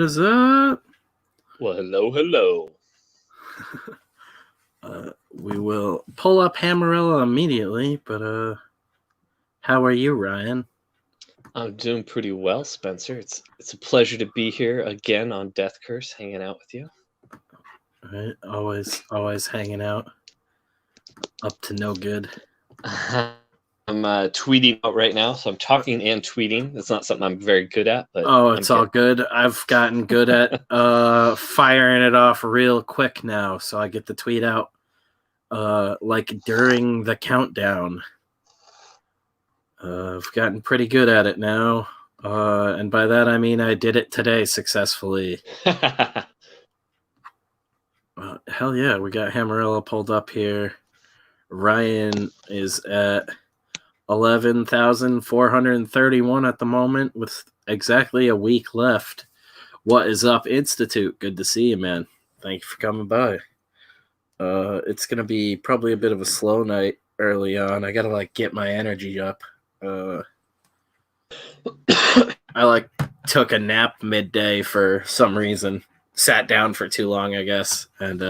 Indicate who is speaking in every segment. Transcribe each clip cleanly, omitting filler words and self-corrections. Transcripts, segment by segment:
Speaker 1: is up?
Speaker 2: Well, hello.
Speaker 1: We will pull up Hammerella immediately, but how are you, Ryan?
Speaker 2: I'm doing pretty well, Spencer. It's a pleasure to be here again on Death Curse, hanging out with you.
Speaker 1: Right, always hanging out, up to no good.
Speaker 2: I'm tweeting out right now, so I'm talking and tweeting. It's not something I'm very good at, but
Speaker 1: it's all good. I've gotten good at firing it off real quick now, so I get the tweet out like during the countdown. I've gotten pretty good at it now, and by that I mean I did it today successfully. Hell yeah, we got Hammerella pulled up here. Ryan is at 11,431 at the moment with exactly a week left. What is up, Institute? Good to see you, man. Thank you for coming by. It's going to be probably a bit of a slow night early on. I got to get my energy up. I took a nap midday for some reason. Sat down for too long, I guess. And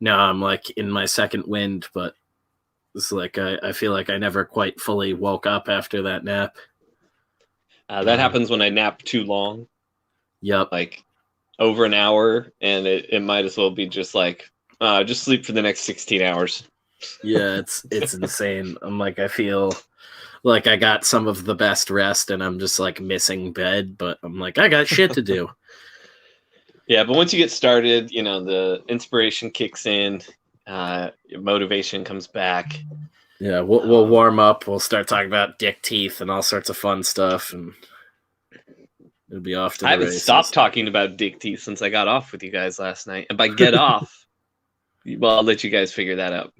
Speaker 1: now I'm in my second wind, but it's I feel like I never quite fully woke up after that nap.
Speaker 2: That happens when I nap too long.
Speaker 1: Yep.
Speaker 2: Over an hour, and it might as well be just just sleep for the next 16 hours.
Speaker 1: Yeah, it's insane. I feel like I got some of the best rest, and I'm just missing bed, but I'm I got shit to do.
Speaker 2: Yeah, but once you get started, the inspiration kicks in, motivation comes back.
Speaker 1: Yeah, we'll warm up. We'll start talking about dick teeth and all sorts of fun stuff, and it'll be off to the races.
Speaker 2: I haven't stopped talking about dick teeth since I got off with you guys last night. And by get off, well, I'll let you guys figure that out.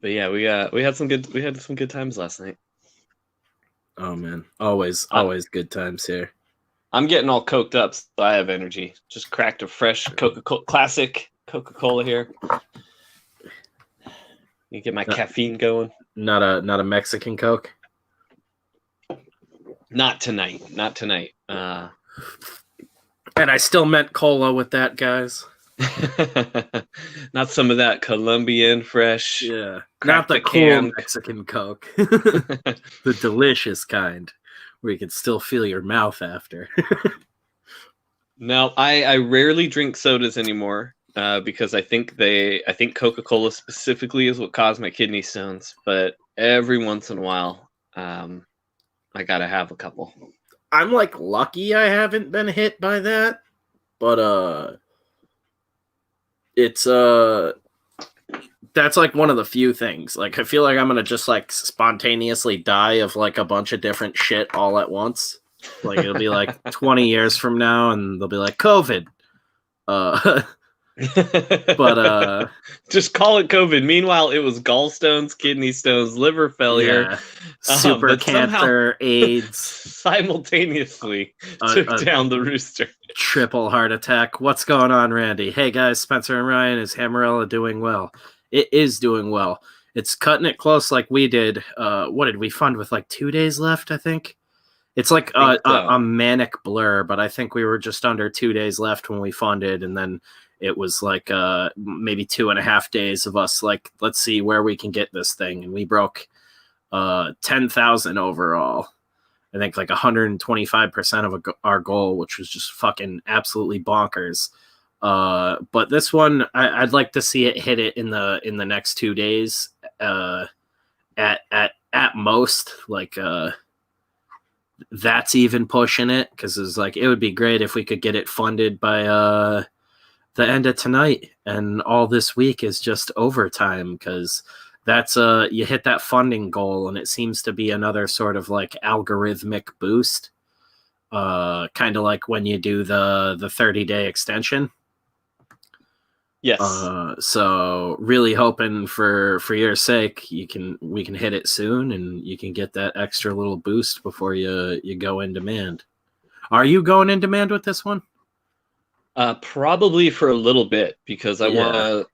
Speaker 2: But yeah, we had some good times last night.
Speaker 1: Oh man, always good times here.
Speaker 2: I'm getting all coked up, so I have energy. Just cracked a fresh classic Coca-Cola here. You get my caffeine going.
Speaker 1: Not a Mexican Coke.
Speaker 2: Not tonight. And
Speaker 1: I still meant cola with that, guys.
Speaker 2: Not some of that Colombian fresh.
Speaker 1: Yeah, not the cool Mexican Coke. The delicious kind, where you can still feel your mouth after.
Speaker 2: No, I rarely drink sodas anymore because I think Coca-Cola specifically is what caused my kidney stones. But every once in a while, I gotta have a couple.
Speaker 1: I'm lucky I haven't been hit by that, but it's that's one of the few things. I feel like I'm gonna just spontaneously die of a bunch of different shit all at once. It'll be 20 years from now, and they'll be COVID. But
Speaker 2: just call it COVID. Meanwhile, it was gallstones, kidney stones, liver failure,
Speaker 1: super cancer, AIDS,
Speaker 2: simultaneously took down the rooster.
Speaker 1: Triple heart attack. What's going on, Randy? Hey guys, Spencer and Ryan, is Hammerella doing well? It is doing well. It's cutting it close like we did. What did we fund with 2 days left? I think it's a manic blur, but I think we were just under 2 days left when we funded, and then it was maybe 2.5 days of us let's see where we can get this thing, and we broke 10,000 overall. I think 125% of our goal, which was just fucking absolutely bonkers. But this one, I'd like to see it hit it in the next 2 days. At most, that's even pushing it, because it's it would be great if we could get it funded by the end of tonight, and all this week is just overtime, because that's you hit that funding goal, and it seems to be another sort of algorithmic boost, kind of when you do the 30-day extension.
Speaker 2: Yes.
Speaker 1: So really hoping for your sake we can hit it soon, and you can get that extra little boost before you go in demand. Are you going in demand with this one?
Speaker 2: Probably for a little bit, because I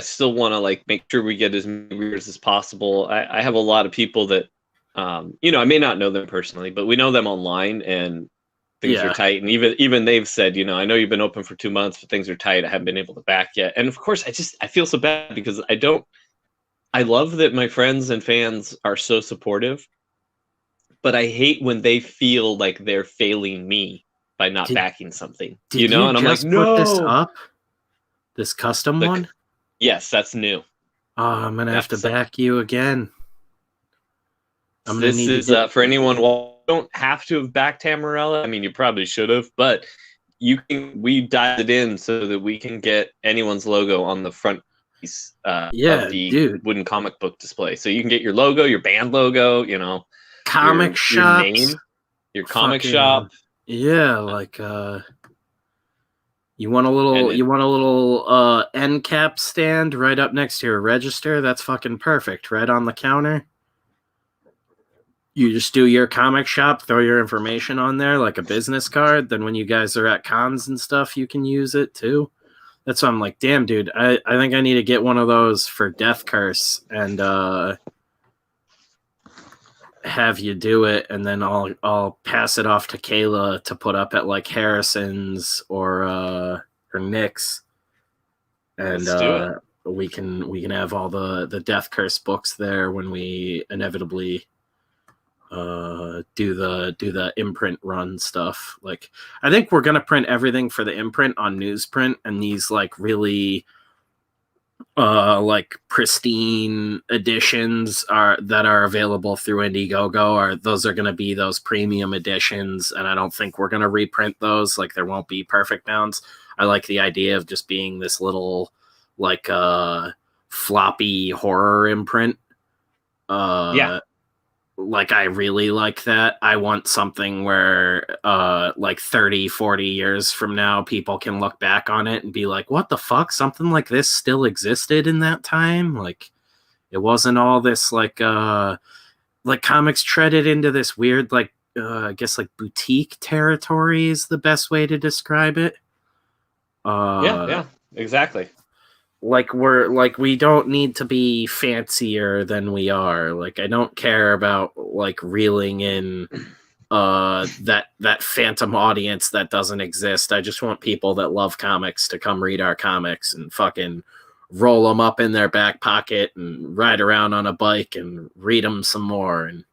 Speaker 2: still want to make sure we get as many readers as possible. I have a lot of people that I may not know them personally, but we know them online, and things are
Speaker 1: Yeah.
Speaker 2: tight. And even they've said, I know you've been open for 2 months, but things are tight. I haven't been able to back yet. And of course, I feel so bad because I love that my friends and fans are so supportive, but I hate when they feel like they're failing me by not
Speaker 1: Did
Speaker 2: backing something,
Speaker 1: did you
Speaker 2: and I'm like,
Speaker 1: just put this
Speaker 2: no.
Speaker 1: up? This custom one?
Speaker 2: Yes, that's new.
Speaker 1: Oh, I'm gonna have to
Speaker 2: That's
Speaker 1: back you again. I'm gonna
Speaker 2: This
Speaker 1: need to
Speaker 2: is
Speaker 1: get.
Speaker 2: for anyone who don't have to have backed Hammerella. I mean, you probably should have, but we dialed it in so that we can get anyone's logo on the front piece of
Speaker 1: Yeah,
Speaker 2: the
Speaker 1: dude.
Speaker 2: wooden comic book display. So you can get your logo, your band logo,
Speaker 1: Comic
Speaker 2: your
Speaker 1: shops.
Speaker 2: name, your comic
Speaker 1: Fucking
Speaker 2: shop.
Speaker 1: yeah, like you want a
Speaker 2: And
Speaker 1: little end cap stand right up next to your register? That's fucking perfect. Right on the counter. You just do your comic shop, throw your information on there like a business card. Then when you guys are at cons and stuff, you can use it too. That's why I'm like, damn, dude, I think I need to get one of those for Death Curse and have you do it, and then I'll pass it off to Kayla to put up at like Harrison's or Nick's, and
Speaker 2: let's do it.
Speaker 1: we can have all the Death Curse books there when we inevitably do the imprint run stuff. Like, I think we're gonna print everything for the imprint on newsprint, and these like really like pristine editions that are available through Indiegogo those are going to be those premium editions, and I don't think we're going to reprint those. Like, there won't be perfect bounds. I like the idea of just being this little like floppy horror imprint.
Speaker 2: Yeah.
Speaker 1: Like, I really like that. I want something where like 30-40 years from now people can look back on it and be like, what the fuck, something like this still existed in that time. Like, it wasn't all this like comics treaded into this weird like I guess like boutique territory is the best way to describe it.
Speaker 2: Yeah, exactly.
Speaker 1: Like, we don't need to be fancier than we are. Like, I don't care about like reeling in that phantom audience that doesn't exist. I just want people that love comics to come read our comics and fucking roll them up in their back pocket and ride around on a bike and read them some more and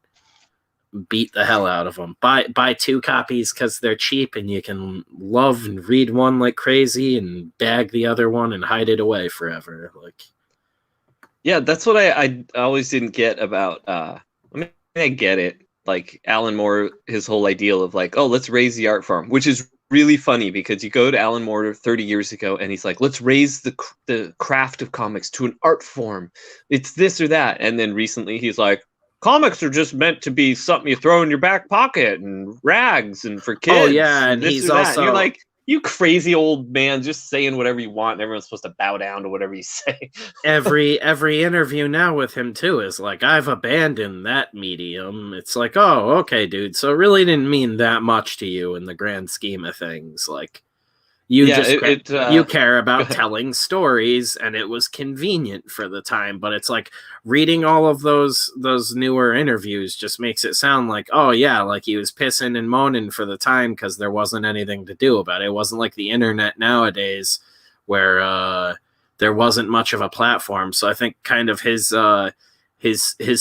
Speaker 1: beat the hell out of them. Buy 2 copies because they're cheap, and you can love and read one like crazy and bag the other one and hide it away forever. Like,
Speaker 2: yeah, that's what I always didn't get about. I mean, I get it. Like Alan Moore, his whole ideal of like, oh, let's raise the art form, which is really funny because you go to Alan Moore 30 years ago and he's like, let's raise the craft of comics to an art form. It's this or that. And then recently he's like, comics are just meant to be something you throw in your back pocket and rags and for kids.
Speaker 1: oh yeah, and
Speaker 2: this
Speaker 1: he's
Speaker 2: or that.
Speaker 1: also
Speaker 2: And you're like, you crazy old man, just saying whatever you want, and everyone's supposed to bow down to whatever you say.
Speaker 1: every interview now with him too is like, I've abandoned that medium. It's like, oh, okay, dude, so it really didn't mean that much to you in the grand scheme of things. Like, you you care about telling stories, and it was convenient for the time. But it's like, reading all of those newer interviews just makes it sound like, oh yeah, like he was pissing and moaning for the time because there wasn't anything to do about it. It wasn't like the internet nowadays where there wasn't much of a platform. So I think kind of his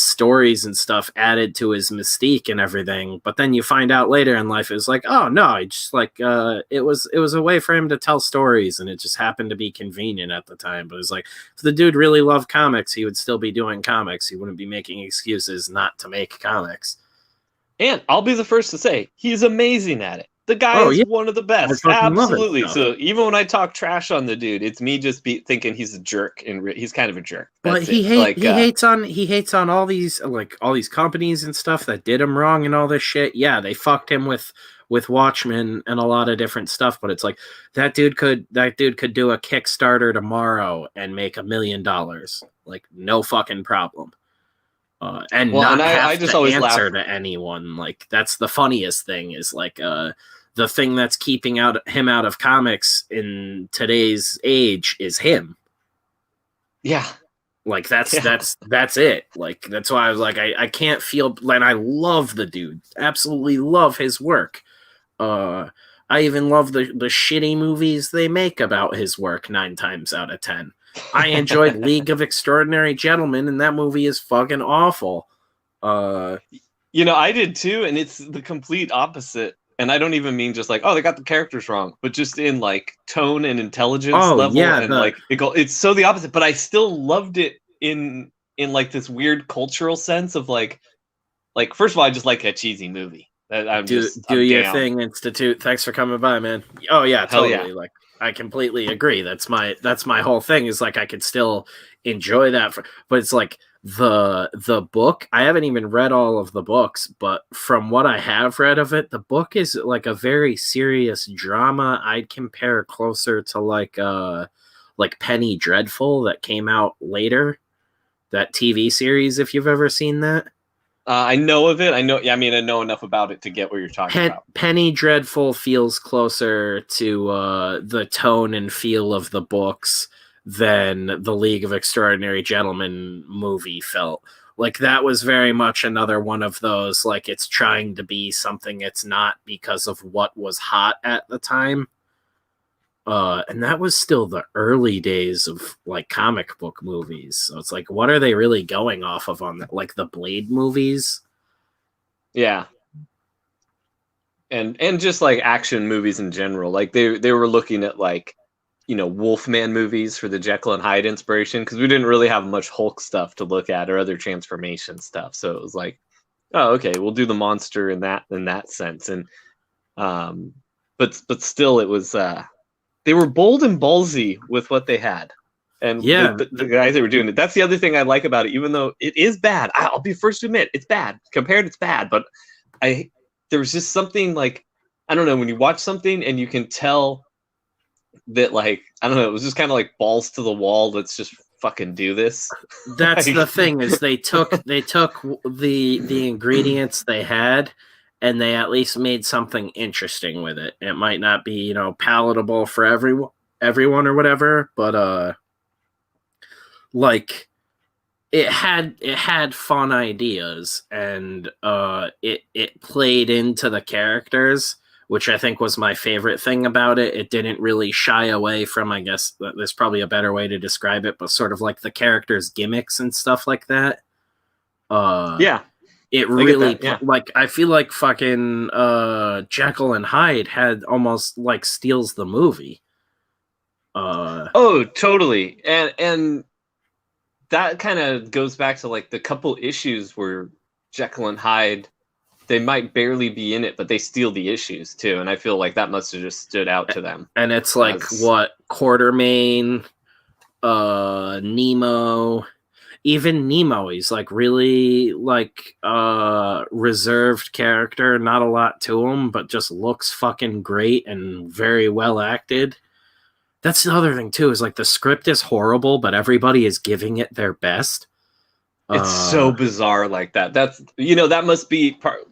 Speaker 1: stories and stuff added to his mystique and everything. But then you find out later in life, it's like, oh no, it just like it was a way for him to tell stories, and it just happened to be convenient at the time. But it's like, if the dude really loved comics, he would still be doing comics. He wouldn't be making excuses not to make comics.
Speaker 2: And I'll be the first to say he's amazing at it. The guy is one of the best. Absolutely. So even when I talk trash on the dude, it's me just thinking he's a jerk, and he's kind of a jerk.
Speaker 1: But he hates on all these companies and stuff that did him wrong and all this shit. Yeah, they fucked him with Watchmen and a lot of different stuff. But it's like, that dude could do a Kickstarter tomorrow and make $1 million, like, no fucking problem. I just always answer to anyone. Like, that's the funniest thing, is like the thing that's keeping him out of comics in today's age is him.
Speaker 2: Yeah.
Speaker 1: Like that's
Speaker 2: Yeah.
Speaker 1: that's it. Like that's why I was like, I can't feel. And I love the dude, absolutely love his work. Uh, I even love the shitty movies they make about his work 9 times out of 10. I enjoyed League of Extraordinary Gentlemen, and that movie is fucking awful.
Speaker 2: I did too, and it's the complete opposite. And I don't even mean just like, oh, they got the characters wrong, but just in like tone and intelligence
Speaker 1: Oh
Speaker 2: level,
Speaker 1: yeah,
Speaker 2: and like it's so the opposite. But I still loved it in like this weird cultural sense of like first of all, I just like a cheesy movie.
Speaker 1: do
Speaker 2: I'm
Speaker 1: your
Speaker 2: down.
Speaker 1: thing, Institute. Thanks for coming by, man. Oh yeah,
Speaker 2: Hell yeah.
Speaker 1: totally. Like I completely agree. That's my whole thing. Is like I could still enjoy that, but it's like the book. I haven't even read all of the books, but from what I have read of it, the book is like a very serious drama. I'd compare closer to like Penny Dreadful that came out later. That TV series, if you've ever seen that.
Speaker 2: I know of it. I know. Yeah, I mean, I know enough about it to get what you're talking about.
Speaker 1: Penny Dreadful feels closer to the tone and feel of the books than the League of Extraordinary Gentlemen movie felt. Like that was very much another one of those, like it's trying to be something it's not because of what was hot at the time. And that was still the early days of like comic book movies. So it's like, what are they really going off of on that? Like the Blade movies?
Speaker 2: Yeah. And just like action movies in general. Like they were looking at like, Wolfman movies for the Jekyll and Hyde inspiration, because we didn't really have much Hulk stuff to look at or other transformation stuff. So it was like, oh, okay, we'll do the monster in that sense. And but still it was they were bold and ballsy with what they had. And
Speaker 1: Yeah,
Speaker 2: the guys that were doing it. That's the other thing I like about it, even though it is bad. I'll be first to admit it's bad. Compared, it's bad. But there was just something like, I don't know, when you watch something and you can tell that, like, I don't know, it was just kind of like balls to the wall. Let's just fucking do this.
Speaker 1: that's the thing, is they took the ingredients they had, and they at least made something interesting with it. It might not be, palatable for everyone or whatever, but like it had fun ideas, and it played into the characters, which I think was my favorite thing about it. It didn't really shy away from, I guess there's probably a better way to describe it, but sort of like the characters' gimmicks and stuff like that.
Speaker 2: Yeah,
Speaker 1: it
Speaker 2: I get
Speaker 1: really
Speaker 2: that, yeah.
Speaker 1: like, I feel like fucking Jekyll and Hyde had almost like steals the movie.
Speaker 2: Oh, totally. And that kind of goes back to like the couple issues where Jekyll and Hyde, they might barely be in it, but they steal the issues too. And I feel like that must have just stood out to them.
Speaker 1: And it's like what Quartermain, Nemo, even Nemo, he's like really like reserved character, not a lot to him, but just looks fucking great and very well acted. That's the other thing too, is like the script is horrible, but everybody is giving it their best.
Speaker 2: It's so bizarre like that. That's, that must be part,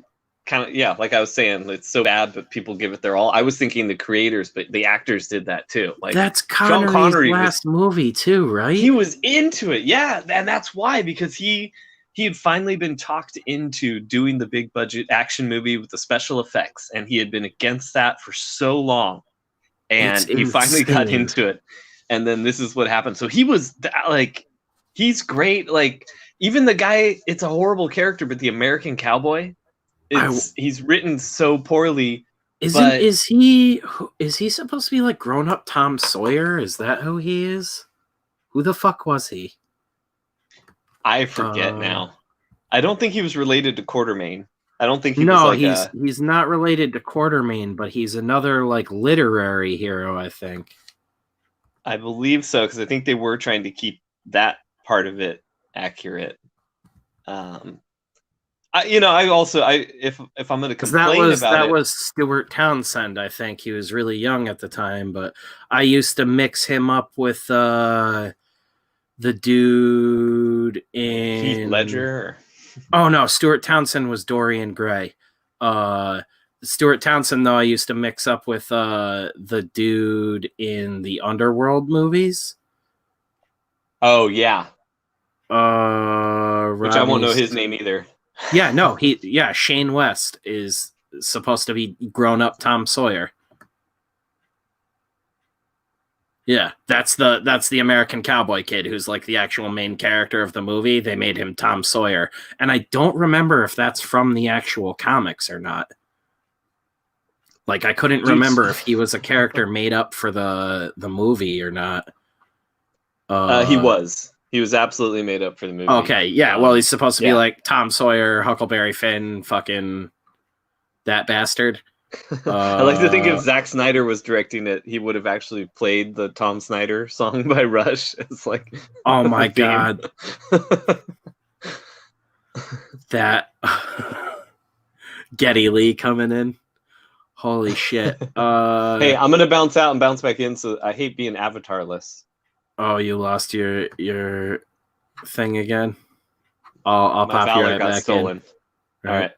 Speaker 2: kind of, yeah, like I was saying, it's so bad, but people give it their all. I was thinking the creators, but the actors did that too. Like
Speaker 1: that's Connery's last movie too, right?
Speaker 2: He was into it, yeah, and that's why, because he had finally been talked into doing the big budget action movie with the special effects, and he had been against that for so long. And he finally got into it, and then this is what happened. So he was like, he's great. Like even the guy, it's a horrible character, but the American Cowboy, he's written so poorly.
Speaker 1: Is he supposed to be like grown up Tom Sawyer? Is that who he is? Who the fuck was he?
Speaker 2: I forget now. I don't think he was related to Quartermain. I don't think he
Speaker 1: was
Speaker 2: like
Speaker 1: he's not related to Quartermain, but he's another like literary hero, I think.
Speaker 2: I believe so, because I think they were trying to keep that part of it accurate. If I'm going to complain about
Speaker 1: that was Stuart Townsend. I think he was really young at the time, but I used to mix him up with the dude in
Speaker 2: Heath Ledger.
Speaker 1: Oh no, Stuart Townsend was Dorian Gray. Stuart Townsend, though, I used to mix up with the dude in the Underworld movies.
Speaker 2: Oh yeah, Which I won't know
Speaker 1: Rodney's...
Speaker 2: his name either.
Speaker 1: Yeah, no, Shane West is supposed to be grown up Tom Sawyer. Yeah, that's the American cowboy kid who's like the actual main character of the movie. They made him Tom Sawyer, and I don't remember if that's from the actual comics or not. Like, I couldn't remember if he was a character made up for the movie or not.
Speaker 2: He was. He was absolutely made up for the movie.
Speaker 1: Okay, yeah. Well, he's supposed to be like Tom Sawyer, Huckleberry Finn, fucking that bastard.
Speaker 2: I like to think if Zack Snyder was directing it, he would have actually played the Tom Snyder song by Rush. It's like,
Speaker 1: oh my god, that Geddy Lee coming in. Holy shit.
Speaker 2: Hey, I'm gonna bounce out and bounce back in. So I hate being avatarless.
Speaker 1: Oh, you lost your thing again. I'll
Speaker 2: My
Speaker 1: pop
Speaker 2: Valor
Speaker 1: your
Speaker 2: got
Speaker 1: back
Speaker 2: stolen.
Speaker 1: in.
Speaker 2: All right.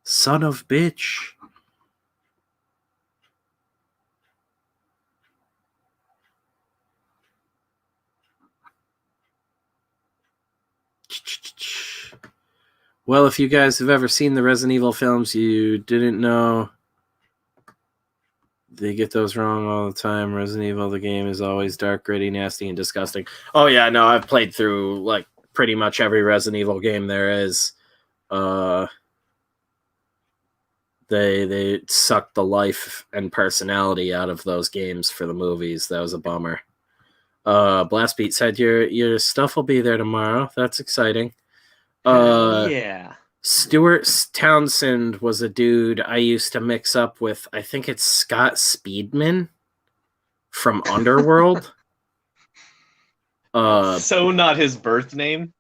Speaker 1: Son of bitch. Well, if you guys have ever seen the Resident Evil films, you didn't know they get those wrong all the time. Resident Evil, the game, is always dark, gritty, nasty, and disgusting. Oh yeah, no, I've played through like pretty much every Resident Evil game there is. They sucked the life and personality out of those games for the movies. That was a bummer. Blastbeat said your stuff will be there tomorrow. That's exciting.
Speaker 2: Yeah.
Speaker 1: Stuart Townsend was a dude I used to mix up with. I think it's Scott Speedman from Underworld.
Speaker 2: So not his birth name.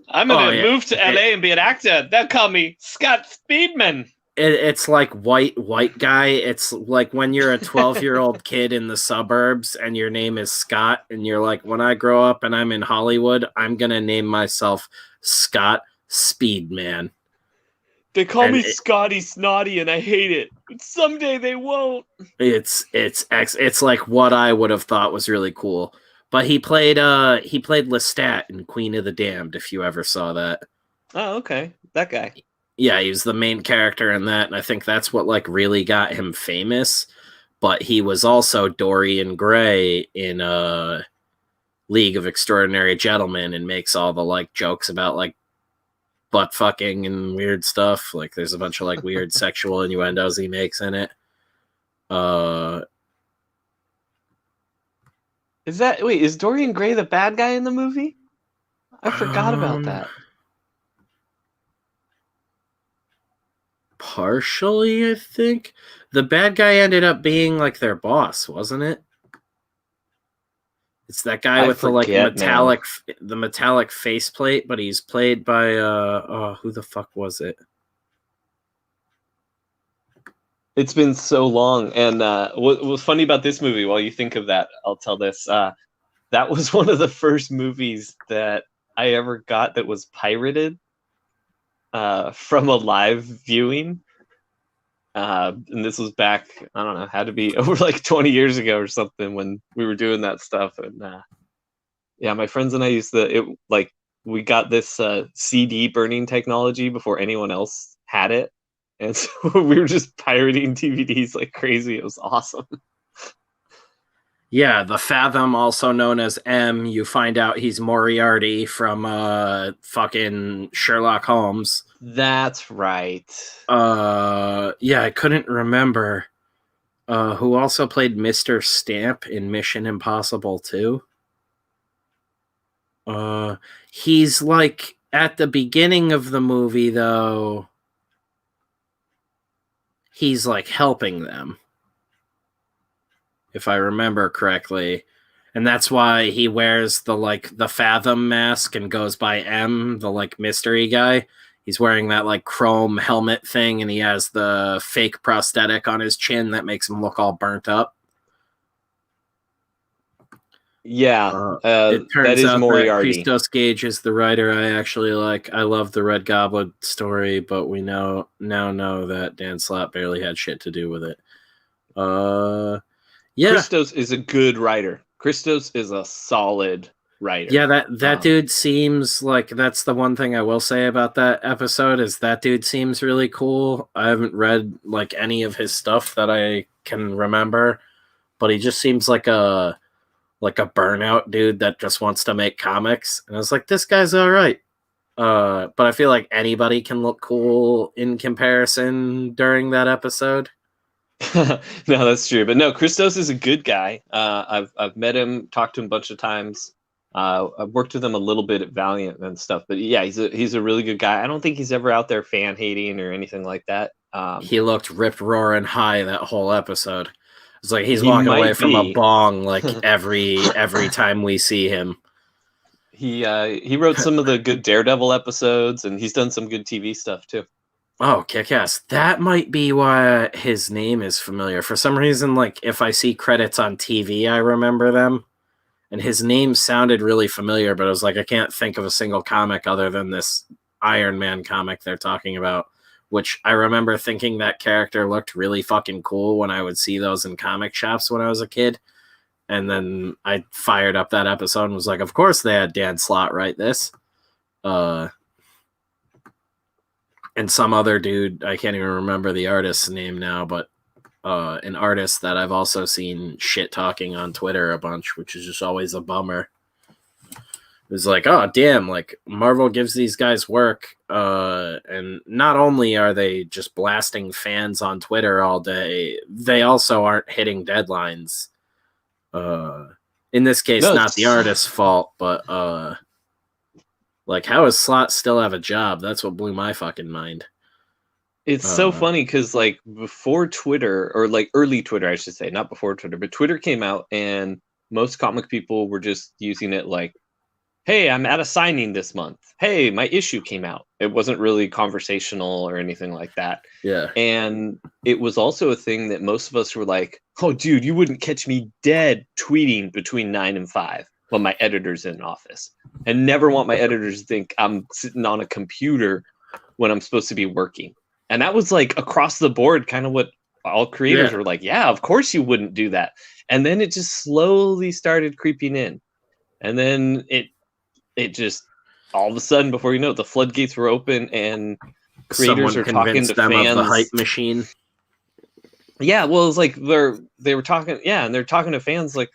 Speaker 2: I'm gonna move to LA and be an actor. They'll call me Scott Speedman.
Speaker 1: It's like white guy. It's like when you're a 12-year-old kid in the suburbs and your name is Scott, and you're like, when I grow up and I'm in Hollywood, I'm gonna name myself Scott Speedman.
Speaker 2: They call me Scotty Snotty, and I hate it. But someday they won't.
Speaker 1: It's like what I would have thought was really cool. But he played Lestat in Queen of the Damned, if you ever saw that.
Speaker 2: Oh, okay. That guy.
Speaker 1: Yeah, he was the main character in that, and I think that's what like really got him famous. But he was also Dorian Gray in League of Extraordinary Gentlemen, and makes all the like jokes about like butt fucking and weird stuff. Like there's a bunch of like weird sexual innuendos he makes in it.
Speaker 2: Is Dorian Gray the bad guy in the movie? I forgot about that.
Speaker 1: Partially, I think. The bad guy ended up being like their boss, wasn't it? It's that guy with the like metallic faceplate, but he's played by who the fuck was it?
Speaker 2: It's been so long. And what was funny about this movie, while you think of that, I'll tell this. That was one of the first movies that I ever got that was pirated from a live viewing. And this was back, I don't know, had to be over like 20 years ago or something when we were doing that stuff. And yeah, my friends and I we got this CD burning technology before anyone else had it. And so we were just pirating DVDs like crazy. It was awesome.
Speaker 1: Yeah, the Fathom, also known as M, you find out he's Moriarty from fucking Sherlock Holmes.
Speaker 2: That's right.
Speaker 1: Yeah, I couldn't remember who also played Mr. Stamp in Mission Impossible 2. He's like at the beginning of the movie though. He's like helping them, if I remember correctly. And that's why he wears the Fathom mask and goes by M, the like mystery guy. He's wearing that like chrome helmet thing, and he has the fake prosthetic on his chin that makes him look all burnt up.
Speaker 2: Yeah,
Speaker 1: it turns out
Speaker 2: Moriarty.
Speaker 1: that Christos Gage is the writer I actually like. I love the Red Goblin story, but we now know that Dan Slott barely had shit to do with it. Yeah,
Speaker 2: Christos is a good writer. Christos is a solid writer.
Speaker 1: Yeah, that dude seems like that's the one thing I will say about that episode is that dude seems really cool. I haven't read like any of his stuff that I can remember, but he just seems like a burnout dude that just wants to make comics. And I was like, this guy's all right. But I feel like anybody can look cool in comparison during that episode.
Speaker 2: No, that's true. But no, Christos is a good guy. I've met him, talked to him a bunch of times. I've worked with him a little bit at Valiant and stuff. But yeah, he's a really good guy. I don't think he's ever out there fan hating or anything like that.
Speaker 1: He looked ripped roaring high that whole episode. It's like he's walking away from a bong like every time we see him.
Speaker 2: He wrote some of the good Daredevil episodes, and he's done some good TV stuff too.
Speaker 1: Oh, kick-ass. That might be why his name is familiar. For some reason, like, if I see credits on TV, I remember them. And his name sounded really familiar, but I was like, I can't think of a single comic other than this Iron Man comic they're talking about, which I remember thinking that character looked really fucking cool when I would see those in comic shops when I was a kid. And then I fired up that episode and was like, of course they had Dan Slott write this. And some other dude, I can't even remember the artist's name now, but an artist that I've also seen shit talking on Twitter a bunch, which is just always a bummer. It's like, oh, damn, like Marvel gives these guys work. And not only are they just blasting fans on Twitter all day, they also aren't hitting deadlines. In this case, not the artist's fault, but like, how does Slott still have a job? That's what blew my fucking mind.
Speaker 2: It's so funny because, like, before Twitter, or like early Twitter, I should say, not before Twitter, but Twitter came out and most comic people were just using it like, hey, I'm at a signing this month. Hey, my issue came out. It wasn't really conversational or anything like that.
Speaker 1: Yeah.
Speaker 2: And it was also a thing that most of us were like, oh, dude, you wouldn't catch me dead tweeting between 9 and 5 when my editor's in office. And never want my editors to think I'm sitting on a computer when I'm supposed to be working. And that was like across the board, kind of what all creators were like, yeah, of course you wouldn't do that. And then it just slowly started creeping in. And then it just, all of a sudden, before you know it, the floodgates were open and creators are talking to fans.
Speaker 1: Of the hype machine.
Speaker 2: Yeah, well, it's like they were talking, and they're talking to fans like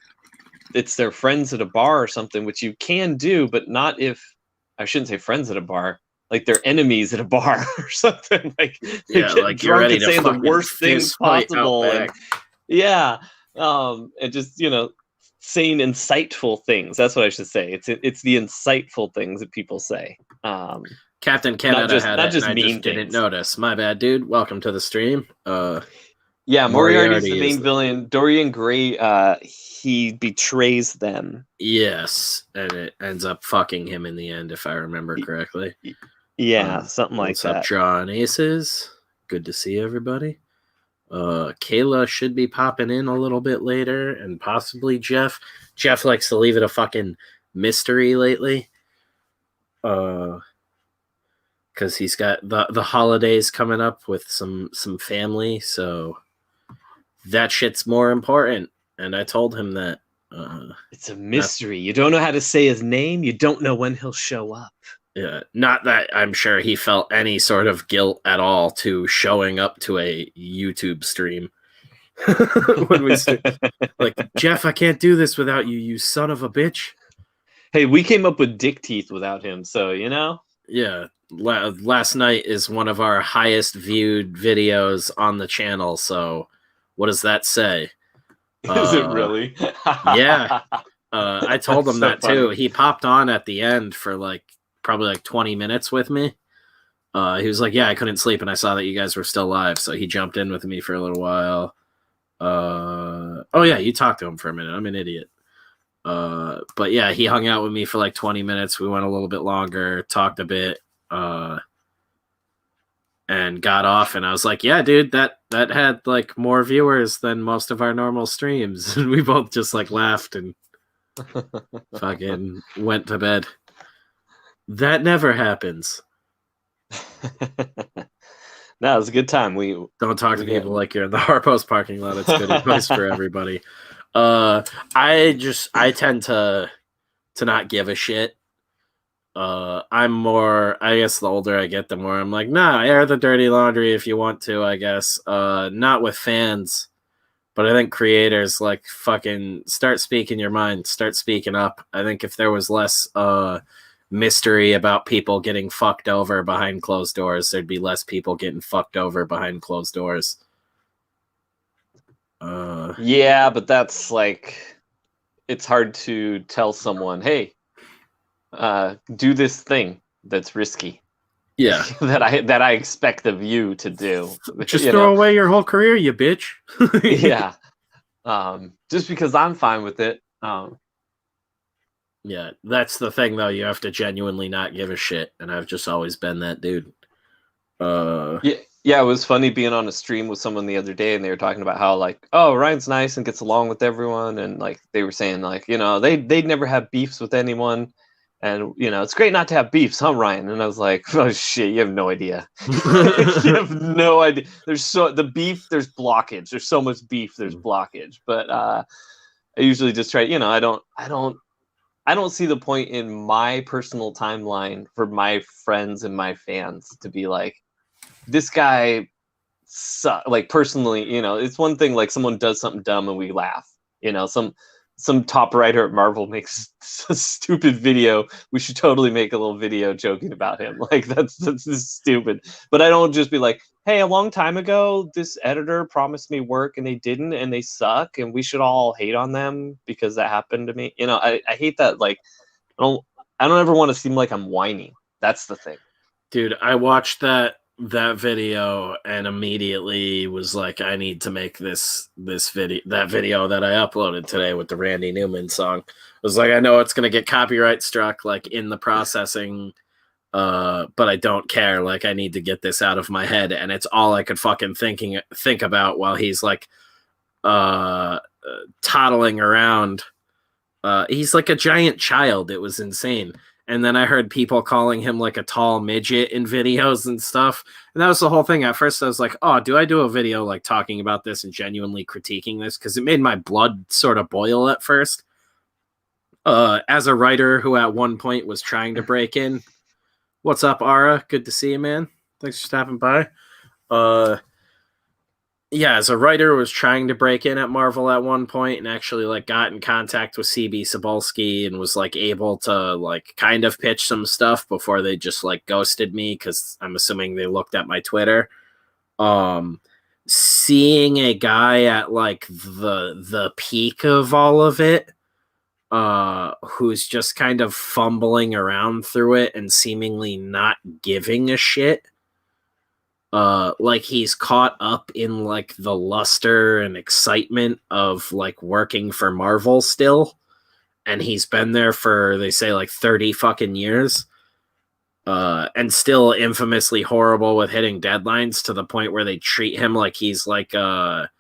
Speaker 2: it's their friends at a bar or something, which you can do, but not if, I shouldn't say friends at a bar, like they're enemies at a bar or something. Like,
Speaker 1: like you're ready to
Speaker 2: saying the worst things possible. And, and just, saying insightful things. That's what I should say. It's the insightful things that people say.
Speaker 1: Captain Canada had it,
Speaker 2: just
Speaker 1: and I
Speaker 2: mean
Speaker 1: just didn't notice. My bad, dude. Welcome to the stream.
Speaker 2: Moriarty's the main villain. Dorian Gray, he betrays them.
Speaker 1: Yes, and it ends up fucking him in the end, if I remember correctly.
Speaker 2: Yeah, something like that.
Speaker 1: What's up, John Aces? Good to see everybody. Kayla should be popping in a little bit later, and possibly Jeff. Jeff likes to leave it a fucking mystery lately. Because he's got the holidays coming up with some family, so that shit's more important. And I told him that.
Speaker 2: It's a mystery. You don't know how to say his name. You don't know when he'll show up.
Speaker 1: Yeah, not that I'm sure he felt any sort of guilt at all to showing up to a YouTube stream. When we like, Jeff, I can't do this without you, you son of a bitch.
Speaker 2: Hey, we came up with dick teeth without him, so
Speaker 1: Yeah, last night is one of our highest viewed videos on the channel, so what does that say?
Speaker 2: Is it really?
Speaker 1: Yeah. I told him that funny. Too. He popped on at the end for probably 20 minutes with me. He was like, yeah, I couldn't sleep and I saw that you guys were still live, so he jumped in with me for a little while. Oh yeah, you talked to him for a minute. I'm an idiot. But yeah, he hung out with me for 20 minutes. We went a little bit longer, talked a bit, and got off, and I was like, yeah, dude, that had more viewers than most of our normal streams. And we both just laughed and fucking went to bed. That never happens.
Speaker 2: No, it was a good time. We
Speaker 1: don't talk to people like you're in the Harpo's parking lot. It's good advice for everybody. I tend to to not give a shit. I'm more, I guess the older I get, the more I'm like, nah, air the dirty laundry if you want to, I guess. Not with fans, but I think creators, like, fucking start speaking your mind, start speaking up. I think if there was less mystery about people getting fucked over behind closed doors, there'd be less people getting fucked over behind closed doors.
Speaker 2: Yeah, but that's like, it's hard to tell someone, hey, do this thing that's risky.
Speaker 1: Yeah.
Speaker 2: that I expect of you to do.
Speaker 1: Just throw away your whole career, you bitch.
Speaker 2: Yeah. Just because I'm fine with it.
Speaker 1: Yeah, that's the thing though. You have to genuinely not give a shit, and I've just always been that dude.
Speaker 2: Yeah, it was funny being on a stream with someone the other day, and they were talking about how, like, oh, Ryan's nice and gets along with everyone, and like they were saying, like, you know, they'd never have beefs with anyone, and you know, it's great not to have beefs, huh, Ryan? And I was like, oh shit, you have no idea. You have no idea. There's there's blockage. There's so much beef. There's blockage. But I usually just try. You know, I don't see the point in my personal timeline for my friends and my fans to be like, this guy like, personally, you know, it's one thing like someone does something dumb and we laugh. You know, some top writer at Marvel makes a stupid video. We should totally make a little video joking about him. Like, that's stupid. But I don't just be like, hey, a long time ago, this editor promised me work and they didn't, and they suck, and we should all hate on them because that happened to me. You know, I hate that. Like, I don't ever want to seem like I'm whining. That's the thing.
Speaker 1: Dude, I watched that video and immediately was like, I need to make that video that I uploaded today with the Randy Newman song. I was like, I know it's gonna get copyright struck, like, in the processing, but I don't care. Like, I need to get this out of my head, and it's all I could fucking think about while he's like toddling around. He's like a giant child. It was insane. And then I heard people calling him like a tall midget in videos and stuff. And that was the whole thing. At first I was like, oh, do I do a video like talking about this and genuinely critiquing this? Because it made my blood sort of boil at first. As a writer who at one point was trying to break in. What's up, Ara? Good to see you, man. Thanks for stopping by. Yeah, as a writer, was trying to break in at Marvel at one point and actually like got in contact with CB Cebulski and was like able to like kind of pitch some stuff before they just like ghosted me, because I'm assuming they looked at my Twitter. Seeing a guy at like the peak of all of it, who's just kind of fumbling around through it and seemingly not giving a shit. Like he's caught up in like the luster and excitement of like working for Marvel still, and he's been there for, they say, like 30 fucking years, and still infamously horrible with hitting deadlines to the point where they treat him like he's like a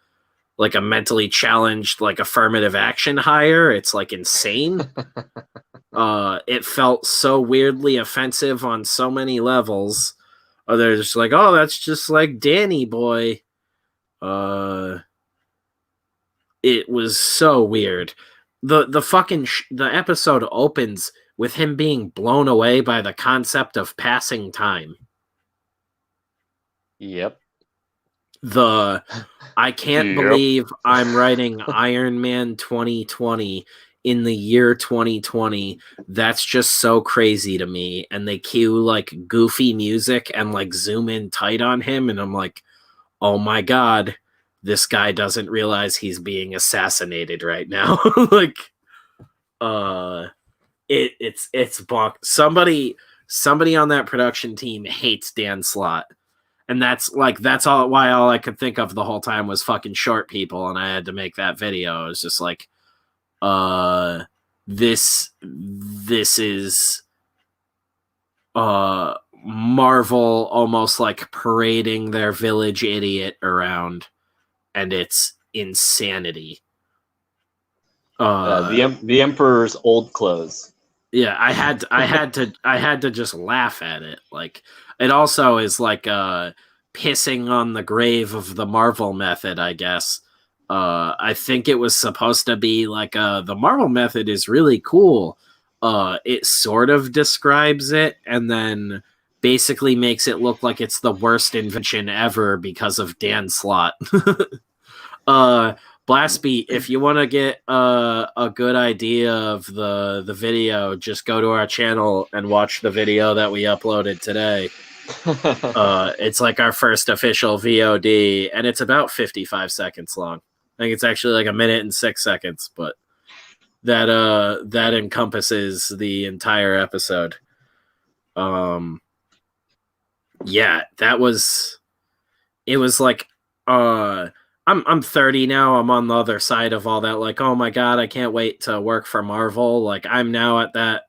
Speaker 1: mentally challenged like affirmative action hire. It's like insane. It felt so weirdly offensive on so many levels. They're just like, oh, that's just like Danny boy. It was so weird. The fucking the episode opens with him being blown away by the concept of passing time.
Speaker 2: Yep.
Speaker 1: I can't believe I'm writing Iron Man 2020 in the year 2020. That's just so crazy to me. And they cue like goofy music and like zoom in tight on him, and I'm like, oh my god, this guy doesn't realize he's being assassinated right now. Like, it's bonk. Somebody on that production team hates Dan Slott. And that's all I could think of the whole time was fucking short people, and I had to make that video. It was just like, this is Marvel almost like parading their village idiot around, and it's insanity.
Speaker 2: The Emperor's old clothes.
Speaker 1: Yeah, I had to just laugh at it. Like, it also is like pissing on the grave of the Marvel method, I guess. I think it was supposed to be like the Marvel method is really cool. it sort of describes it and then basically makes it look like it's the worst invention ever because of Dan Slott. Blastbeat, if you want to get a good idea of the video, just go to our channel and watch the video that we uploaded today. It's like our first official VOD, and it's about 55 seconds long. I think it's actually like 1:06, but that encompasses the entire episode. Yeah, it was like I'm 30 now. I'm on the other side of all that. Like, oh my god, I can't wait to work for Marvel. Like, I'm now at that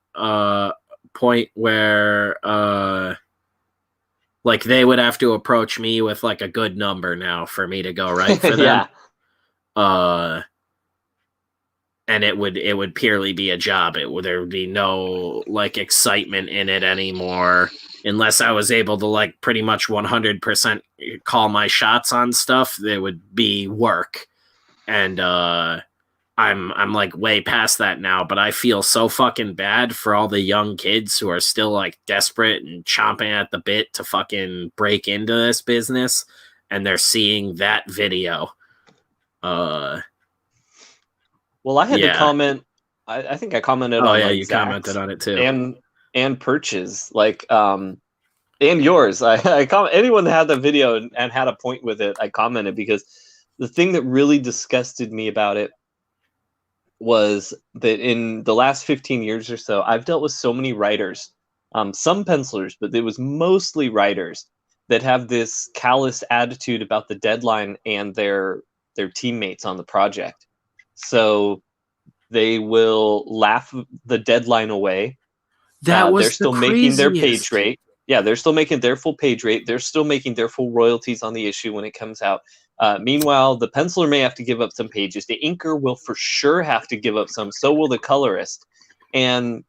Speaker 1: point where like they would have to approach me with like a good number now for me to go right for them.
Speaker 2: Yeah.
Speaker 1: And it would purely be a job. There would be no like excitement in it anymore unless I was able to like pretty much 100% call my shots on stuff. There would be work, and I'm like way past that now. But I feel so fucking bad for all the young kids who are still like desperate and chomping at the bit to fucking break into this business, and they're seeing that video.
Speaker 2: Well, I had to comment. I think I commented on.
Speaker 1: Oh yeah,
Speaker 2: like
Speaker 1: you
Speaker 2: Zach's
Speaker 1: commented on it too,
Speaker 2: and Perch's, like and yours. I comment anyone that had the video and had a point with it. I commented because the thing that really disgusted me about it was that in the last 15 years or so, I've dealt with so many writers, some pencilers, but it was mostly writers that have this callous attitude about the deadline and their teammates on the project. So they will laugh the deadline away.
Speaker 1: That was
Speaker 2: they're still making their page rate. Yeah, they're still making their full page rate. They're still making their full royalties on the issue when it comes out. Meanwhile, the penciler may have to give up some pages. The inker will for sure have to give up some. So will the colorist. And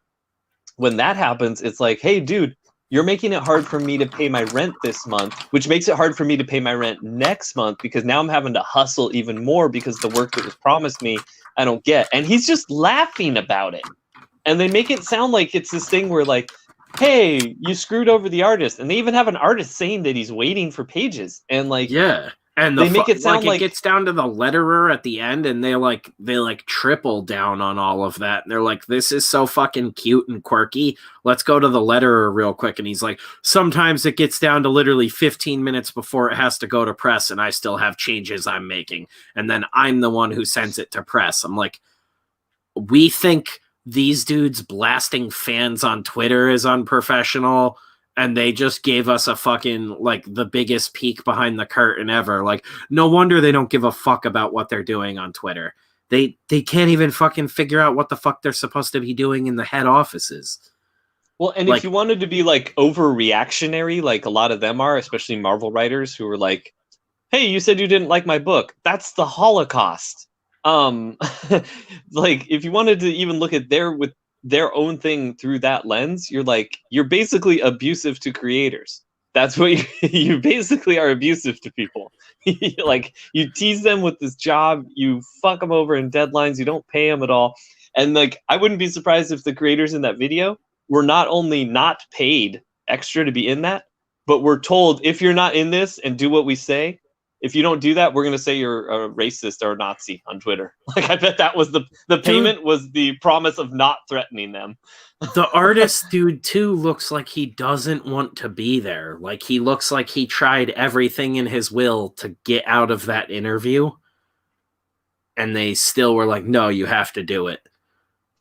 Speaker 2: when that happens, it's like, hey, dude, you're making it hard for me to pay my rent this month, which makes it hard for me to pay my rent next month because now I'm having to hustle even more because the work that was promised me, I don't get. And he's just laughing about it. And they make it sound like it's this thing where like, hey, you screwed over the artist. And they even have an artist saying that he's waiting for pages. And like,
Speaker 1: yeah. And
Speaker 2: they make it sound like
Speaker 1: it gets down to the letterer at the end, and they triple down on all of that. And they're like, "This is so fucking cute and quirky. Let's go to the letterer real quick." And he's like, "Sometimes it gets down to literally 15 minutes before it has to go to press, and I still have changes I'm making, and then I'm the one who sends it to press." I'm like, we think these dudes blasting fans on Twitter is unprofessional. And they just gave us a fucking, like, the biggest peek behind the curtain ever. Like, no wonder they don't give a fuck about what they're doing on Twitter. They can't even fucking figure out what the fuck they're supposed to be doing in the head offices.
Speaker 2: Well, and like, if you wanted to be, like, overreactionary, like a lot of them are, especially Marvel writers who are like, hey, you said you didn't like my book. That's the Holocaust. Like, if you wanted to even look at their own thing through that lens, you're basically abusive to creators. That's what you basically are abusive to people. Like, you tease them with this job, you fuck them over in deadlines, you don't pay them at all. And like, I wouldn't be surprised if the creators in that video were not only not paid extra to be in that, but were told, if you're not in this and do what we say, if you don't do that, we're going to say you're a racist or a Nazi on Twitter. Like, I bet that was the payment was the promise of not threatening them.
Speaker 1: The artist dude, too, looks like he doesn't want to be there. Like, he looks like he tried everything in his will to get out of that interview. And they still were like, no, you have to do it.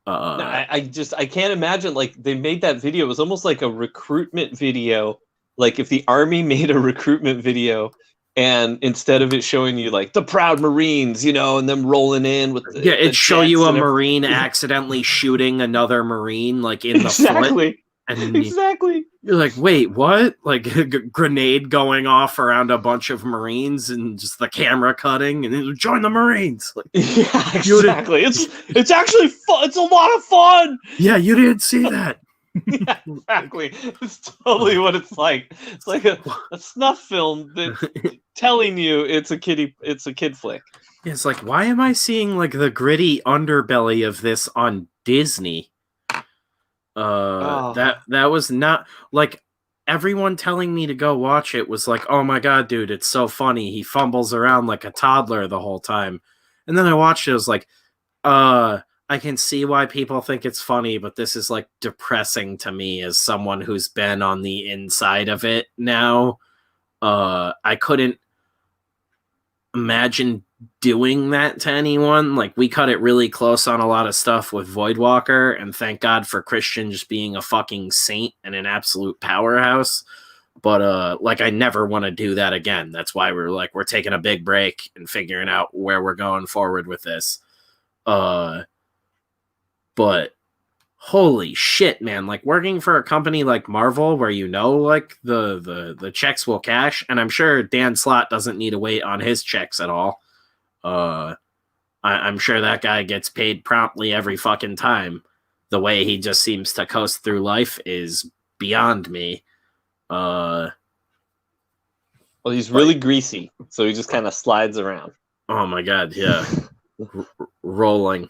Speaker 2: I can't imagine, like, they made that video. It was almost like a recruitment video. Like, if the army made a recruitment video, and instead of it showing you like the proud Marines, you know, and them rolling in with
Speaker 1: it'd show you a Marine accidentally shooting another Marine like in the foot. And
Speaker 2: exactly.
Speaker 1: You're like, wait, what? Like a grenade going off around a bunch of Marines and just the camera cutting and then join the Marines. Like,
Speaker 2: yeah, exactly. It's actually fun. It's a lot of fun.
Speaker 1: Yeah, you didn't see that.
Speaker 2: Yeah, exactly. It's totally what it's like. It's like a snuff film that's telling you it's a kid flick.
Speaker 1: Yeah, it's like, why am I seeing like the gritty underbelly of this on Disney?
Speaker 2: Oh,
Speaker 1: That was not like everyone telling me to go watch it was like, oh my god, dude, it's so funny. He fumbles around like a toddler the whole time. And then I watched it, I was like, I can see why people think it's funny, but this is like depressing to me as someone who's been on the inside of it now. I couldn't imagine doing that to anyone. Like, we cut it really close on a lot of stuff with Voidwalker, and thank God for Christian just being a fucking saint and an absolute powerhouse. But like, I never want to do that again. That's why we're taking a big break and figuring out where we're going forward with this. But holy shit, man, like working for a company like Marvel where like the checks will cash, and I'm sure Dan Slott doesn't need to wait on his checks at all. I'm sure that guy gets paid promptly every fucking time. The way he just seems to coast through life is beyond me.
Speaker 2: well, he's really greasy, so he just kind of slides around.
Speaker 1: Oh my god, yeah. Rolling.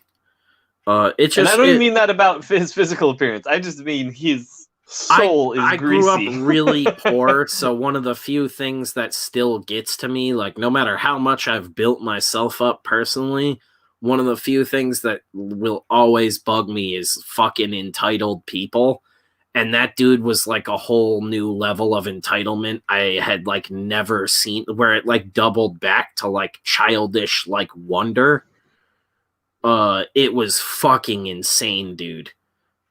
Speaker 2: It's just, and I don't mean that about his physical appearance. I just mean his soul is greasy.
Speaker 1: I grew up really poor, so one of the few things that still gets to me, like no matter how much I've built myself up personally, one of the few things that will always bug me is fucking entitled people. And that dude was like a whole new level of entitlement I had like never seen, where it like doubled back to like childish like wonder. It was fucking insane, dude.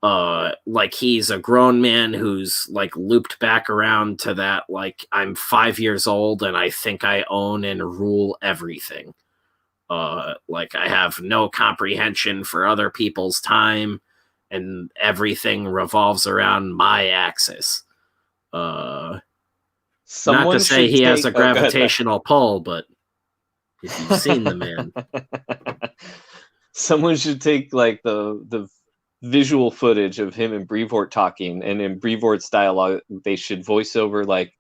Speaker 1: Like he's a grown man who's like looped back around to that, like, I'm 5 years old and I think I own and rule everything. Like I have no comprehension for other people's time and everything revolves around my axis. Not to say he has a gravitational pull, but if you've seen the man.
Speaker 2: Someone should take like the visual footage of him and Brevoort talking, and in Brevoort's dialogue, they should voice over like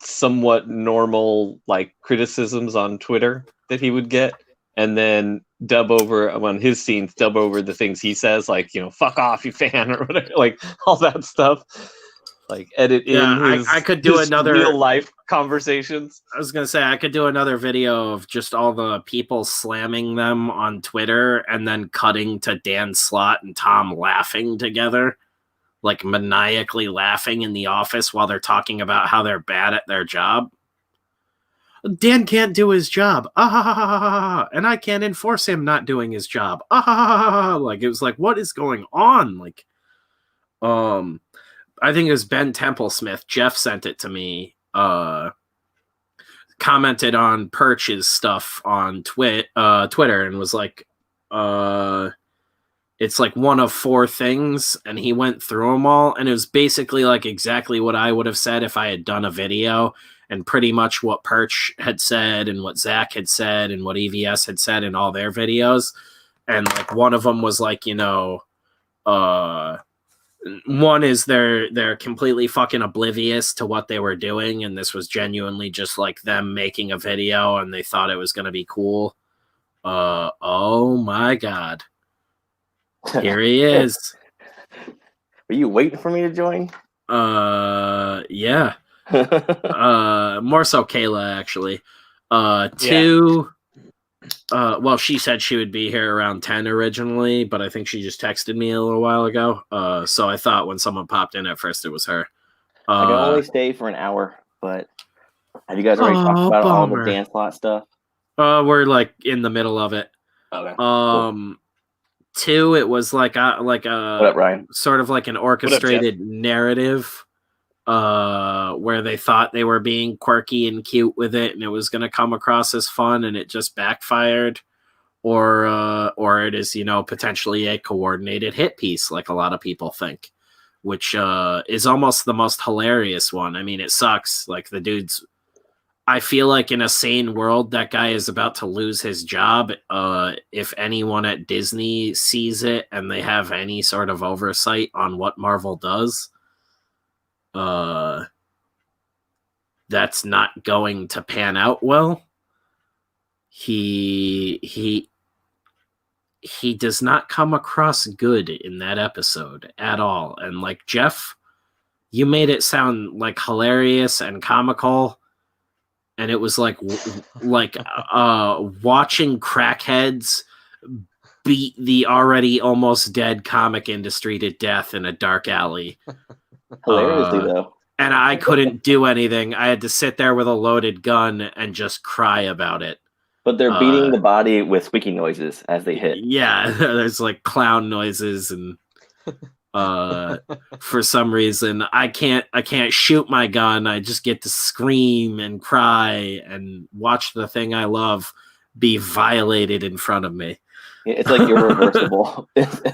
Speaker 2: somewhat normal like criticisms on Twitter that he would get, and then dub over on his scenes, dub over the things he says, like, you know, fuck off, you fan, or whatever, like all that stuff. Like edit in his,
Speaker 1: I could do another
Speaker 2: real life conversations.
Speaker 1: I was gonna say I could do another video of just all the people slamming them on Twitter and then cutting to Dan Slott and Tom laughing together, like maniacally laughing in the office while they're talking about how they're bad at their job. Dan can't do his job. And I can't enforce him not doing his job. Like it was like, what is going on? Like, I think it was Ben Templesmith. Jeff sent it to me. Commented on Perch's stuff on Twitter and was like, it's like one of 4 things, and he went through them all, and it was basically like exactly what I would have said if I had done a video, and pretty much what Perch had said and what Zach had said and what EVS had said in all their videos. And like one of them was like, you know, one is they're completely fucking oblivious to what they were doing, and this was genuinely just like them making a video and they thought it was going to be cool. Oh my god, here he is.
Speaker 3: Are you waiting for me to join?
Speaker 1: Yeah. More so Kayla, actually. Two, well, she said she would be here around 10 originally, but I think she just texted me a little while ago. So I thought when someone popped in at first it was her.
Speaker 3: I can only stay for an hour, but have you guys already talked about all the Dan Slott stuff?
Speaker 1: We're like in the middle of it.
Speaker 3: Okay. Cool.
Speaker 1: 2, it was like a
Speaker 3: what up, Ryan?
Speaker 1: Sort of like an orchestrated narrative, where they thought they were being quirky and cute with it, and it was going to come across as fun, and it just backfired. Or it is, you know, potentially a coordinated hit piece, like a lot of people think, which is almost the most hilarious one. I mean, it sucks. Like the dude's, I feel like in a sane world, that guy is about to lose his job. If anyone at Disney sees it and they have any sort of oversight on what Marvel does, that's not going to pan out well. He he does not come across good in that episode at all. And like Jeff, you made it sound like hilarious and comical, and it was like watching crackheads beat the already almost dead comic industry to death in a dark alley.
Speaker 3: Hilariously, though.
Speaker 1: And I couldn't do anything. I had to sit there with a loaded gun and just cry about it.
Speaker 3: But they're beating the body with squeaky noises as they hit.
Speaker 1: Yeah, there's like clown noises, and for some reason I can't shoot my gun. I just get to scream and cry and watch the thing I love be violated in front of me.
Speaker 3: It's like irreversible.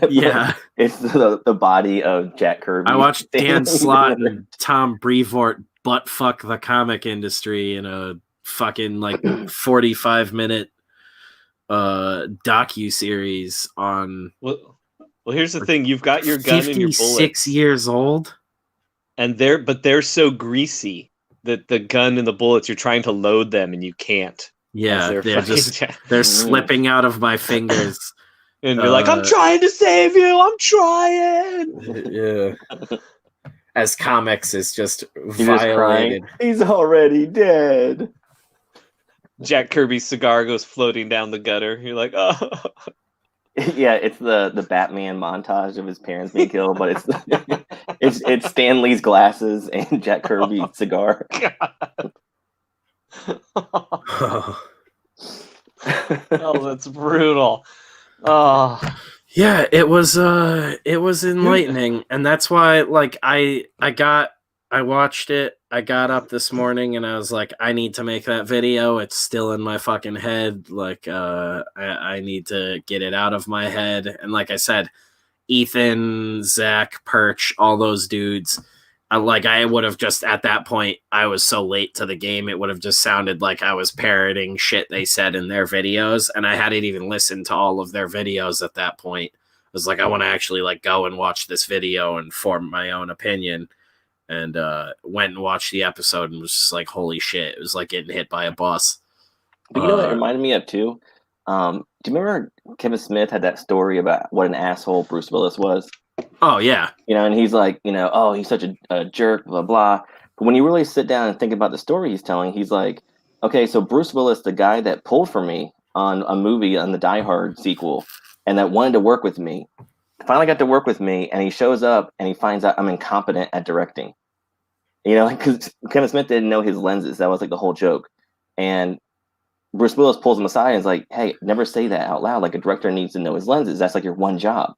Speaker 1: Yeah.
Speaker 3: It's the body of Jack Kirby.
Speaker 1: I watched Dan Slott and Tom Brevoort butt fuck the comic industry in a fucking like 45-minute docu-series on...
Speaker 2: Well, here's the thing. You've got your gun and your bullets.
Speaker 1: 56 years old.
Speaker 2: And they're so greasy that the gun and the bullets, you're trying to load them and you can't.
Speaker 1: Yeah, they're slipping out of my fingers.
Speaker 2: And you're like, I'm trying to save you. I'm trying.
Speaker 1: Yeah. As comics is just violated.
Speaker 3: He's already dead.
Speaker 2: Jack Kirby's cigar goes floating down the gutter. You're like, oh.
Speaker 3: Yeah, it's the Batman montage of his parents being killed, but it's Stan Lee's glasses and Jack Kirby's cigar.
Speaker 2: Oh, that's brutal. Oh,
Speaker 1: yeah, it was enlightening, and that's why like I watched it. I got up this morning and I was like, I need to make that video. It's still in my fucking head. Like I need to get it out of my head. And like I said, Ethan, Zach, Perch, all those dudes. I would have just, at that point, I was so late to the game, it would have just sounded like I was parroting shit they said in their videos, and I hadn't even listened to all of their videos at that point. I was like, I want to actually like go and watch this video and form my own opinion, and went and watched the episode and was just like, holy shit, it was like getting hit by a bus.
Speaker 3: But you know what it reminded me of, too? Do you remember Kevin Smith had that story about what an asshole Bruce Willis was?
Speaker 1: Oh, yeah.
Speaker 3: You know, and he's like, you know, oh, he's such a jerk, blah, blah. But when you really sit down and think about the story he's telling, he's like, okay, so Bruce Willis, the guy that pulled for me on a movie on the Die Hard sequel and that wanted to work with me, finally got to work with me, and he shows up and he finds out I'm incompetent at directing. You know, because Kevin Smith didn't know his lenses. That was like the whole joke. And Bruce Willis pulls him aside and is like, hey, never say that out loud. Like, a director needs to know his lenses. That's like your one job.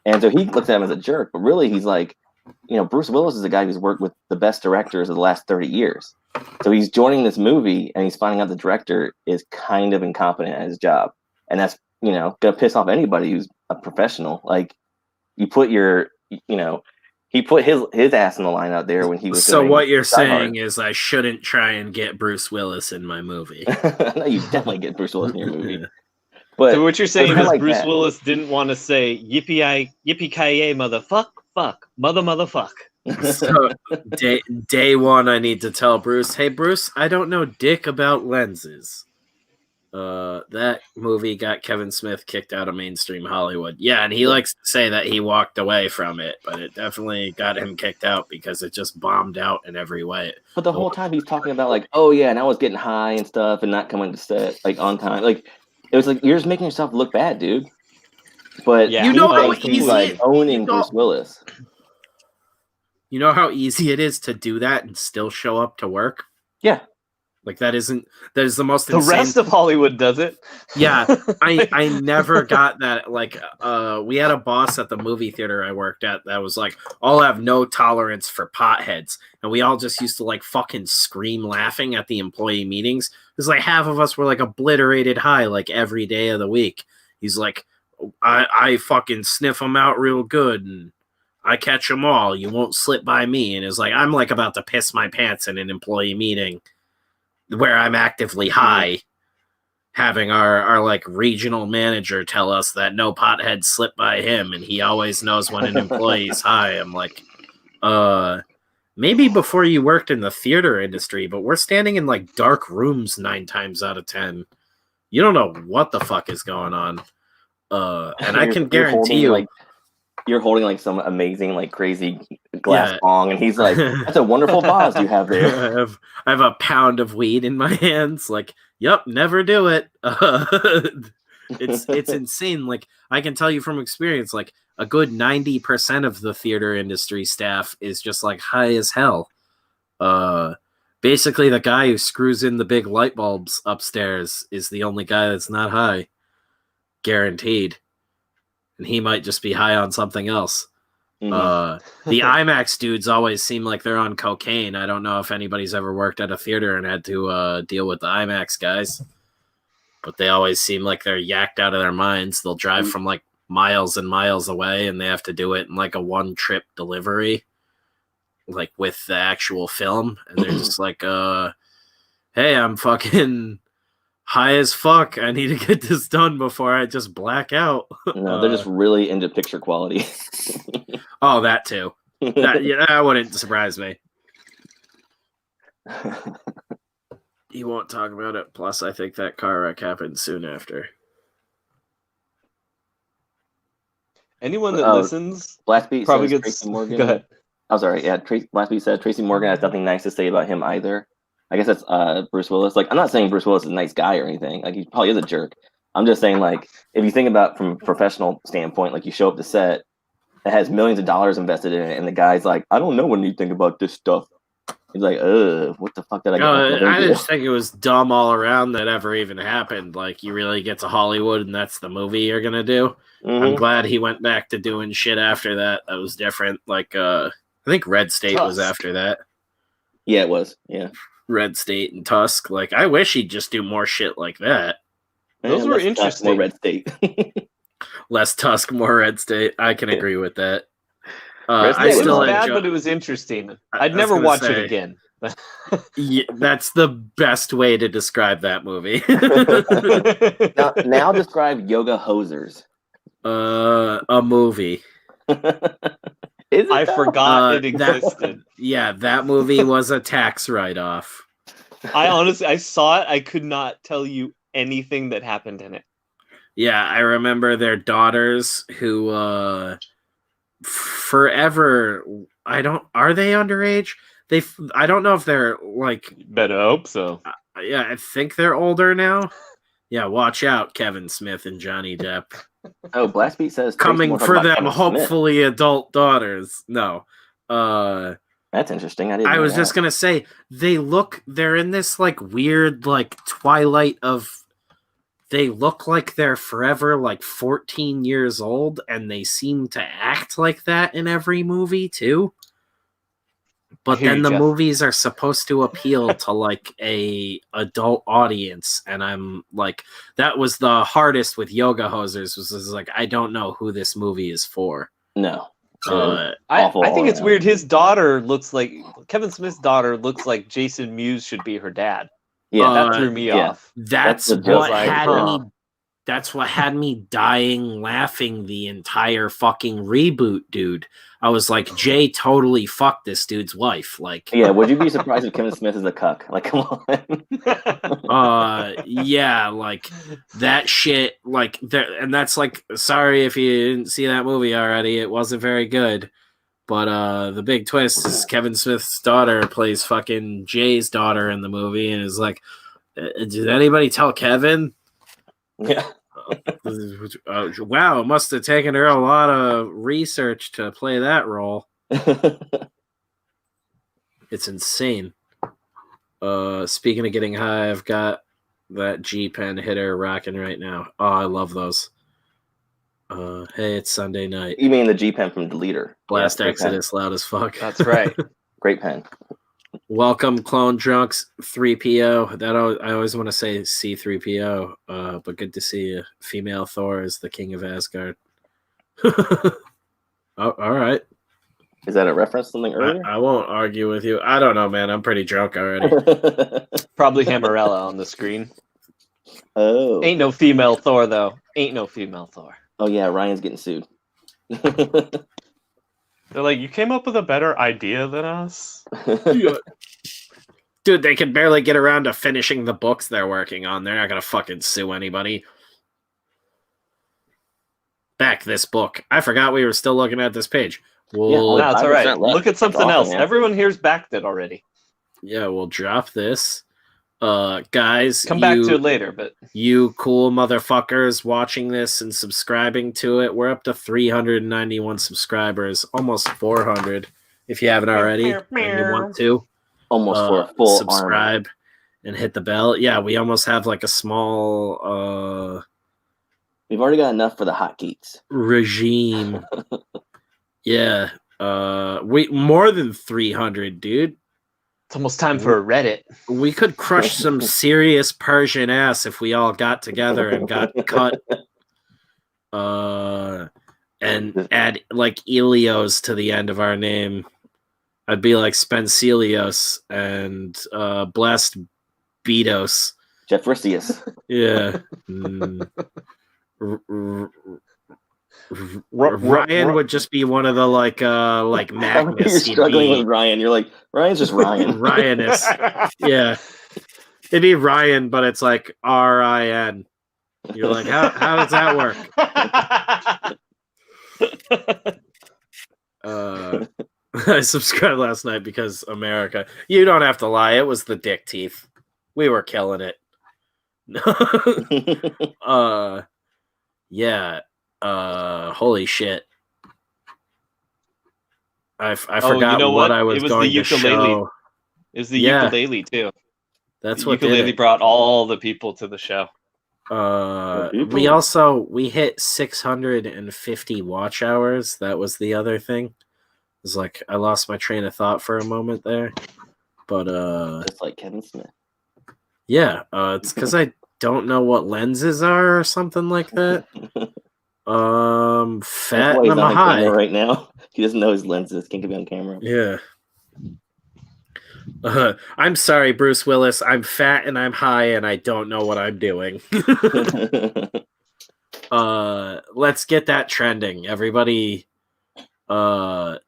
Speaker 3: And so he looks at him as a jerk, but really he's like, you know, Bruce Willis is a guy who's worked with the best directors of the last 30 years. So he's joining this movie and he's finding out the director is kind of incompetent at his job. And that's, you know, going to piss off anybody who's a professional. Like, you put your, you know, he put his ass in the line out there when he was.
Speaker 1: So what you're saying is I shouldn't try and get Bruce Willis in my movie.
Speaker 3: No, you definitely get Bruce Willis in your movie. But
Speaker 2: so what you're saying is
Speaker 3: like
Speaker 2: Bruce
Speaker 3: that.
Speaker 2: Willis didn't want to say yippee-ki-yay, motherfuck.
Speaker 1: So day one, I need to tell Bruce, hey, Bruce, I don't know dick about lenses. That movie got Kevin Smith kicked out of mainstream Hollywood. Yeah, and he likes to say that he walked away from it, but it definitely got him kicked out because it just bombed out in every way.
Speaker 3: But the whole time he's talking about like, oh yeah, and I was getting high and stuff and not coming to set like on time. Like, it was like, you're just making yourself look bad, dude. But
Speaker 2: yeah,
Speaker 1: you know how
Speaker 3: he's
Speaker 1: easy
Speaker 3: like owning Bruce Willis.
Speaker 1: You know how easy it is to do that and still show up to work?
Speaker 3: Yeah.
Speaker 1: Like, that is the most
Speaker 2: The
Speaker 1: insane...
Speaker 2: rest of Hollywood does it.
Speaker 1: Yeah, I never got that. Like, we had a boss at the movie theater I worked at that was like, I'll have no tolerance for potheads. And we all just used to like fucking scream laughing at the employee meetings. Because like half of us were like obliterated high like every day of the week. He's like, I fucking sniff them out real good and I catch them all. You won't slip by me. And it's like, I'm like about to piss my pants in an employee meeting where I'm actively high, having our like regional manager tell us that no potheads slip by him and he always knows when an employee's high. I'm like, maybe before you worked in the theater industry, but we're standing in like dark rooms 9 times out of 10. You don't know what the fuck is going on. And I can
Speaker 3: You're holding,
Speaker 1: guarantee you,
Speaker 3: like, you're holding like some amazing, like, crazy glass
Speaker 1: Yeah.
Speaker 3: bong, and he's like, "That's a wonderful vase you have there."
Speaker 1: I have a pound of weed in my hands. Like, yep, never do it. It's insane. Like, I can tell you from experience, like a good 90% of the theater industry staff is just like high as hell. Basically, the guy who screws in the big light bulbs upstairs is the only guy that's not high, guaranteed. And he might just be high on something else.
Speaker 3: Mhm.
Speaker 1: The IMAX dudes always seem like they're on cocaine. I don't know if anybody's ever worked at a theater and had to deal with the IMAX guys, but they always seem like they're yacked out of their minds. They'll drive from like miles and miles away, and they have to do it in like a one-trip delivery, like with the actual film, and they're just like, "Hey, I'm fucking high as fuck. I need to get this done before I just black out."
Speaker 3: No, they're just really into picture quality.
Speaker 1: Oh, that too. That wouldn't surprise me. He won't talk about it. Plus, I think that car wreck happened soon after.
Speaker 2: Anyone that listens
Speaker 3: Blastbeat
Speaker 2: probably
Speaker 3: says
Speaker 2: gets.
Speaker 3: Tracy Morgan.
Speaker 2: Go ahead.
Speaker 3: Oh, sorry. Yeah, Blastbeat said Tracy Morgan has nothing nice to say about him either. I guess that's Bruce Willis. Like, I'm not saying Bruce Willis is a nice guy or anything. Like, he probably is a jerk. I'm just saying, like, if you think about from a professional standpoint, like, you show up to set that has millions of dollars invested in it, and the guy's like, "I don't know what you think about this stuff." He's like, what the fuck did I get myself
Speaker 1: I
Speaker 3: into?"
Speaker 1: just think it was dumb all around that ever even happened. Like, you really get to Hollywood and that's the movie you're gonna do. I'm glad he went back to doing shit after that. That was different. Like, I think Red State was after that.
Speaker 3: Yeah, it was. Yeah.
Speaker 1: Red State and Tusk. Like, I wish he'd just do more shit like that.
Speaker 2: Those were interesting.
Speaker 3: More Red State.
Speaker 1: Less Tusk, more Red State. I can agree with that.
Speaker 2: I still bad, but it was interesting. I'd never watch it again.
Speaker 1: Yeah, that's the best way to describe that movie.
Speaker 3: now describe Yoga Hosers.
Speaker 1: A movie.
Speaker 2: I forgot it existed.
Speaker 1: That movie was a tax write-off.
Speaker 2: I saw it. I could not tell you anything that happened in it.
Speaker 1: Yeah, I remember their daughters who forever. Are they underage? I don't know if they're like.
Speaker 2: Better hope so.
Speaker 1: Yeah, I think they're older now. Yeah, watch out, Kevin Smith and Johnny Depp.
Speaker 3: Oh, Blastbeat says
Speaker 1: coming for them, hopefully adult daughters. No.
Speaker 3: That's interesting.
Speaker 1: I was just gonna say they're in this like weird like twilight of. They look like they're forever like 14 years old, and they seem to act like that in every movie too. But then the movies are supposed to appeal to like a adult audience, and I'm like, that was the hardest with Yoga Hosers was like, I don't know who this movie is for.
Speaker 3: No.
Speaker 2: I think it's weird. His daughter looks like Kevin Smith's daughter looks like Jason Mewes should be her dad.
Speaker 3: Yeah,
Speaker 2: that threw me off.
Speaker 1: That's what had me dying laughing the entire fucking reboot, dude. I was like, Jay totally fucked this dude's wife. Like,
Speaker 3: yeah, would you be surprised if Kevin Smith is a cuck? Like, come
Speaker 1: on. Yeah, like that shit. Like, and that's like, sorry if you didn't see that movie already. It wasn't very good. But the big twist is Kevin Smith's daughter plays fucking Jay's daughter in the movie, and is like, did anybody tell Kevin?
Speaker 3: Yeah.
Speaker 1: Wow, it must have taken her a lot of research to play that role. It's insane. Speaking of getting high, I've got that G-Pen hitter rocking right now. Oh, I love those. Hey, it's Sunday night.
Speaker 3: You mean the G-Pen from Deleter?
Speaker 1: Blast Exodus, loud as fuck.
Speaker 2: That's right.
Speaker 3: Great pen.
Speaker 1: Welcome, Clone Drunks 3PO. I always want to say C3PO, but good to see you. Female Thor is the king of Asgard. Oh, all right.
Speaker 3: Is that a reference to something earlier?
Speaker 1: I won't argue with you. I don't know, man. I'm pretty drunk already.
Speaker 2: Probably Hammerella on the screen.
Speaker 3: Oh.
Speaker 2: Ain't no female Thor, though. Ain't no female Thor.
Speaker 3: Oh, yeah. Ryan's getting sued.
Speaker 4: They're like, you came up with a better idea than us?
Speaker 1: Yeah. Dude, they can barely get around to finishing the books they're working on. They're not going to fucking sue anybody. back this book. I forgot we were still looking at this page.
Speaker 3: well,
Speaker 1: We'll
Speaker 2: No, it's all right.
Speaker 3: 5% left.
Speaker 2: Look at something
Speaker 3: That's
Speaker 2: else.
Speaker 3: awesome, yeah.
Speaker 2: Everyone here's backed it already.
Speaker 1: we'll drop this. Guys,
Speaker 2: Come back to it later, but
Speaker 1: you cool motherfuckers watching this and subscribing to it. We're up to 391 subscribers, almost 400 if you haven't already and you want to.
Speaker 3: Almost for a full
Speaker 1: subscribe and hit the bell. Yeah, we almost have like a small
Speaker 3: We've already got enough for the hotkeys.
Speaker 1: regime. Yeah. We more than 300, dude.
Speaker 2: it's almost time for a Reddit.
Speaker 1: We could crush some serious Persian ass if we all got together and got cut. And add like Elios to the end of our name. I'd be like Spencelios and Blast Beatos.
Speaker 3: Jeffrisius.
Speaker 1: Yeah. Ryan would just be one of the like
Speaker 3: You're
Speaker 1: Magnus. He'd
Speaker 3: struggling
Speaker 1: be
Speaker 3: with Ryan. You're like, Ryan's just Ryan.
Speaker 1: Ryanus. Yeah. It'd be Ryan, but it's like RIN. You're like, how does that work? I subscribed last night because America. You don't have to lie. It was the dick teeth. We were killing it. Yeah. Holy shit. I forgot
Speaker 2: you know
Speaker 1: what
Speaker 2: what?
Speaker 1: I was
Speaker 2: It was
Speaker 1: going
Speaker 2: the
Speaker 1: to
Speaker 2: ukulele.
Speaker 1: show.
Speaker 2: It was the
Speaker 1: Yeah.
Speaker 2: ukulele too.
Speaker 1: That's
Speaker 2: The
Speaker 1: what did
Speaker 2: ukulele
Speaker 1: it.
Speaker 2: brought all the people to the show.
Speaker 1: We hit 650 watch hours. That was the other thing. It was like I lost my train of thought for a moment there. But
Speaker 3: Just like Kevin Smith.
Speaker 1: yeah, it's because I don't know what lenses are or something like that. Fat
Speaker 3: That's why
Speaker 1: and
Speaker 3: he's
Speaker 1: I'm
Speaker 3: not
Speaker 1: a
Speaker 3: on
Speaker 1: high.
Speaker 3: camera right now. He doesn't know his lenses. Can't be on camera.
Speaker 1: Yeah. I'm sorry, Bruce Willis. I'm fat and I'm high and I don't know what I'm doing. Let's get that trending. Everybody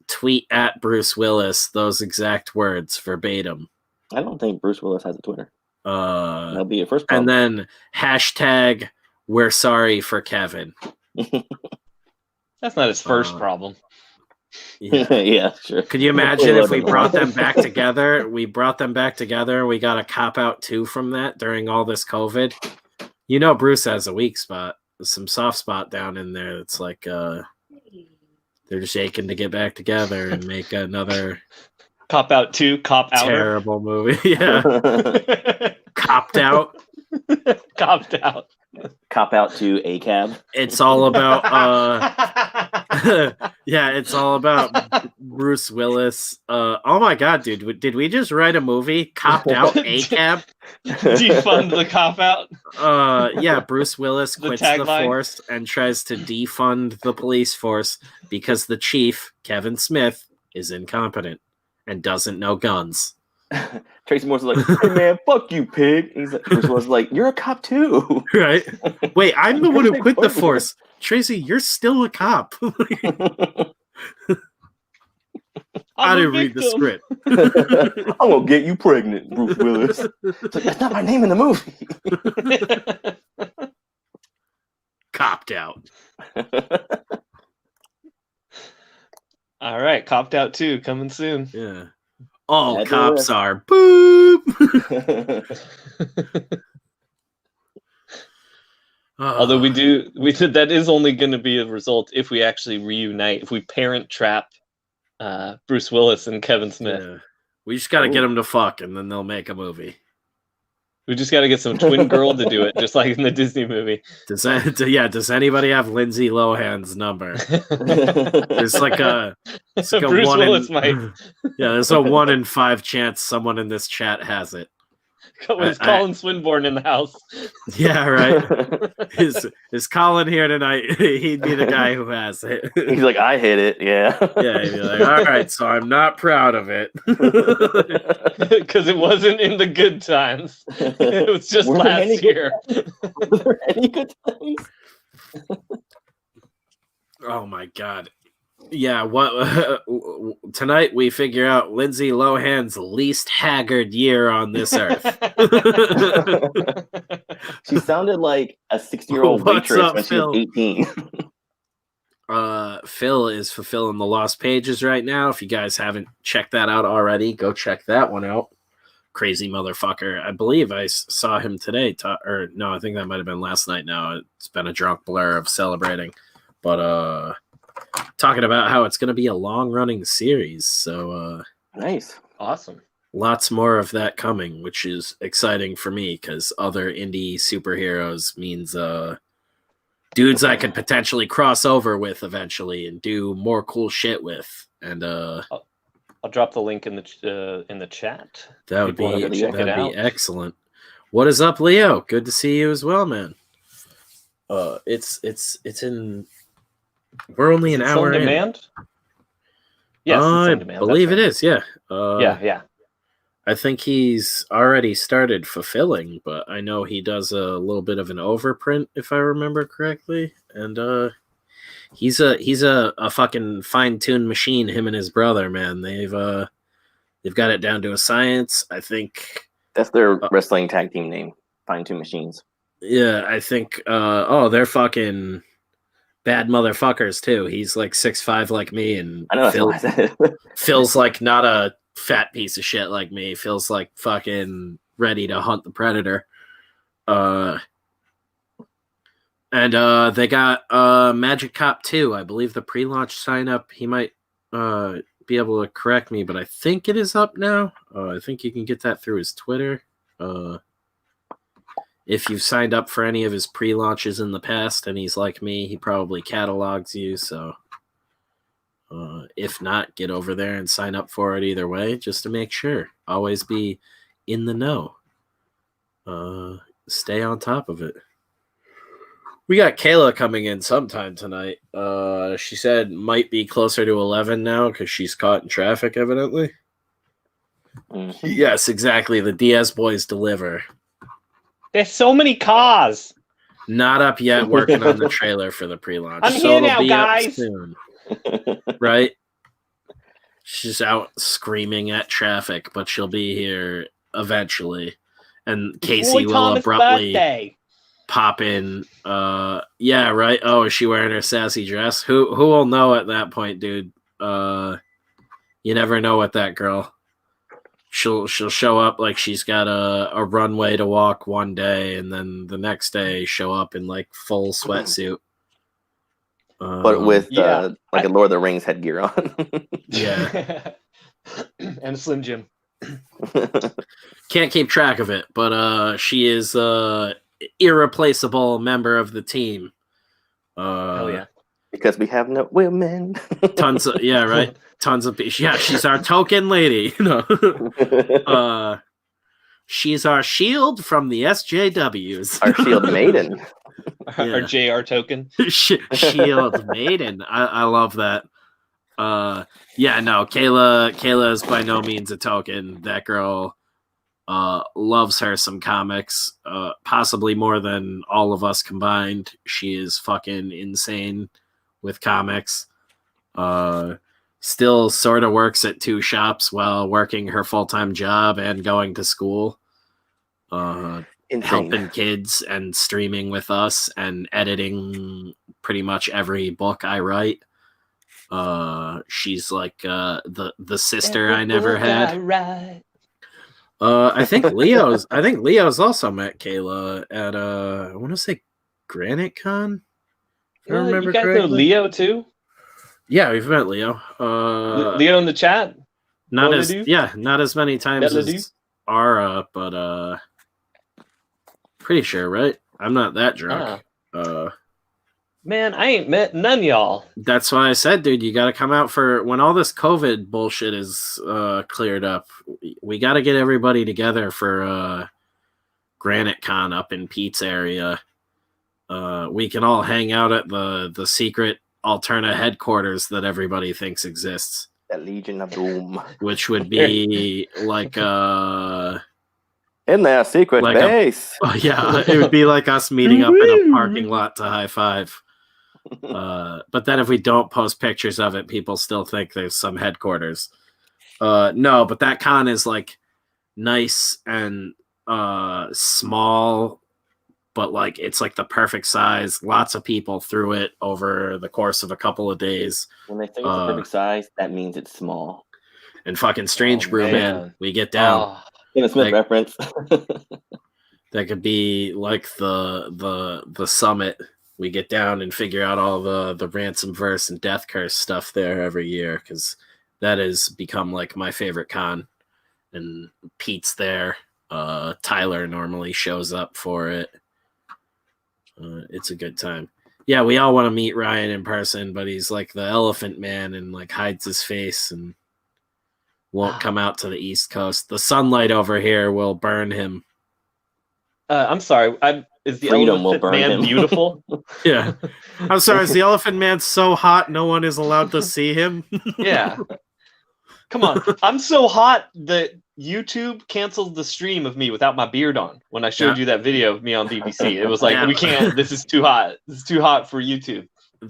Speaker 1: tweet at Bruce Willis those exact words verbatim.
Speaker 3: I don't think Bruce Willis has a Twitter. That'll be your first
Speaker 1: And
Speaker 3: problem.
Speaker 1: then hashtag we're sorry for Kevin.
Speaker 2: That's not his first problem.
Speaker 1: Yeah.
Speaker 3: Yeah, sure.
Speaker 1: Could you imagine if we
Speaker 3: Loaded.
Speaker 1: brought them back together? We brought them back together and we got a cop out too from that during all this COVID. You know, Bruce has a weak spot. There's some soft spot down in there. It's like they're just aching to get back together and make another
Speaker 2: Cop Out 2, Cop Outer.
Speaker 1: terrible movie. Yeah. Copped out.
Speaker 2: Copped Out.
Speaker 3: Cop out to ACAB.
Speaker 1: It's all about yeah, it's all about Bruce Willis. Oh my god, dude, did we just write a movie? Copped Out ACAB?
Speaker 2: Defund the Cop Out.
Speaker 1: Yeah, Bruce Willis
Speaker 2: The
Speaker 1: quits the
Speaker 2: tagline?
Speaker 1: force and tries to defund the police force because the chief, Kevin Smith, is incompetent and doesn't know guns.
Speaker 3: Tracy Morris is like, hey man, fuck you, pig. And he's like, Bruce Willis is like, you're a cop too.
Speaker 1: Right? Wait, I'm the one who quit the
Speaker 3: Fuck you.
Speaker 1: force. Tracy, you're still a cop. I didn't read the script.
Speaker 3: I'm gonna get you pregnant, Bruce Willis. It's like, that's not my name in the movie.
Speaker 1: Copped out.
Speaker 2: All right, Copped Out 2 coming soon.
Speaker 1: Yeah. All
Speaker 3: Add to
Speaker 1: cops
Speaker 3: the
Speaker 1: are boop.
Speaker 2: Although we said that is only going to be a result if we actually reunite, if we parent trap Bruce Willis and Kevin Smith.
Speaker 1: Yeah. We just got to get them to fuck, and then they'll make a movie.
Speaker 2: We just got to get some twin girl to do it, just like in the Disney movie.
Speaker 1: Does anybody have Lindsay Lohan's number? There's like a
Speaker 2: Bruce
Speaker 1: 1
Speaker 2: Willis
Speaker 1: in,
Speaker 2: might.
Speaker 1: Yeah, there's a 1 in 5 chance someone in this chat has it.
Speaker 2: Was Colin Swinburne in the house?
Speaker 1: Yeah, right. Is Colin here tonight? He'd be the guy who has it.
Speaker 3: He's like, I hit it, yeah.
Speaker 1: Yeah, he'd be like, all right, so I'm not proud of it.
Speaker 2: Because it wasn't in the good times. It was just
Speaker 3: Were there any
Speaker 2: last year.
Speaker 3: Were there any good times?
Speaker 1: Oh my god. Yeah, what tonight we figure out Lindsay Lohan's least haggard year on this earth.
Speaker 3: She sounded like a 60-year-old
Speaker 1: What's
Speaker 3: waitress
Speaker 1: up,
Speaker 3: when she
Speaker 1: Phil?
Speaker 3: was 18.
Speaker 1: Phil is fulfilling the Lost Pages right now. If you guys haven't checked that out already, go check that one out. Crazy motherfucker. I believe I saw him today. Or no, I think that might have been last night now. It's been a drunk blur of celebrating. But talking about how it's going to be a long-running series. So
Speaker 3: Nice.
Speaker 2: Awesome.
Speaker 1: lots more of that coming, which is exciting for me because other indie superheroes means dudes I could potentially cross over with eventually and do more cool shit with. And
Speaker 4: I'll drop the link in the chat.
Speaker 1: that would
Speaker 4: People wanna
Speaker 1: be
Speaker 4: go check it
Speaker 1: that'd be
Speaker 4: out.
Speaker 1: excellent. What is up, Leo? Good to see you as well, man. It's in. We're only
Speaker 4: Is
Speaker 1: an
Speaker 4: it
Speaker 1: hour
Speaker 4: on
Speaker 1: in.
Speaker 4: demand? Yes, it's
Speaker 1: I
Speaker 4: on demand.
Speaker 1: believe
Speaker 4: That's
Speaker 1: it
Speaker 4: right.
Speaker 1: is. Yeah.
Speaker 4: Yeah.
Speaker 1: I think he's already started fulfilling, but I know he does a little bit of an overprint, if I remember correctly. And he's a fucking fine-tuned machine. Him and his brother, man, they've got it down to a science. I think
Speaker 3: That's their wrestling tag team name, Fine Two Machines.
Speaker 1: Yeah, I think. They're fucking bad motherfuckers too. He's like 6'5" like me, and
Speaker 3: I know that's why I said it.
Speaker 1: Phil's like not a fat piece of shit like me. Phil's like fucking ready to hunt the predator. And they got Magic Cop 2. I believe the pre-launch sign up. He might be able to correct me, but I think it is up now. I think you can get that through his Twitter. If you've signed up for any of his pre-launches in the past, and he's like me, he probably catalogs you. So if not, get over there and sign up for it either way, just to make sure. Always be in the know. Stay on top of it. We got Kayla coming in sometime tonight. She said might be closer to 11 now because she's caught in traffic, evidently.
Speaker 3: Mm-hmm.
Speaker 1: Yes, exactly. The Diaz boys deliver.
Speaker 4: There's so many cars.
Speaker 1: Not up yet. Working on the trailer for the pre-launch.
Speaker 4: I'm here
Speaker 1: it'll
Speaker 4: now,
Speaker 1: be up
Speaker 4: guys.
Speaker 1: soon. Right? She's out screaming at traffic, but she'll be here eventually. And Casey
Speaker 4: Roy
Speaker 1: will
Speaker 4: Thomas'
Speaker 1: abruptly
Speaker 4: birthday.
Speaker 1: pop in. Yeah, right. Oh, is she wearing her sassy dress? Who will know at that point, dude? You never know with that girl. She'll show up like she's got a runway to walk one day, and then the next day show up in like full sweatsuit.
Speaker 3: But with
Speaker 4: Yeah,
Speaker 3: like a Lord of the Rings headgear on.
Speaker 1: Yeah,
Speaker 4: and Slim Jim.
Speaker 1: can't keep track of it, but she is irreplaceable member of the team.
Speaker 4: Hell yeah.
Speaker 3: Because we have no women.
Speaker 1: Tons of right. Tons of she's our token lady. She's our shield from the SJWs.
Speaker 3: Our shield maiden.
Speaker 4: Our JR token.
Speaker 1: Shield maiden. I love that. Kayla is by no means a token. That girl loves her some comics, possibly more than all of us combined. She is fucking insane with comics. Still sort of works at two shops while working her full-time job and going to school. Helping kids and streaming with us and editing pretty much every book I write. She's like the sister I never had. I think Leo's also met Kayla at I want to say Granite Con. If I remember
Speaker 4: you guys know
Speaker 1: correctly.
Speaker 4: Leo too?
Speaker 1: Yeah, we've met Leo.
Speaker 4: Leo in the chat?
Speaker 1: Not as many times as Ara, but pretty sure, right? I'm not that drunk.
Speaker 4: Man, I ain't met none of y'all.
Speaker 1: That's why I said, dude, you got to come out for when all this COVID bullshit is cleared up. We got to get everybody together for Granite Con up in Pete's area. We can all hang out at the secret Alterna headquarters that everybody thinks exists.
Speaker 3: The Legion of Doom.
Speaker 1: Which would be like
Speaker 3: in their secret
Speaker 1: like
Speaker 3: base.
Speaker 1: It would be like us meeting up in a parking lot to high five. But then if we don't post pictures of it, people still think there's some headquarters. No, but that con is like nice and small but like it's like the perfect size. Lots of people threw it over the course of a couple of days.
Speaker 3: When they say it's the perfect size, that means it's small.
Speaker 1: And fucking Strange Brew, man, we get down.
Speaker 3: In a Smith reference.
Speaker 1: That could be like the summit. We get down and figure out all the Ransom Verse and Death Curse stuff there every year, because that has become like my favorite con. And Pete's there. Tyler normally shows up for it. It's a good time. Yeah, we all want to meet Ryan in person, but he's like the Elephant Man and like hides his face and won't come out to the East Coast. The sunlight over here will burn him.
Speaker 2: I'm sorry. Is the Elephant Man beautiful?
Speaker 1: Yeah. I'm sorry. Is the Elephant Man so hot no one is allowed to see him?
Speaker 2: Yeah. Come on. I'm so hot that YouTube canceled the stream of me without my beard on when I showed you that video of me on BBC. It was like, we can't. This is too hot. This is too hot for YouTube.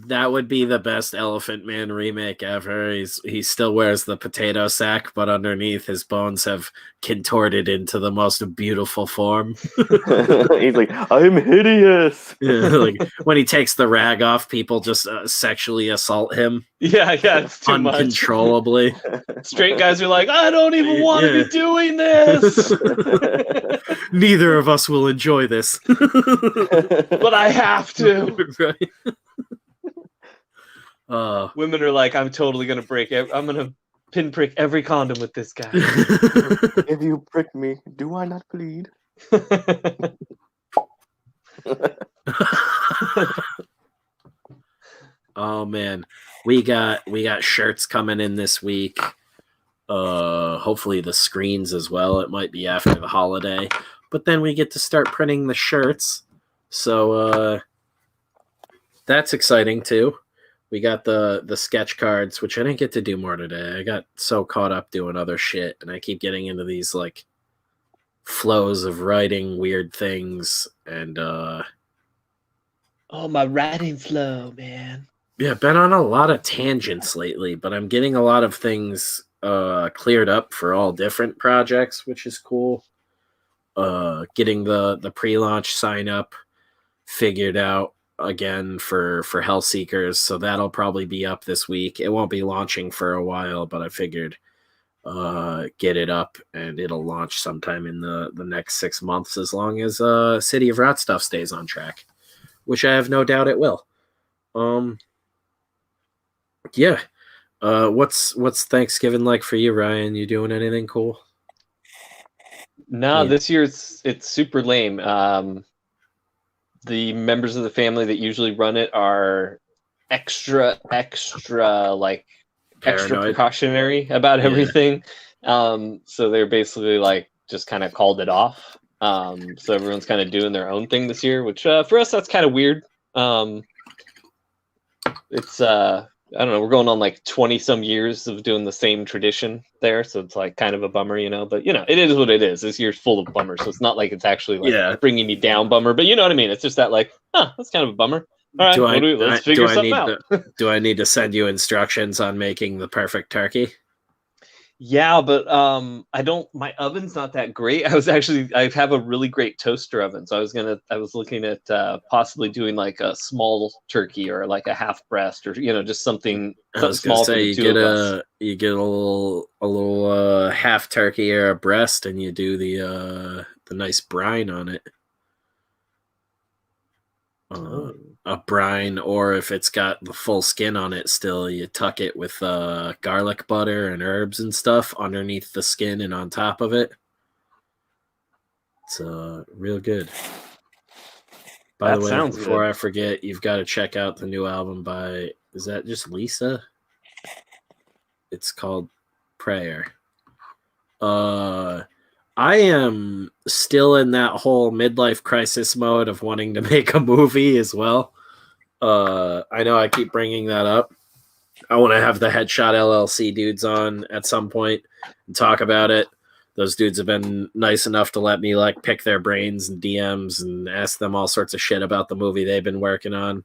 Speaker 1: That would be the best Elephant Man remake ever. He still wears the potato sack, but underneath his bones have contorted into the most beautiful form.
Speaker 3: He's like, I'm hideous.
Speaker 1: Yeah, like when he takes the rag off, people just sexually assault him.
Speaker 2: Yeah, it's too
Speaker 1: uncontrollably.
Speaker 2: Much. Straight guys are like, I don't even want to be doing this.
Speaker 1: Neither of us will enjoy this.
Speaker 2: But I have to.
Speaker 1: Right.
Speaker 2: Women are like, I'm totally gonna I'm gonna pinprick every condom with this guy.
Speaker 3: If you prick me, do I not bleed?
Speaker 1: Oh man, we got shirts coming in this week. Hopefully the screens as well. It might be after the holiday, but then we get to start printing the shirts. So that's exciting too. We got the sketch cards, which I didn't get to do more today. I got so caught up doing other shit, and I keep getting into these like flows of writing weird things, and
Speaker 2: my writing flow, man.
Speaker 1: Yeah, been on a lot of tangents lately, but I'm getting a lot of things cleared up for all different projects, which is cool. Getting the pre-launch sign up figured out again for Hellseekers, so that'll probably be up this week. It won't be launching for a while, but I figured get it up and it'll launch sometime in the next 6 months, as long as City of Rot stuff stays on track, which I have no doubt it will. Yeah. What's Thanksgiving like for you, Ryan? You doing anything cool?
Speaker 2: No, this year it's super lame. The members of the family that usually run it are extra like extra precautionary about everything. So they're basically like just kind of called it off. So everyone's kind of doing their own thing this year, which for us that's kind of weird. It's I don't know, we're going on like 20 some years of doing the same tradition there, so it's like kind of a bummer, but it is what it is. This year's full of bummer, so it's not like it's actually like bringing me down bummer, but you know what I mean. It's just that like, that's kind of a bummer. All right, let's figure something out.
Speaker 1: Do I need to send you instructions on making the perfect turkey?
Speaker 2: Yeah, but I don't. My oven's not that great. I have a really great toaster oven, so I was looking at possibly doing like a small turkey or like a half breast or just something small.
Speaker 1: Say you get a little half turkey or a breast, and you do the nice brine on it. A brine, or if it's got the full skin on it still, you tuck it with garlic butter and herbs and stuff underneath the skin and on top of it. It's real good. By the way, before I forget, you've got to check out the new album by, is that just Lisa? It's called Prayer. I am still in that whole midlife crisis mode of wanting to make a movie as well. I know I keep bringing that up. I want to have the Headshot LLC dudes on at some point and talk about it. Those dudes have been nice enough to let me like pick their brains and DMs and ask them all sorts of shit about the movie they've been working on.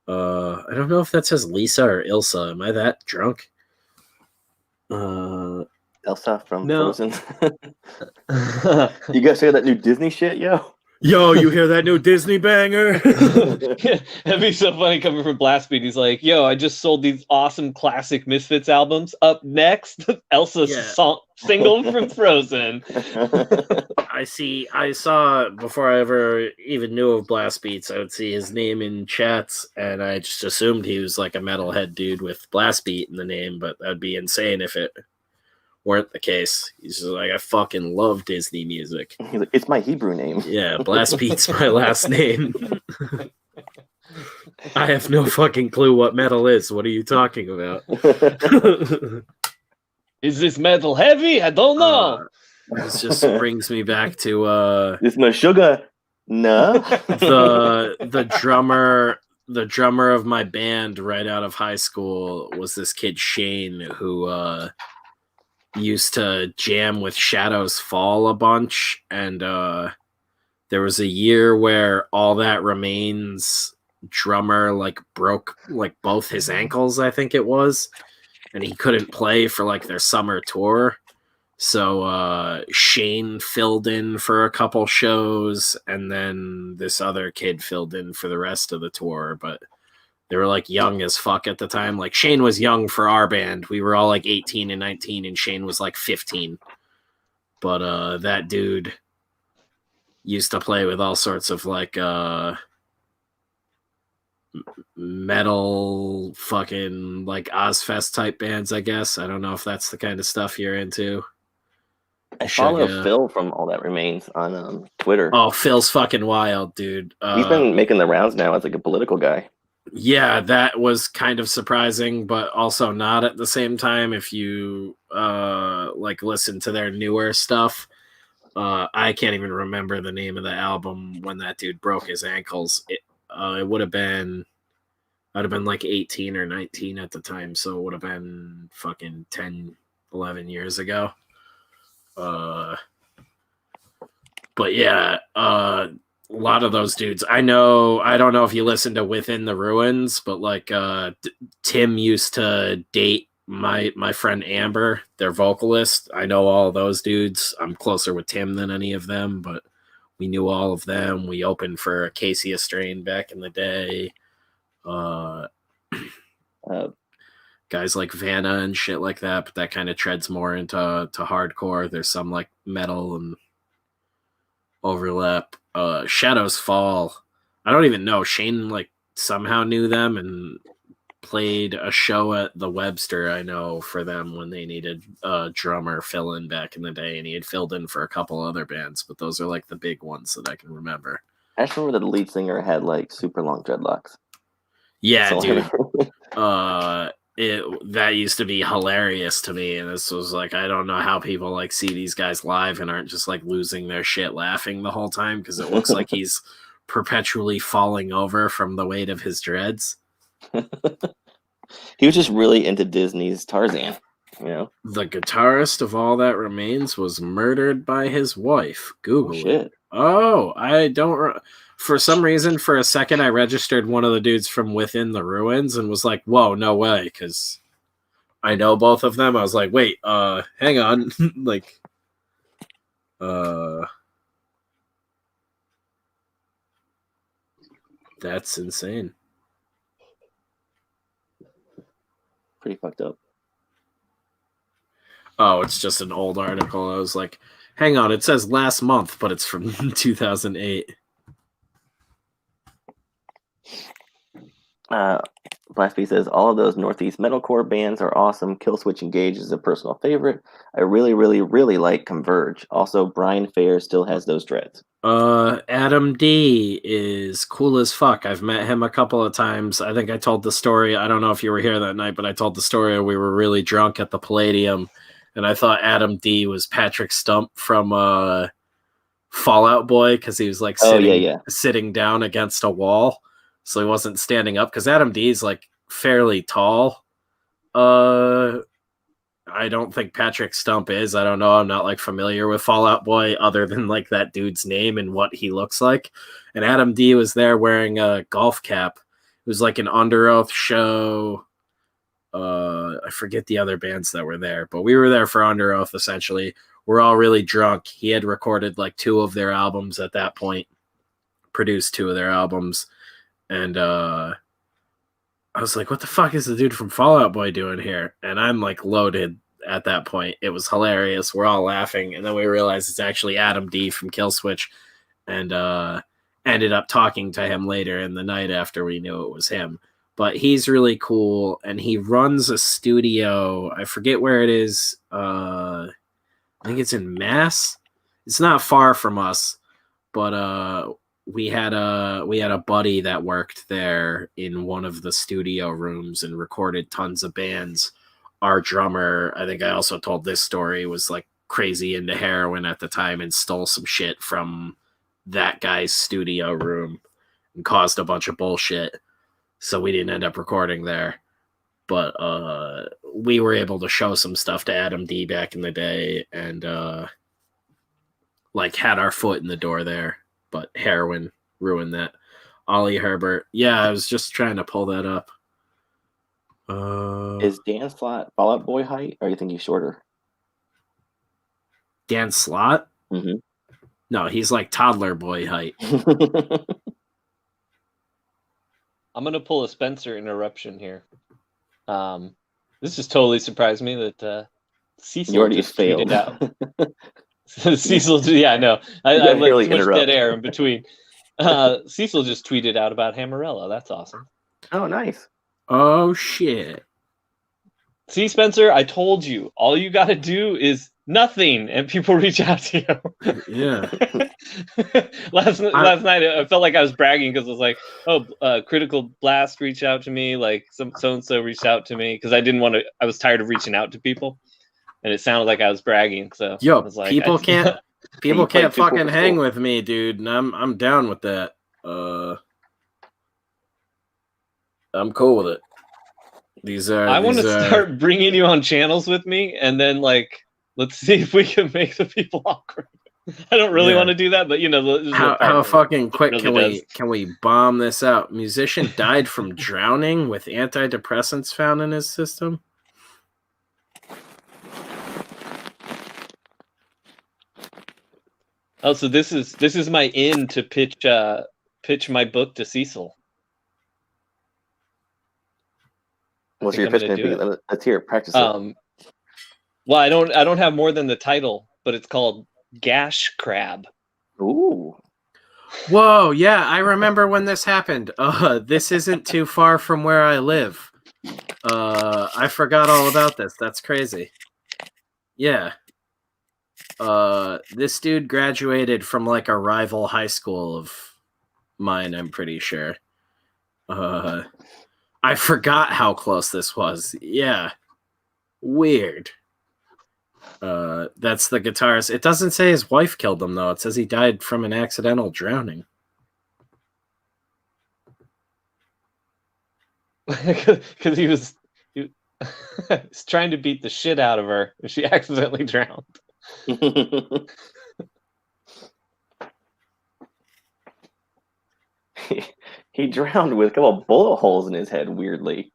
Speaker 1: I don't know if that says Lisa or Ilsa. Am I that drunk?
Speaker 3: Elsa from Frozen. You guys hear that new Disney shit, yo?
Speaker 1: Yo, you hear that new Disney banger?
Speaker 2: That'd be so funny coming from Blastbeat. He's like, yo, I just sold these awesome classic Misfits albums. Up next, Elsa's
Speaker 1: Yeah.
Speaker 2: single from Frozen.
Speaker 1: I saw before I ever even knew of Blast Beats, I would see his name in chats, and I just assumed he was like a metalhead dude with Blast Beat in the name, but that'd be insane if it weren't the case. He's just like, I fucking love Disney music.
Speaker 3: He's like, it's my Hebrew name.
Speaker 1: Yeah, Blast Beat's my last name. I have no fucking clue what metal is. What are you talking about?
Speaker 2: Is this metal heavy? I don't know.
Speaker 1: This just brings me back to
Speaker 3: It's no sugar. No.
Speaker 1: the drummer of my band right out of high school was this kid Shane who used to jam with Shadows Fall a bunch, and there was a year where All That Remains drummer like broke like both his ankles, I think it was, and he couldn't play for like their summer tour. So Shane filled in for a couple shows, and then this other kid filled in for the rest of the tour. But they were like young as fuck at the time. Like Shane was young for our band. We were all like 18 and 19, and Shane was like 15. But that dude used to play with all sorts of like metal fucking like Ozfest type bands, I guess. I don't know if that's the kind of stuff you're into.
Speaker 3: I follow Phil from All That Remains on Twitter.
Speaker 1: Oh, Phil's fucking wild, dude.
Speaker 3: He's been making the rounds now as like a political guy.
Speaker 1: Yeah, that was kind of surprising, but also not at the same time. If you like listen to their newer stuff, I can't even remember the name of the album when that dude broke his ankles. It would have been, I'd have been like 18 or 19 at the time, so it would have been fucking 10, 11 years ago. But yeah, a lot of those dudes I know. I don't know if you listen to Within the Ruins, but like Tim used to date my friend Amber, their vocalist. I know all of those dudes. I'm closer with Tim than any of them, but we knew all of them. We opened for Casey Strain back in the day. Guys like Vanna and shit like that, but that kind of treads more into hardcore. There's some like metal and overlap. Shadows Fall, I don't even know. Shane like somehow knew them and played a show at the Webster, I know, for them when they needed a drummer fill in back in the day, and he had filled in for a couple other bands, but those are like the big ones that I can remember.
Speaker 3: I just remember that the lead singer had like super long dreadlocks.
Speaker 1: Yeah, dude. That used to be hilarious to me, and this was like, I don't know how people like see these guys live and aren't just like losing their shit laughing the whole time, because it looks like he's perpetually falling over from the weight of his dreads.
Speaker 3: He was just really into Disney's Tarzan, you know.
Speaker 1: The guitarist of All That Remains was murdered by his wife. Google it. Oh, I don't. For some reason, for a second, I registered one of the dudes from Within the Ruins and was like, whoa, no way, because I know both of them. I was like, wait, hang on. Like, that's insane.
Speaker 3: Pretty fucked up.
Speaker 1: Oh, it's just an old article. I was like, hang on, it says last month, but it's from 2008.
Speaker 3: Blastbeat says, all of those Northeast metalcore bands are awesome. Killswitch Engage is a personal favorite. I really, really, really like Converge. Also, Brian Fair still has those dreads.
Speaker 1: Adam D is cool as fuck. I've met him a couple of times. I think I told the story. I don't know if you were here that night, but I told the story. We were really drunk at the Palladium, and I thought Adam D was Patrick Stump from Fallout Boy, because he was like sitting down against a wall. So he wasn't standing up, because Adam D is like fairly tall. I don't think Patrick Stump is. I don't know. I'm not like familiar with Fallout Boy other than like that dude's name and what he looks like. And Adam D was there wearing a golf cap. It was like an Under Oath show. I forget the other bands that were there, but we were there for Under Oath essentially. We're all really drunk. He had recorded like 2 of their albums at that point. produced 2 of their albums, and I was like, what the fuck is the dude from Fall Out Boy doing here? And I'm like loaded at that point. It was hilarious. We're all laughing, and then we realized it's actually Adam D from Killswitch, and ended up talking to him later in the night after we knew it was him. But he's really cool, and he runs a studio. I forget where it is. I think it's in Mass. It's not far from us, but we had a buddy that worked there in one of the studio rooms and recorded tons of bands. Our drummer, I think I also told this story, was like crazy into heroin at the time and stole some shit from that guy's studio room and caused a bunch of bullshit. So we didn't end up recording there. But we were able to show some stuff to Adam D back in the day, and like had our foot in the door there. But heroin ruined that. Ollie Herbert. Yeah, I was just trying to pull that up.
Speaker 3: Is Dan Slott Fall Out Boy height, or you think he's shorter?
Speaker 1: Dan Slott?
Speaker 3: Mm-hmm.
Speaker 1: No, he's like toddler boy height.
Speaker 2: I'm gonna pull a Spencer interruption here. This just totally surprised me that Cecil
Speaker 3: You already
Speaker 2: just
Speaker 3: failed.
Speaker 2: tweeted out. Cecil, yeah, no, I let
Speaker 3: really
Speaker 2: too much
Speaker 3: interrupt.
Speaker 2: dead air in between. Cecil just tweeted out about Hammerella. That's awesome.
Speaker 3: Oh, nice.
Speaker 1: Oh, shit.
Speaker 2: See, Spencer, I told you. All you got to do is nothing, and people reach out to you.
Speaker 1: Yeah.
Speaker 2: Last night, I felt like I was bragging because I was like, "Oh, Critical Blast reached out to me. Like so and so reached out to me because I didn't want to. I was tired of reaching out to people, and it sounded like I was bragging. So
Speaker 1: Yo,
Speaker 2: I was like,
Speaker 1: people can't fucking hang
Speaker 3: with.
Speaker 1: with me, dude, and I'm down with that. I'm cool with it.
Speaker 2: I want to start bringing you on channels with me, and then like let's see if we can make the people awkward. I don't really want to do that, but you know,
Speaker 1: how fucking quick
Speaker 2: really
Speaker 1: can we bomb this out? Musician died from drowning with antidepressants found in his system.
Speaker 2: Oh, so this is my in to pitch my book to Cecil.
Speaker 3: What's your pitch going to be? Let's hear it. Practice it.
Speaker 2: Well, I don't have more than the title, but it's called Gash Crab.
Speaker 3: Ooh.
Speaker 1: Whoa, yeah, I remember when this happened. This isn't too far from where I live. I forgot all about this. That's crazy. Yeah. This dude graduated from like a rival high school of mine, I'm pretty sure. I forgot how close this was. Yeah. Weird. That's the guitarist. It doesn't say his wife killed him, though. It says he died from an accidental drowning.
Speaker 2: Because he was trying to beat the shit out of her, and she accidentally drowned.
Speaker 3: He drowned with a couple of bullet holes in his head, weirdly.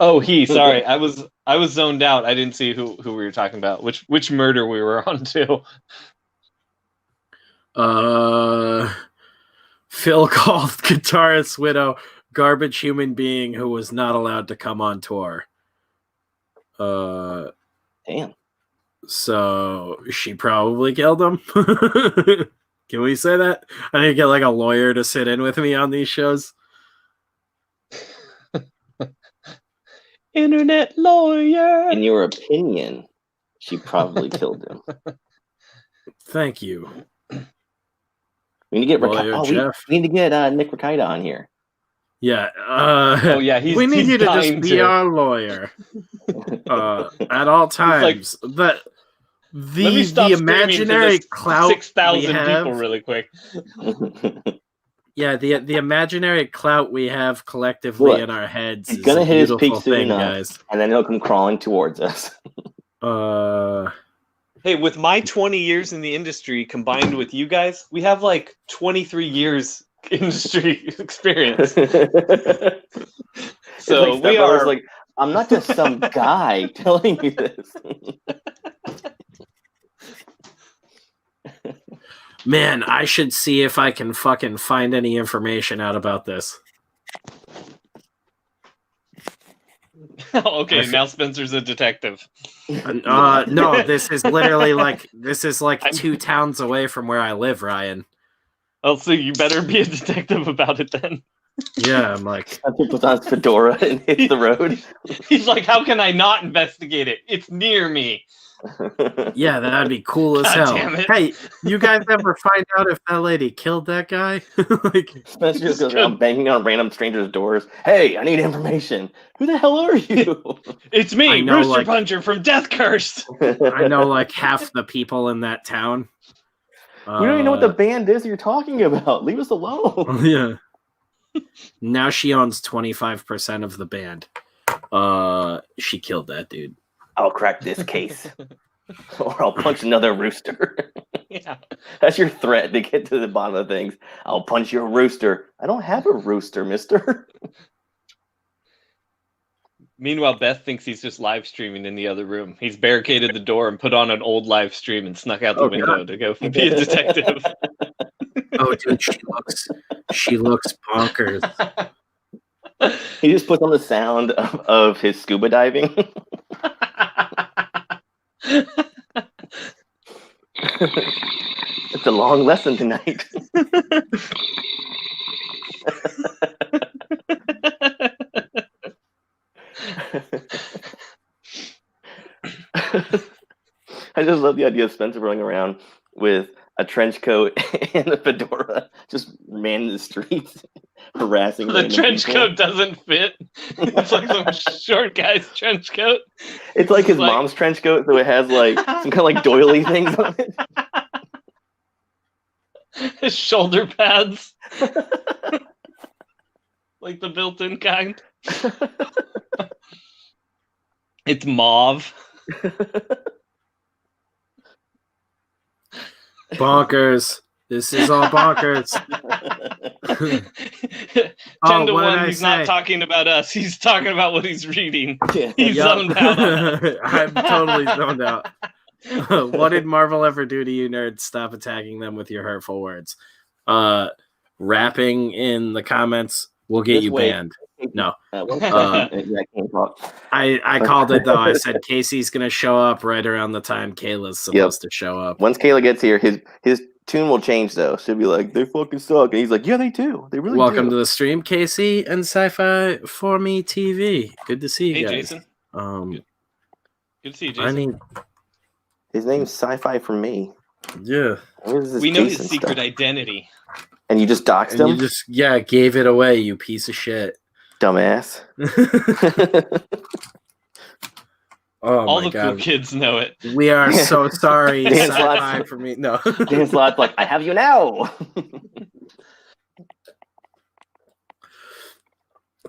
Speaker 2: Oh, sorry. I was zoned out. I didn't see who we were talking about. Which murder we were on to.
Speaker 1: Phil called guitarist widow garbage human being who was not allowed to come on tour.
Speaker 3: Damn.
Speaker 1: So she probably killed him. Can we say that? I need to get like a lawyer to sit in with me on these shows.
Speaker 2: Internet lawyer.
Speaker 3: In your opinion, she probably killed him.
Speaker 1: Thank you.
Speaker 3: We need to get we need to get Nick Ricciarda on here.
Speaker 1: Yeah.
Speaker 2: Oh yeah,
Speaker 1: we need you to just be our lawyer at all times.
Speaker 2: Like,
Speaker 1: the imaginary clout
Speaker 2: 6,000 people really quick.
Speaker 1: Yeah, the imaginary clout we have collectively in our heads is
Speaker 3: gonna hit his peak
Speaker 1: thing,
Speaker 3: soon enough,
Speaker 1: guys.
Speaker 3: And then he'll come crawling towards us.
Speaker 2: Hey, with my 20 years in the industry combined with you guys, we have like 23 years industry experience. So
Speaker 3: like we are like, I'm not just some guy telling you this.
Speaker 1: Man, I should see if I can fucking find any information out about this.
Speaker 2: Okay, now Spencer's a detective.
Speaker 1: No, this is literally like 2 towns away from where I live, Ryan.
Speaker 2: Oh, so you better be a detective about it then.
Speaker 1: Yeah, I'm like,
Speaker 3: Spencer puts on his fedora and hits the road.
Speaker 2: He's like, how can I not investigate it? It's near me.
Speaker 1: yeah, that'd be cool as
Speaker 2: God
Speaker 1: hell.
Speaker 2: damn it.
Speaker 1: Hey, you guys ever find out if that lady killed that guy? Like,
Speaker 3: Spencer just goes around banging on random strangers' doors. Hey, I need information. Who the hell are you?
Speaker 2: It's me,
Speaker 1: I know,
Speaker 2: Rooster
Speaker 1: like-
Speaker 2: Puncher from Death Curse.
Speaker 1: I know like half the people in that town.
Speaker 3: We don't even know what the band is you're talking about. Leave us alone.
Speaker 1: Yeah. Now she owns 25% of the band. She killed that dude.
Speaker 3: I'll crack this case. Or I'll punch another rooster.
Speaker 2: Yeah.
Speaker 3: That's your threat to get to the bottom of things. I'll punch your rooster. I don't have a rooster, mister.
Speaker 2: Meanwhile, Beth thinks he's just live streaming in the other room. He's barricaded the door and put on an old live stream and snuck out the window to go be a detective.
Speaker 1: Oh, dude, she looks bonkers.
Speaker 3: He just puts on the sound of his scuba diving. It's a long lesson tonight. I just love the idea of Spencer running around with a trench coat and a fedora, just manning the streets, harassing.
Speaker 2: The trench coat doesn't fit. It's like some short guy's trench coat.
Speaker 3: It's like his mom's trench coat, so it has like some kind of like doily things on it.
Speaker 2: His shoulder pads. Like the built-in kind. It's mauve.
Speaker 1: Bonkers. This is all bonkers.
Speaker 2: 10 to
Speaker 1: what did
Speaker 2: 1,
Speaker 1: I
Speaker 2: he's not
Speaker 1: say?
Speaker 2: talking about us. He's talking about what he's reading.
Speaker 3: Yeah.
Speaker 2: He's zoned out.
Speaker 1: I'm totally zoned out. What did Marvel ever do to you, nerds? Stop attacking them with your hurtful words. Rapping in the comments will get
Speaker 3: Just
Speaker 1: you
Speaker 3: wait.
Speaker 1: banned. No.
Speaker 3: I can't talk.
Speaker 1: I called it, though. I said Casey's going to show up right around the time Kayla's supposed to show up.
Speaker 3: Once Kayla gets here, his tune will change, though. She'll be like, they fucking suck. And he's like, yeah, they do. They really
Speaker 1: Welcome
Speaker 3: do.
Speaker 1: to the stream, Casey and Sci-Fi for Me TV. Good to see you
Speaker 2: Hey,
Speaker 1: guys.
Speaker 2: Jason.
Speaker 1: Good
Speaker 2: Good to see you,
Speaker 1: I
Speaker 2: Jason.
Speaker 1: need,
Speaker 3: His name's Sci-Fi for Me.
Speaker 1: yeah.
Speaker 3: What is this
Speaker 2: We know
Speaker 3: Jason
Speaker 2: his secret
Speaker 3: stuff?
Speaker 2: identity.
Speaker 3: And you just doxed
Speaker 1: And you
Speaker 3: him?
Speaker 1: just, gave it away, you piece of shit.
Speaker 3: Dumbass.
Speaker 1: Oh
Speaker 2: All
Speaker 1: my
Speaker 2: the cool
Speaker 1: god.
Speaker 2: kids know it.
Speaker 1: We are so sorry,
Speaker 3: Dan
Speaker 1: Sci-Fi
Speaker 3: Slott.
Speaker 1: for Me. No.
Speaker 3: Dan Slott's like, I have you now.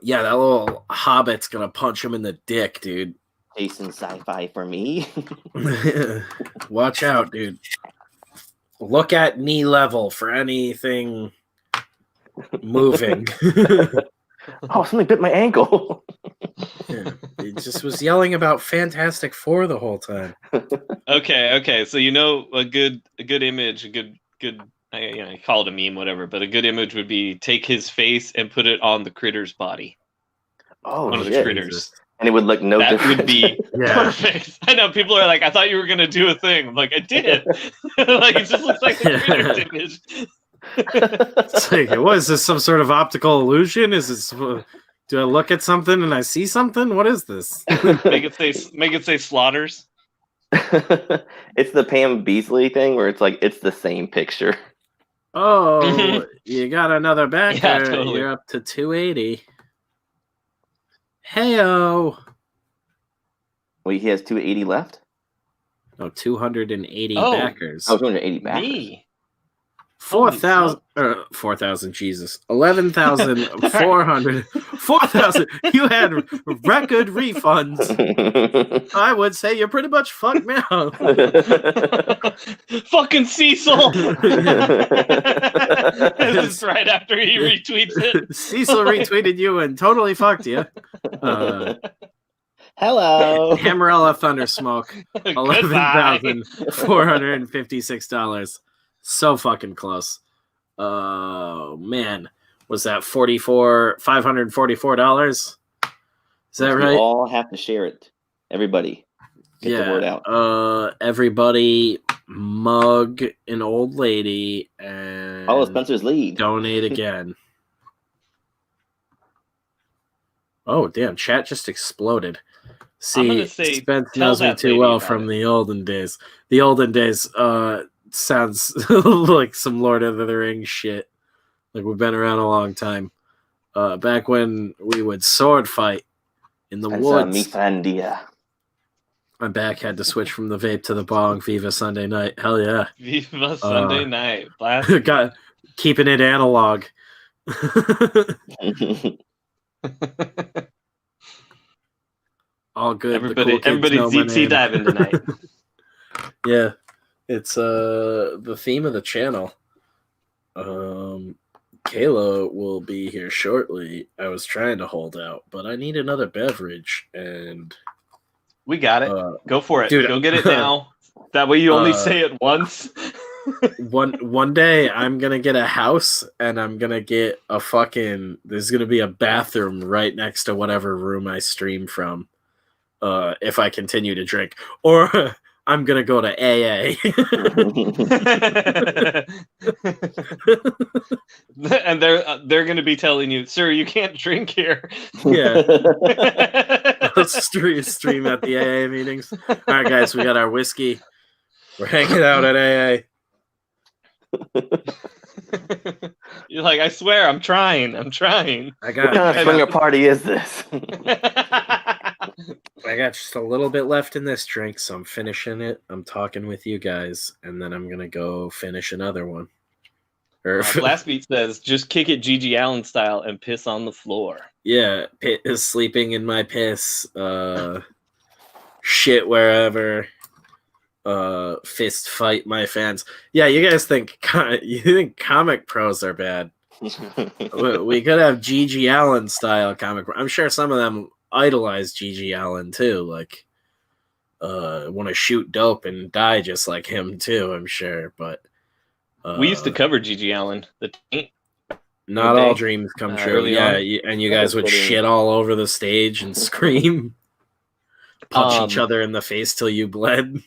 Speaker 1: Yeah, that little hobbit's gonna punch him in the dick, dude.
Speaker 3: Jason Sci-Fi for Me.
Speaker 1: Watch out, dude. Look at knee level for anything moving.
Speaker 3: Oh, something bit my ankle.
Speaker 1: Yeah, he just was yelling about Fantastic Four the whole time.
Speaker 2: Okay. So you know a good image, a good. I call it a meme, whatever. But a good image would be take his face and put it on the critter's body.
Speaker 3: Oh,
Speaker 2: One of the
Speaker 3: shit.
Speaker 2: critters.
Speaker 3: And it would look no
Speaker 2: That
Speaker 3: different.
Speaker 2: would be
Speaker 1: Yeah.
Speaker 2: perfect. I know people are like, I thought you were gonna do a thing. I'm like, I did. Like it just looks like the critter's image.
Speaker 1: It's like, what is this? Some sort of optical illusion? Is this? Do I look at something and I see something? What is this?
Speaker 2: Make it say slaughters.
Speaker 3: It's the Pam Beasley thing where it's like it's the same picture.
Speaker 1: Oh, you got another backer.
Speaker 2: Yeah, totally.
Speaker 1: You're up to 280. Heyo.
Speaker 3: Wait, he has 280 left?
Speaker 1: Oh, 280
Speaker 2: Oh.
Speaker 1: backers.
Speaker 3: Oh, 280 back.
Speaker 2: Me.
Speaker 1: 4,000, 4,000, Jesus. 11,400. 4,000. You had record refunds. I would say you're pretty much fucked now.
Speaker 2: Fucking Cecil. This is right after he retweets it.
Speaker 1: Cecil retweeted you and totally fucked you.
Speaker 3: Hello.
Speaker 1: Hammerella Thundersmoke.
Speaker 2: Goodbye.
Speaker 1: $11,456. So fucking close. Man, was that $544? Is that
Speaker 3: We
Speaker 1: right?
Speaker 3: all have to share it. Everybody, get the word out.
Speaker 1: Everybody mug an old lady and
Speaker 3: Follow Spencer's lead.
Speaker 1: donate again. Oh damn! Chat just exploded.
Speaker 2: I'm
Speaker 1: See,
Speaker 2: gonna say,
Speaker 1: Spence
Speaker 2: tell
Speaker 1: knows me
Speaker 2: that
Speaker 1: too
Speaker 2: lady
Speaker 1: well
Speaker 2: about
Speaker 1: from
Speaker 2: it.
Speaker 1: the olden days. The olden days sounds like some Lord of the Rings shit. Like we've been around a long time. Back when we would sword fight in the
Speaker 3: Spencer, mi
Speaker 1: woods.
Speaker 3: Fandia.
Speaker 1: My back had to switch from the vape to the bong. Viva Sunday night. Hell yeah.
Speaker 2: Viva Sunday night. Blast.
Speaker 1: Got keeping it analog. All good.
Speaker 2: Everybody's deep sea diving tonight.
Speaker 1: Yeah. It's the theme of the channel. Kayla will be here shortly. I was trying to hold out, but I need another beverage, and
Speaker 2: We got it. Go for it.
Speaker 1: dude,
Speaker 2: Go get it now. That way you only say it once.
Speaker 1: one day I'm gonna get a house, and I'm gonna get a there's gonna be a bathroom right next to whatever room I stream from. If I continue to drink, or I'm gonna go to AA.
Speaker 2: And they're going to be telling you, sir, you can't drink here.
Speaker 1: Yeah. Let's stream at the AA meetings. All right, guys, we got our whiskey. We're hanging out at AA.
Speaker 2: You're like, I swear, I'm trying.
Speaker 1: I
Speaker 3: What kind of swinger party is this?
Speaker 1: I got just a little bit left in this drink, so I'm finishing it. I'm talking with you guys, and then I'm gonna go finish another one.
Speaker 2: Blast Beat says, just kick it Gigi Allen style and piss on the floor.
Speaker 1: Yeah, Pitt is sleeping in my piss. Shit wherever. Fist fight my fans. Yeah, you guys think comic pros are bad? We could have Gigi Allen style comic. I'm sure some of them idolize Gigi Allen too. Like, want to shoot dope and die just like him too. I'm sure, but
Speaker 2: we used to cover Gigi Allen. The Taint.
Speaker 1: Not all dreams come true. Yeah, and you guys would shit all over the stage and scream, punch each other in the face till you bled.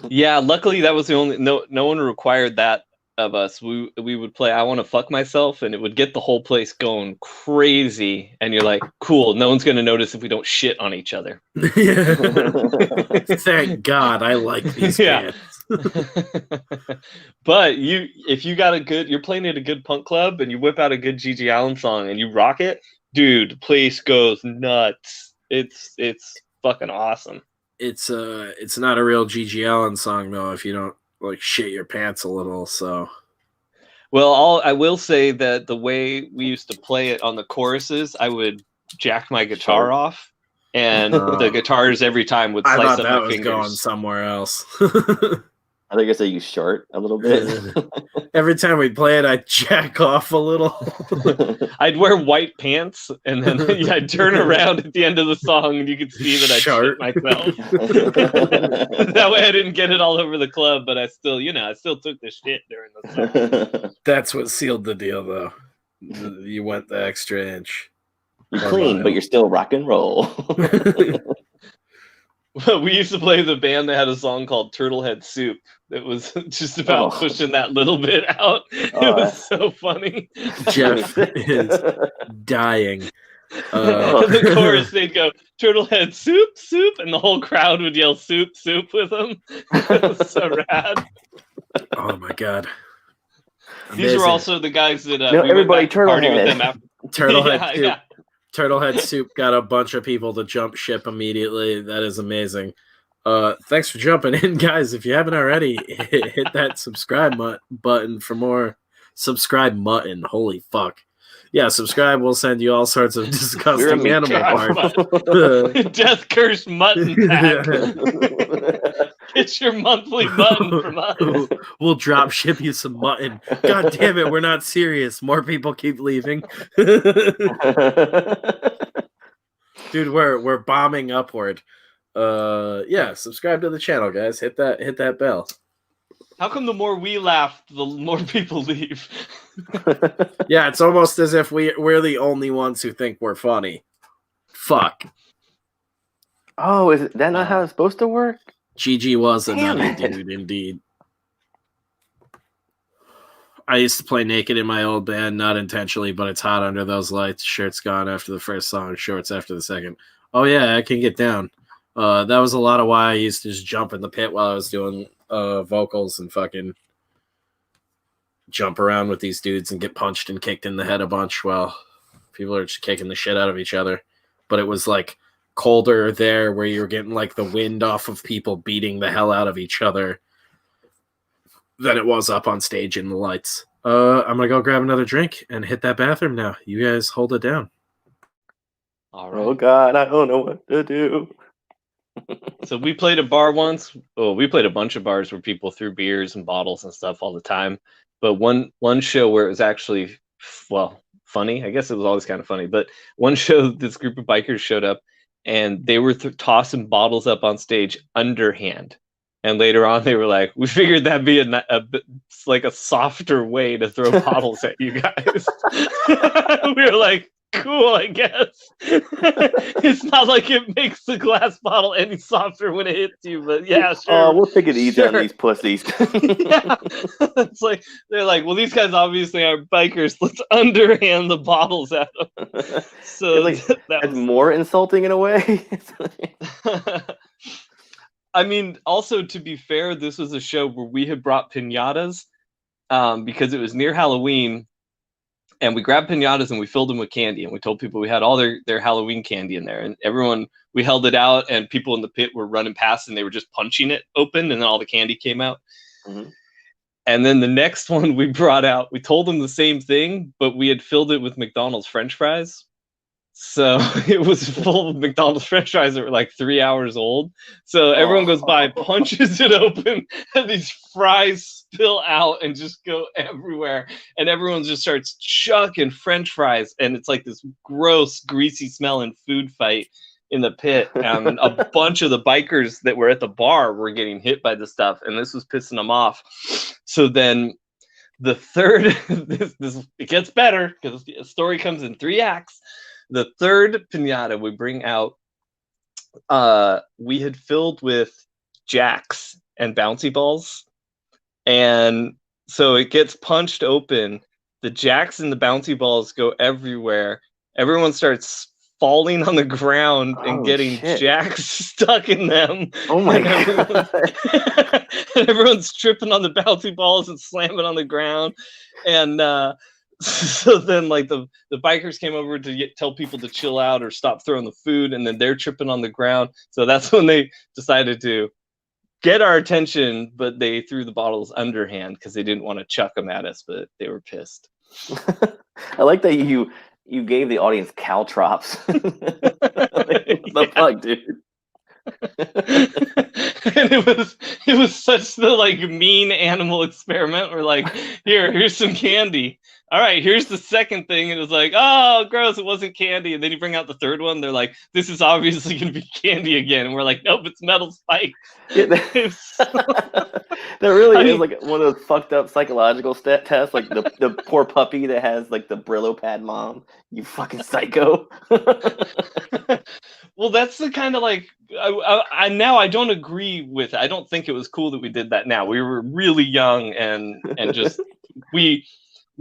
Speaker 2: Yeah, luckily that was the only no one required that of us. We would play I Want to Fuck Myself, and it would get the whole place going crazy, and you're like, cool, no one's gonna notice if we don't shit on each other.
Speaker 1: Thank God, I like these bands.
Speaker 2: But if you got you're playing at a good punk club and you whip out a good Gigi Allen song and you rock it, dude, the place goes nuts. It's fucking awesome.
Speaker 1: It's not a real Gigi Allen song though if you don't like shit your pants a little. So,
Speaker 2: well, I will say that the way we used to play it on the choruses, I would jack my guitar off, and the guitars every time would slice up my fingers.
Speaker 1: Going somewhere else.
Speaker 3: I think I said you short a little bit.
Speaker 1: Every time we play it, I'd jack off a little.
Speaker 2: I'd wear white pants, and then I'd turn around at the end of the song, and you could see that I shit myself. That way I didn't get it all over the club, but I still took the shit during the song.
Speaker 1: That's what sealed the deal, though. You went the extra inch.
Speaker 3: You're clean, but you're still rock and roll.
Speaker 2: We used to play the band that had a song called Turtlehead Soup. It was just about pushing that little bit out. It was so funny.
Speaker 1: Jeff is dying.
Speaker 2: The chorus, they'd go, Turtlehead Soup, Soup, and the whole crowd would yell Soup, Soup with them. It was so rad.
Speaker 1: Oh my God.
Speaker 2: These were also the guys that
Speaker 3: everybody
Speaker 2: party with them after.
Speaker 1: Turtlehead Soup. Turtlehead Soup got a bunch of people to jump ship immediately. That is amazing. Thanks for jumping in, guys. If you haven't already, hit that subscribe button for more. Subscribe mutton. Holy fuck. Yeah, subscribe. We'll send you all sorts of disgusting animal parts.
Speaker 2: Death Curse Mutton Pack. Get your monthly mutton from us.
Speaker 1: We'll drop ship you some mutton. God damn it, we're not serious. More people keep leaving. Dude, we're bombing upward. Yeah, subscribe to the channel, guys. Hit that bell.
Speaker 2: How come the more we laugh, the more people leave?
Speaker 1: Yeah, it's almost as if we're the only ones who think we're funny. Fuck.
Speaker 3: Oh, is that not how it's supposed to work?
Speaker 1: Gigi was a
Speaker 3: Damn
Speaker 1: nutty
Speaker 3: it.
Speaker 1: dude, indeed. I used to play naked in my old band, not intentionally, but it's hot under those lights. Shirt's gone after the first song, shorts after the second. Oh yeah, I can get down. That was a lot of why I used to just jump in the pit while I was doing vocals and fucking jump around with these dudes and get punched and kicked in the head a bunch while people are just kicking the shit out of each other. But it was like colder there where you were getting like the wind off of people beating the hell out of each other than it was up on stage in the lights. I'm gonna go grab another drink and hit that bathroom now. You guys hold it down.
Speaker 2: All right.
Speaker 3: Oh God, I don't know what to do.
Speaker 2: So we played a bar once. Oh, we played a bunch of bars where people threw beers and bottles and stuff all the time. But one show where it was actually, well, funny. I guess it was always kind of funny. But one show, this group of bikers showed up, and they were tossing bottles up on stage underhand. And later on, they were like, "We figured that'd be like a softer way to throw bottles at you guys." We were like, "Cool, I guess." It's not like it makes the glass bottle any softer when it hits you, but yeah, sure.
Speaker 3: Oh, we'll take it easy on
Speaker 2: Sure.
Speaker 3: these pussies.
Speaker 2: Yeah. It's like they're like, well, these guys obviously aren't bikers. Let's underhand the bottles at them. So
Speaker 3: It's like,
Speaker 2: that
Speaker 3: that's
Speaker 2: was...
Speaker 3: more insulting in a way.
Speaker 2: I mean, also to be fair, this was a show where we had brought piñatas because it was near Halloween, and we grabbed piñatas and we filled them with candy, and we told people we had all their Halloween candy in there, and everyone, we held it out, and people in the pit were running past and they were just punching it open, and then all the candy came out.
Speaker 3: Mm-hmm.
Speaker 2: And then the next one we brought out, we told them the same thing, but we had filled it with McDonald's French fries. So it was full of McDonald's French fries that were like 3 hours old. So everyone goes by, punches it open, and these fries spill out and just go everywhere. And everyone just starts chucking French fries. And it's like this gross, greasy smelling food fight in the pit. And a bunch of the bikers that were at the bar were getting hit by the stuff. And this was pissing them off. So then the third, it gets better because the story comes in 3 acts. The third piñata we bring out, we had filled with jacks and bouncy balls. And so it gets punched open. The jacks and the bouncy balls go everywhere. Everyone starts falling on the ground and getting jacks stuck in them.
Speaker 3: Oh my God.
Speaker 2: And everyone's tripping on the bouncy balls and slamming on the ground. And so then like the bikers came over to tell people to chill out or stop throwing the food, and then they're tripping on the ground. So that's when they decided to get our attention, but they threw the bottles underhand because they didn't want to chuck them at us, but they were pissed.
Speaker 3: I like that you gave the audience caltrops. The fuck, dude?
Speaker 2: And it was such the like mean animal experiment. We're like, here's some candy. All right, here's the second thing. And it was like, oh, gross, it wasn't candy. And then you bring out the third one. They're like, this is obviously going to be candy again. And we're like, nope, it's metal spike.
Speaker 3: Yeah, that really is like one of those fucked up psychological tests. Like the poor puppy that has like the Brillo pad mom. You fucking psycho.
Speaker 2: Well, that's the kind of like, I now I don't agree with it. I don't think it was cool that we did that now. We were really young and just, we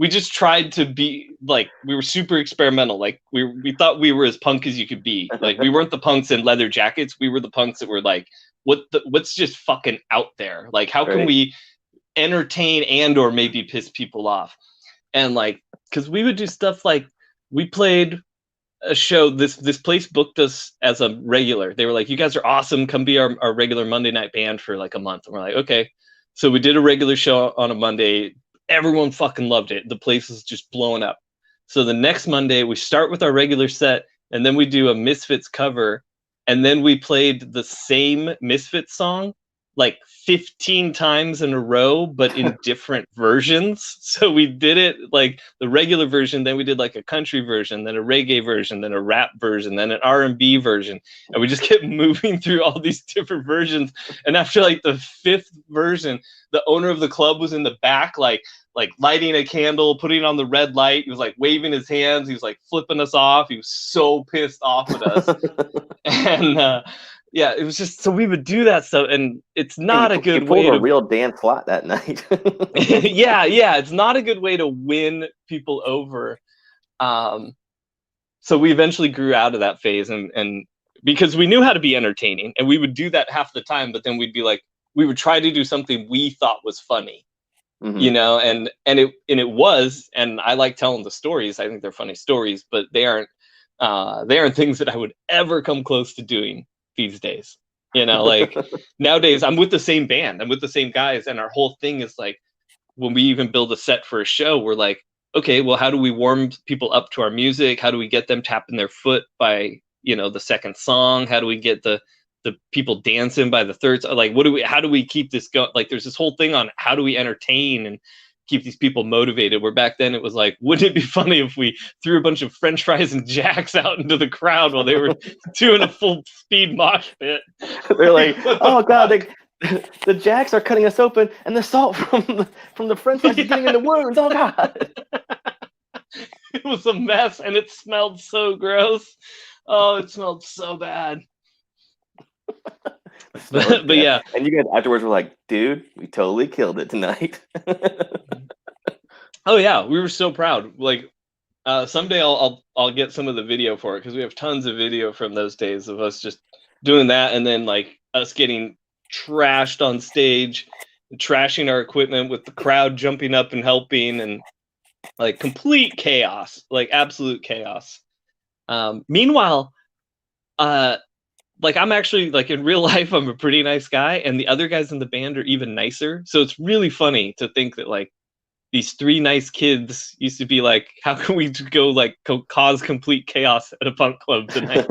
Speaker 2: just tried to be like, we were super experimental. Like we thought we were as punk as you could be. Like we weren't the punks in leather jackets. We were the punks that were like, what's just fucking out there? Like, how can we entertain and or maybe piss people off? And like, because we would do stuff like, we played a show, this place booked us as a regular. They were like, you guys are awesome, come be our regular Monday night band for like a month. And we're like, okay. So we did a regular show on a Monday. Everyone fucking loved it. The place was just blowing up. So the next Monday we start with our regular set, and then we do a Misfits cover, and then we played the same Misfits song like 15 times in a row, but in different versions. So we did it like the regular version, then we did like a country version, then a reggae version, then a rap version, then an R&B version. And we just kept moving through all these different versions. And after like the 5th version, the owner of the club was in the back, like lighting a candle, putting on the red light. He was like waving his hands. He was like flipping us off. He was so pissed off at us. And yeah, it was just, so we would do that stuff, and it's not a good way
Speaker 3: to
Speaker 2: a
Speaker 3: real Dan Slott that night.
Speaker 2: yeah, it's not a good way to win people over. So we eventually grew out of that phase, and because we knew how to be entertaining, and we would do that half the time, but then we'd be like, we would try to do something we thought was funny. You know, and it was, and I like telling the stories. I think they're funny stories, but they aren't things that I would ever come close to doing these days. You know, like nowadays I'm with the same band, I'm with the same guys, and our whole thing is like, when we even build a set for a show, we're like, okay, well, how do we warm people up to our music? How do we get them tapping their foot by, you know, the second song? How do we get the people dancing by the third? Like, how do we keep this going? Like, there's this whole thing on how do we entertain and keep these people motivated, where back then it was like, wouldn't it be funny if we threw a bunch of French fries and Jacks out into the crowd while they were doing a full speed mosh pit?
Speaker 3: They're like, oh god, the Jacks are cutting us open, and the salt from the French fries is getting in the wounds. Oh god.
Speaker 2: It was a mess, and it smelled so gross. Oh, it smelled so bad. But yeah,
Speaker 3: and you guys afterwards were like, dude, we totally killed it tonight.
Speaker 2: Oh yeah, we were so proud. Like, someday I'll get some of the video for it, because we have tons of video from those days of us just doing that, and then like us getting trashed on stage, trashing our equipment with the crowd jumping up and helping, and like complete chaos, like absolute chaos. Meanwhile, like, I'm actually, like, in real life, I'm a pretty nice guy, and the other guys in the band are even nicer. So it's really funny to think that, like, these 3 nice kids used to be like, how can we go, like, cause complete chaos at a punk club tonight?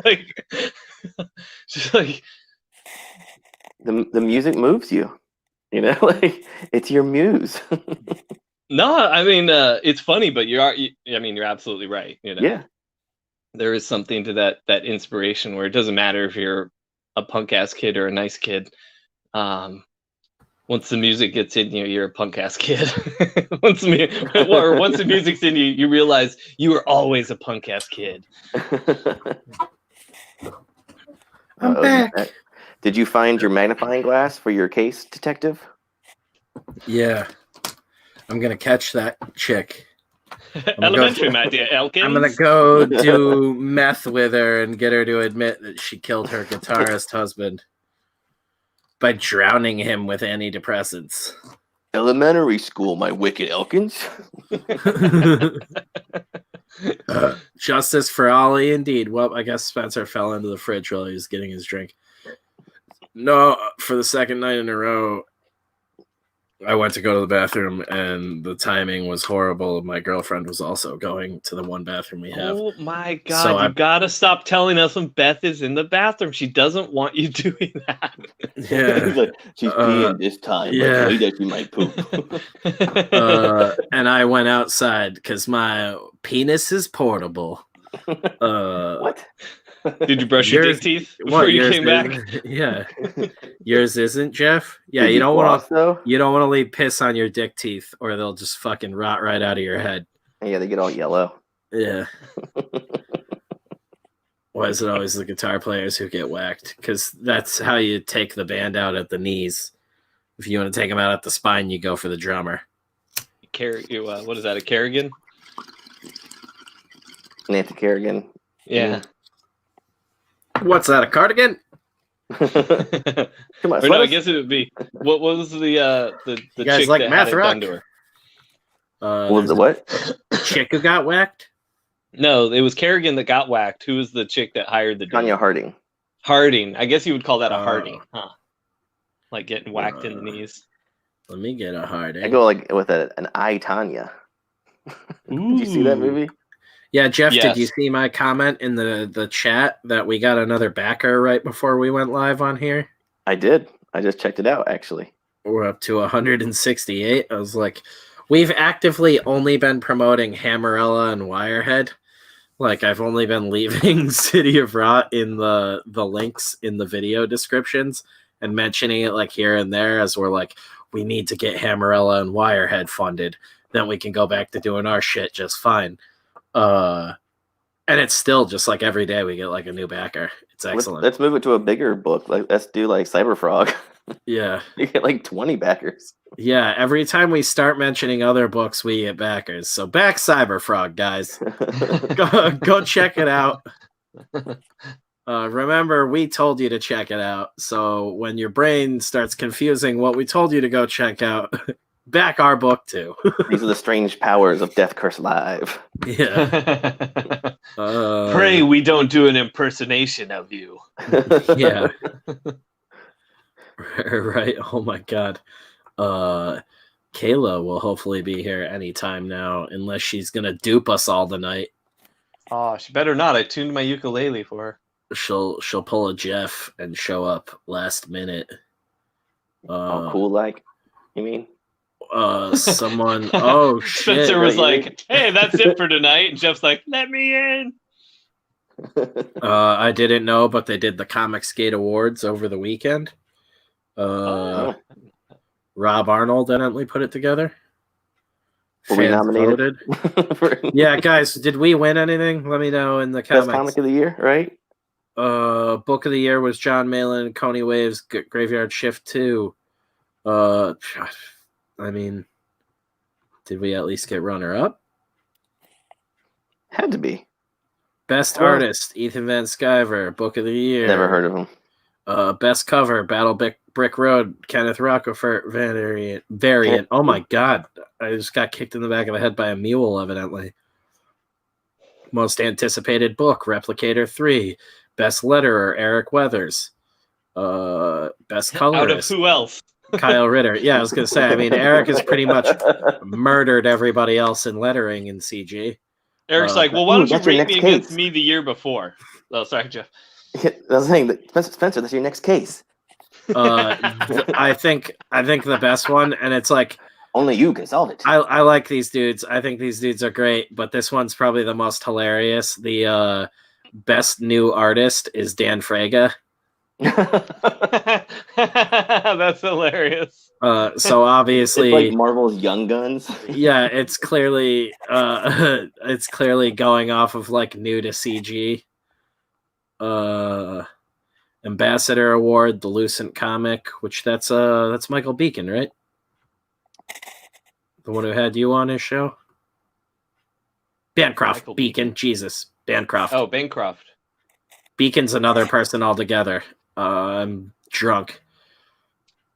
Speaker 2: Like, just like,
Speaker 3: the music moves you, you know, like, it's your muse.
Speaker 2: no, I mean, it's funny, but you're absolutely right. You know?
Speaker 3: Yeah.
Speaker 2: There is something to that inspiration where it doesn't matter if you're a punk ass kid or a nice kid. Once the music gets in you, you're a punk ass kid. once the music's in you, you realize you were always a punk ass kid.
Speaker 1: I'm back.
Speaker 3: Did you find your magnifying glass for your case, detective?
Speaker 1: Yeah. I'm gonna catch that chick.
Speaker 2: Elementary, my dear Elkins.
Speaker 1: I'm gonna go do meth with her and get her to admit that she killed her guitarist husband by drowning him with antidepressants.
Speaker 3: Elementary school, my wicked Elkins.
Speaker 1: Justice for Ollie, indeed. Well, I guess Spencer fell into the fridge while he was getting his drink. No, for the second night in a row, I went to go to the bathroom, and the timing was horrible. My girlfriend was also going to the one bathroom we have.
Speaker 2: Oh my god, so you gotta stop telling us when Beth is in the bathroom. She doesn't want you doing that.
Speaker 1: Yeah.
Speaker 3: Like, she's peeing this time, but later she might poop.
Speaker 1: And I went outside because my penis is portable.
Speaker 3: What?
Speaker 2: Did you brush your dick teeth before you came back?
Speaker 1: Yeah. Yours isn't, Jeff? Yeah, you don't want to leave piss on your dick teeth, or they'll just fucking rot right out of your head.
Speaker 3: Yeah, they get all yellow.
Speaker 1: Yeah. Why is it always the guitar players who get whacked? Because that's how you take the band out at the knees. If you want to take them out at the spine, you go for the drummer.
Speaker 2: What is that, a Kerrigan?
Speaker 3: Nancy Kerrigan.
Speaker 2: Yeah.
Speaker 1: What's that, a cardigan?
Speaker 3: Come on,
Speaker 2: no, I guess it would be. What was the
Speaker 1: guys
Speaker 2: chick
Speaker 1: like
Speaker 2: that
Speaker 1: math
Speaker 2: had it
Speaker 1: rock?
Speaker 2: done to her?
Speaker 3: What was the what?
Speaker 1: Chick who got whacked?
Speaker 2: No, it was Kerrigan that got whacked. Who was the chick that hired the
Speaker 3: Tanya Harding.
Speaker 2: Harding. I guess you would call that a Harding, huh? Like getting whacked in the knees.
Speaker 1: Let me get a Harding.
Speaker 3: I go like with an I, Tanya. Did you see that movie?
Speaker 1: Yeah, Jeff,
Speaker 2: Yes.
Speaker 1: Did you see my comment in the chat that we got another backer right before we went live on here?
Speaker 3: I did. I just checked it out, actually.
Speaker 1: We're up to 168. I was like, we've actively only been promoting Hammerella and Wirehead. Like, I've only been leaving City of Rot in the links in the video descriptions and mentioning it like here and there as we're like, we need to get Hammerella and Wirehead funded. Then we can go back to doing our shit just fine. And it's still just like every day we get like a new backer. It's excellent.
Speaker 3: Let's move it to a bigger book. Like, let's do like Cyberfrog.
Speaker 1: Yeah.
Speaker 3: You get like 20 backers.
Speaker 1: Yeah, every time we start mentioning other books, we get backers. So back Cyberfrog, guys. Go check it out. Remember, we told you to check it out. So when your brain starts confusing what we told you to go check out, back our book too.
Speaker 3: These are the strange powers of Death Curse Live.
Speaker 1: Yeah.
Speaker 2: Pray we don't do an impersonation of you.
Speaker 1: Yeah. Right. Oh my God. Kayla will hopefully be here anytime now, unless she's gonna dupe us all tonight.
Speaker 2: Oh, she better not. I tuned my ukulele for her.
Speaker 1: She'll pull a Jeff and show up last minute.
Speaker 3: Oh, cool, like, you mean?
Speaker 1: Someone. Oh shit!
Speaker 2: Spencer was like, "Hey, that's it for tonight." And Jeff's like, "Let me in."
Speaker 1: I didn't know, but they did the Comicsgate Awards over the weekend. Rob Arnold evidently put it together.
Speaker 3: Were we nominated?
Speaker 1: Yeah, guys, did we win anything? Let me know in the comments.
Speaker 3: Best comic of the year, right?
Speaker 1: Book of the year was John Malin, Coney Waves, Graveyard Shift 2. I mean, did we at least get runner-up?
Speaker 3: Had to be.
Speaker 1: Best artist, Ethan Van Sciver, Book of the Year.
Speaker 3: Never heard of him.
Speaker 1: Best cover, Battle Brick Road, Kenneth Rockefeller variant. Oh my God. I just got kicked in the back of the head by a mule, evidently. Most anticipated book, Replicator 3. Best letterer, Eric Weathers. Best colorist.
Speaker 2: Out of who else?
Speaker 1: Kyle Ritter. Yeah, I was going to say, I mean, Eric has pretty much murdered everybody else in lettering in CG.
Speaker 2: Eric's like, well, why don't you rate me against me the year before? Oh, sorry, Jeff.
Speaker 3: I was saying, Spencer, that's your next case.
Speaker 1: I think the best one, and it's like
Speaker 3: only you can solve it.
Speaker 1: I like these dudes. I think these dudes are great, but this one's probably the most hilarious. The best new artist is Dan Fraga.
Speaker 2: That's hilarious.
Speaker 1: So obviously,
Speaker 3: it's like Marvel's Young Guns.
Speaker 1: Yeah, it's clearly going off of like new to CG. Ambassador Award, the Lucent comic, which that's Michael Beacon, right? The one who had you on his show? Bancroft.
Speaker 2: Michael
Speaker 1: Beacon. Jesus. Bancroft.
Speaker 2: Oh, Bancroft.
Speaker 1: Beacon's another person altogether. I'm drunk.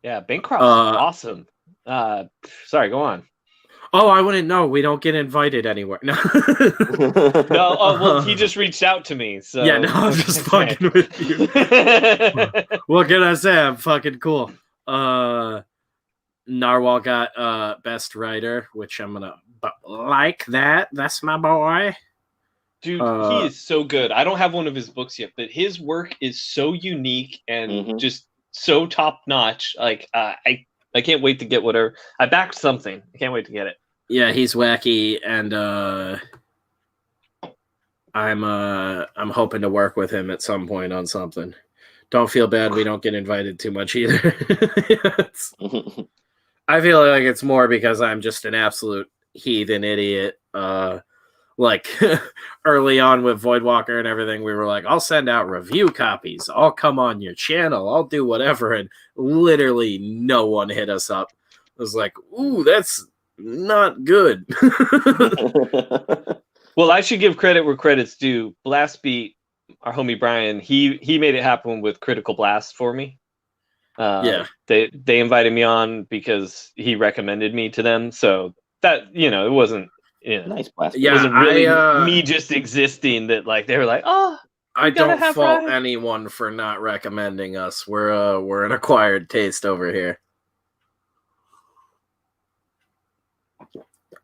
Speaker 2: Yeah, Bancroft's awesome. Sorry, go on.
Speaker 1: Oh, I wouldn't know. We don't get invited anywhere. No.
Speaker 2: No, well, he just reached out to me. So
Speaker 1: yeah, no, I'm just fucking with you. What can I say? I'm fucking cool. Narwhal got best writer, which I'm gonna like that. That's my boy.
Speaker 2: Dude, he is so good. I don't have one of his books yet, but his work is so unique and just so top notch. Like I can't wait to get whatever. I backed something. I can't wait to get it.
Speaker 1: Yeah, he's wacky, and I'm hoping to work with him at some point on something. Don't feel bad we don't get invited too much either. I feel like it's more because I'm just an absolute heathen idiot. Like early on with Voidwalker and everything, we were like, I'll send out review copies. I'll come on your channel. I'll do whatever. And literally no one hit us up. I was like, ooh, that's not good.
Speaker 2: Well, I should give credit where credit's due. Blast Beat, our homie Brian, he made it happen with Critical Blast for me.
Speaker 1: Yeah.
Speaker 2: They invited me on because he recommended me to them. So that, it wasn't,
Speaker 3: nice Blast.
Speaker 2: Yeah, it wasn't really me just existing that like they were like, oh,
Speaker 1: I don't fault anyone for not recommending us. We're an acquired taste over here.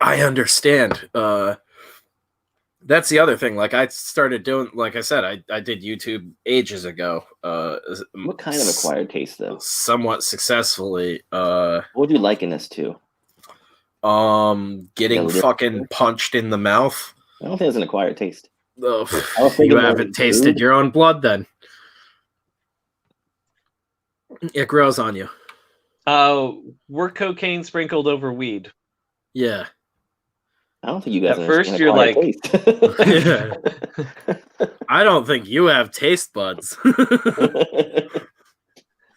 Speaker 1: I understand. That's the other thing. Like I started doing, like I said, I did YouTube ages ago.
Speaker 3: What kind of acquired taste, though?
Speaker 1: Somewhat successfully.
Speaker 3: What would you liken this to?
Speaker 1: Getting fucking punched in the mouth.
Speaker 3: I don't think it's an acquired taste.
Speaker 1: Oh, you haven't tasted your own blood then. It grows on you.
Speaker 2: We're cocaine sprinkled over weed.
Speaker 1: Yeah.
Speaker 3: I don't think you guys.
Speaker 2: At first, you're like,
Speaker 1: yeah. I don't think you have taste buds.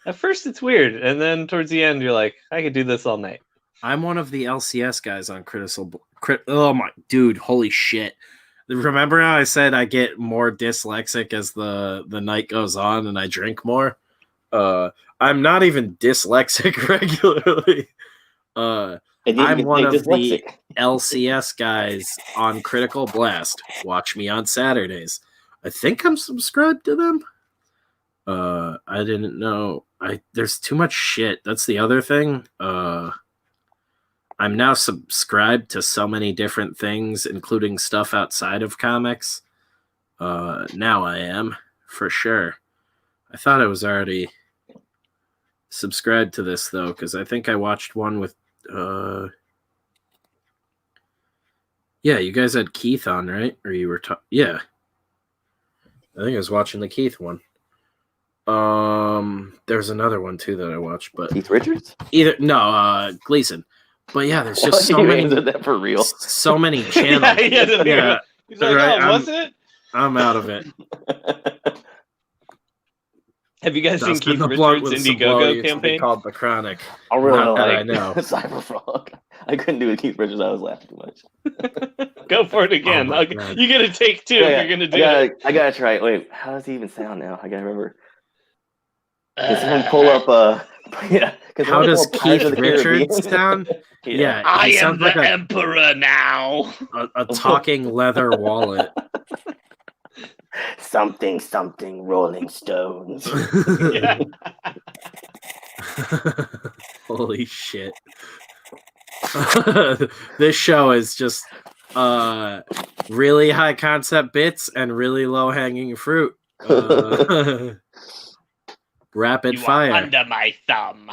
Speaker 2: At first, it's weird, and then towards the end, you're like, I could do this all night.
Speaker 1: I'm one of the LCS guys on Critical. Oh my dude, holy shit! Remember how I said I get more dyslexic as the night goes on and I drink more? I'm not even dyslexic regularly. I'm one of the LCS guys on Critical Blast. Watch me on Saturdays. I think I'm subscribed to them. I didn't know. There's too much shit. That's the other thing. I'm now subscribed to so many different things, including stuff outside of comics. Now I am, for sure. I thought I was already subscribed to this, though, because I think I watched one with... yeah, you guys had Keith on, right? Or you were... yeah. I think I was watching the Keith one. There's another one, too, that I watched, but...
Speaker 3: Keith Richards?
Speaker 1: Gleason. But yeah, there's just so many...
Speaker 3: that for real?
Speaker 1: So many channels.
Speaker 2: Yeah. He's like, right, was it?
Speaker 1: I'm out of it.
Speaker 2: Have you guys seen Keith Richards' Indiegogo campaign?
Speaker 1: Called The Chronic.
Speaker 3: I really
Speaker 1: Not that
Speaker 3: like
Speaker 1: I know.
Speaker 3: Cyberfrog. I couldn't do it with Keith Richards. I was laughing too much.
Speaker 2: Go for it again.
Speaker 1: Oh
Speaker 2: you get a take two if you're going to do it.
Speaker 3: I got to try it. Wait, how does he even sound now? I got to remember. Can someone pull up... yeah.
Speaker 1: How does Keith Richards sound? Yeah,
Speaker 2: I am the emperor now.
Speaker 1: A talking leather wallet.
Speaker 3: Something, Rolling Stones.
Speaker 2: Yeah.
Speaker 1: Holy shit. This show is just really high concept bits and really low hanging fruit. Rapid fire.
Speaker 2: Under my thumb.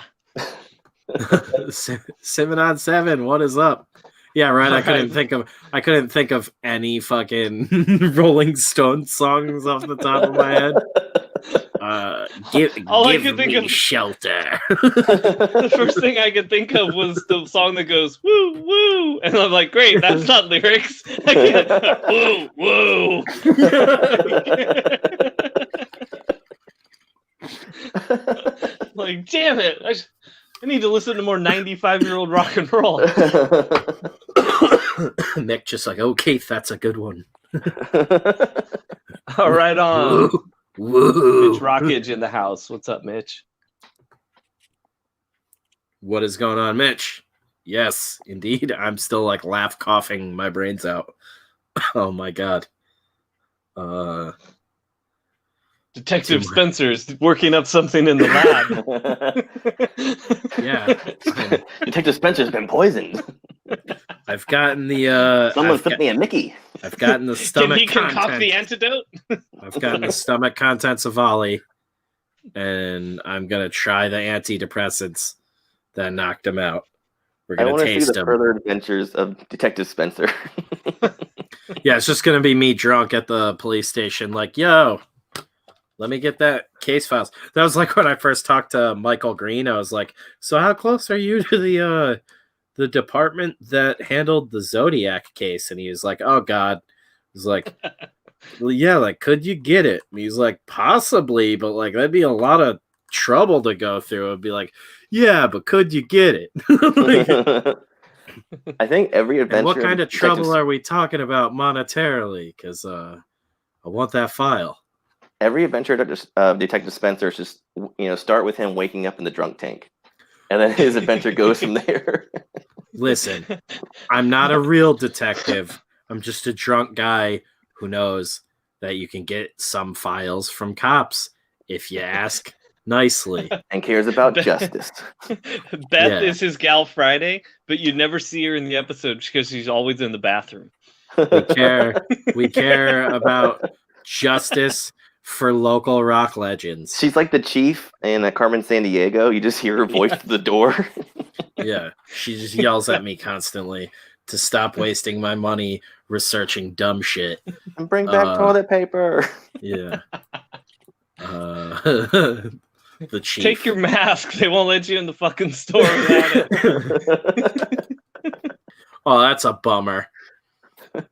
Speaker 1: 7 on 7. What is up? Yeah, right. I couldn't think of any fucking Rolling Stones songs off the top of my head. Give me shelter.
Speaker 2: The first thing I could think of was the song that goes woo woo, and I'm like, great, that's not lyrics. Woo woo. Like, damn it! I need to listen to more 95-year-old rock and roll.
Speaker 1: Mick just like, oh, Keith, that's a good one.
Speaker 2: All right, on.
Speaker 1: Woo.
Speaker 2: Mitch Rockage in the house. What's up, Mitch?
Speaker 1: What is going on, Mitch? Yes, indeed. I'm still like coughing my brains out. Oh my god.
Speaker 2: Detective Spencer's working up something in the
Speaker 3: lab.
Speaker 1: Yeah.
Speaker 3: Detective Spencer's been poisoned.
Speaker 1: I've gotten the
Speaker 3: someone flipped me a Mickey.
Speaker 1: I've gotten the stomach.
Speaker 2: Can he concoct the antidote?
Speaker 1: I've gotten the stomach contents of Ollie, and I'm gonna try the antidepressants that knocked him out. We're gonna taste them.
Speaker 3: Further adventures of Detective Spencer.
Speaker 1: Yeah, it's just gonna be me drunk at the police station, like, yo, let me get that case files. That was like when I first talked to Michael Green. I was like, so how close are you to the department that handled the Zodiac case? And he was like, oh God. He's like, well, yeah, like, could you get it? And he's like, possibly, but like that'd be a lot of trouble to go through. It'd be like, yeah, but could you get it? Like,
Speaker 3: I think every adventure.
Speaker 1: And what kind of trouble are we talking about monetarily? Because I want that file.
Speaker 3: Every adventure Detective Spencer just, start with him waking up in the drunk tank, and then his adventure goes from there.
Speaker 1: Listen, I'm not a real detective. I'm just a drunk guy who knows that you can get some files from cops if you ask nicely.
Speaker 3: And cares about justice.
Speaker 2: Beth is his gal Friday, but you never see her in the episode because she's always in the bathroom.
Speaker 1: We care about justice for local rock legends.
Speaker 3: She's like the chief in Carmen Sandiego. You just hear her voice through the door.
Speaker 1: Yeah, she just yells at me constantly to stop wasting my money researching dumb shit.
Speaker 3: And bring back toilet paper.
Speaker 1: Yeah. The chief.
Speaker 2: Take your mask. They won't let you in the fucking store without it.
Speaker 1: Oh, that's a bummer.
Speaker 2: So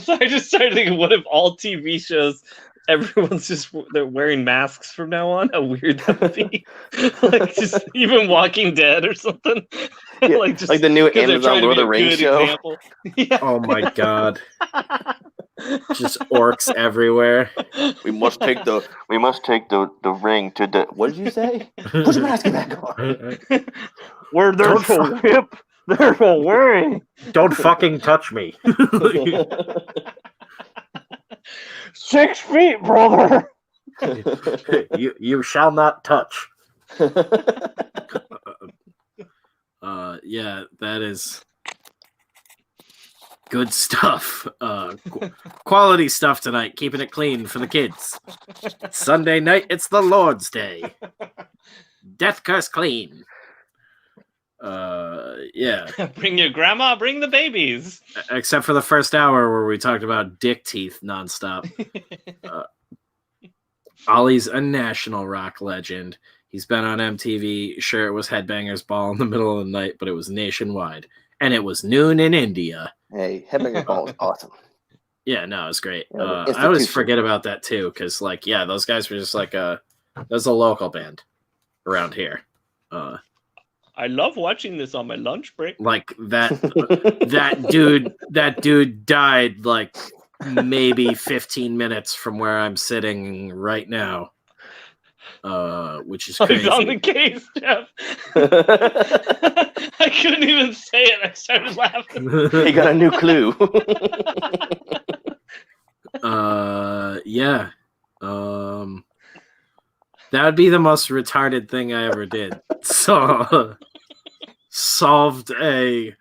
Speaker 2: I just started thinking, what if all TV shows, everyone's they're wearing masks from now on? How weird that would be. Like just even Walking Dead or something.
Speaker 3: Yeah,
Speaker 2: like
Speaker 3: the new Amazon Lord of the Rings show.
Speaker 2: Yeah.
Speaker 1: Oh my god. Just orcs everywhere.
Speaker 3: We must take the ring to the. What did you say? Put your mask back on.
Speaker 4: Where there's a whip, there's a way.
Speaker 1: Don't fucking touch me.
Speaker 4: 6 feet, brother.
Speaker 1: You shall not touch. Yeah, that is good stuff. Quality stuff tonight. Keeping it clean for the kids. Sunday night, it's the Lord's Day. Death curse clean. Yeah.
Speaker 2: Bring your grandma, bring the babies.
Speaker 1: Except for the first hour where we talked about dick teeth nonstop. Ollie's a national rock legend. He's been on MTV. Sure, it was Headbangers Ball in the middle of the night, but it was nationwide. And it was noon in India.
Speaker 3: Hey, Headbangers Ball is awesome.
Speaker 1: Yeah, no, it was great.
Speaker 3: Yeah,
Speaker 1: I always forget about that too, because like, yeah, those guys were just like there's a local band around here.
Speaker 2: I love watching this on my lunch break.
Speaker 1: Like that dude died like maybe 15 minutes from where I'm sitting right now. Which is crazy.
Speaker 2: He's on the case, Jeff. I couldn't even say it. I started laughing.
Speaker 3: He got a new clue.
Speaker 1: Yeah. That would be the most retarded thing I ever did. So, solved a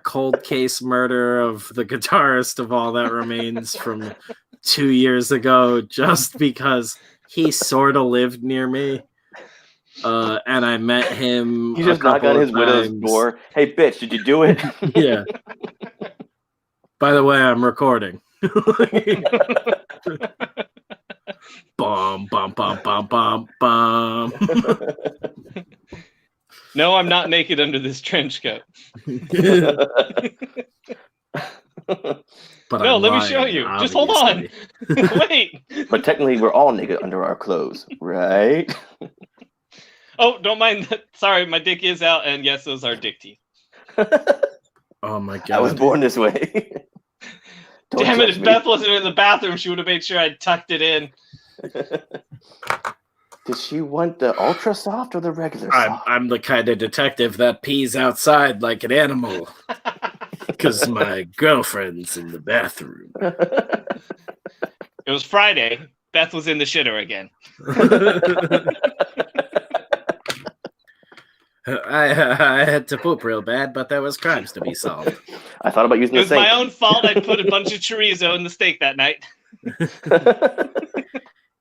Speaker 1: cold case murder of the guitarist of All That Remains from 2 years ago just because he sort of lived near me. And I met him.
Speaker 3: You just knock on his widow's door. Hey, bitch, did you do it?
Speaker 1: Yeah. By the way, I'm recording. Bum, bum, bum, bum, bum, bum.
Speaker 2: No, I'm not naked under this trench coat.
Speaker 1: But
Speaker 2: no,
Speaker 1: I'm
Speaker 2: let me
Speaker 1: lying,
Speaker 2: show you.
Speaker 1: obviously.
Speaker 2: Just hold on. Wait.
Speaker 3: But technically, we're all naked under our clothes, right?
Speaker 2: Oh, don't mind that. Sorry, my dick is out, and yes, those are dick teeth.
Speaker 1: Oh my god.
Speaker 3: I was born this way.
Speaker 2: Damn it, if Beth wasn't in the bathroom, she would have made sure I'd tucked it in.
Speaker 3: Did she want the ultra soft or the regular soft?
Speaker 1: I'm the kind of detective that pees outside like an animal. Because my girlfriend's in the bathroom.
Speaker 2: It was Friday. Beth was in the shitter again.
Speaker 1: I had to poop real bad, but there was crimes to be solved.
Speaker 3: I thought about using
Speaker 2: It
Speaker 3: the
Speaker 2: was
Speaker 3: sink.
Speaker 2: my own fault. I put a bunch of chorizo in the steak that night.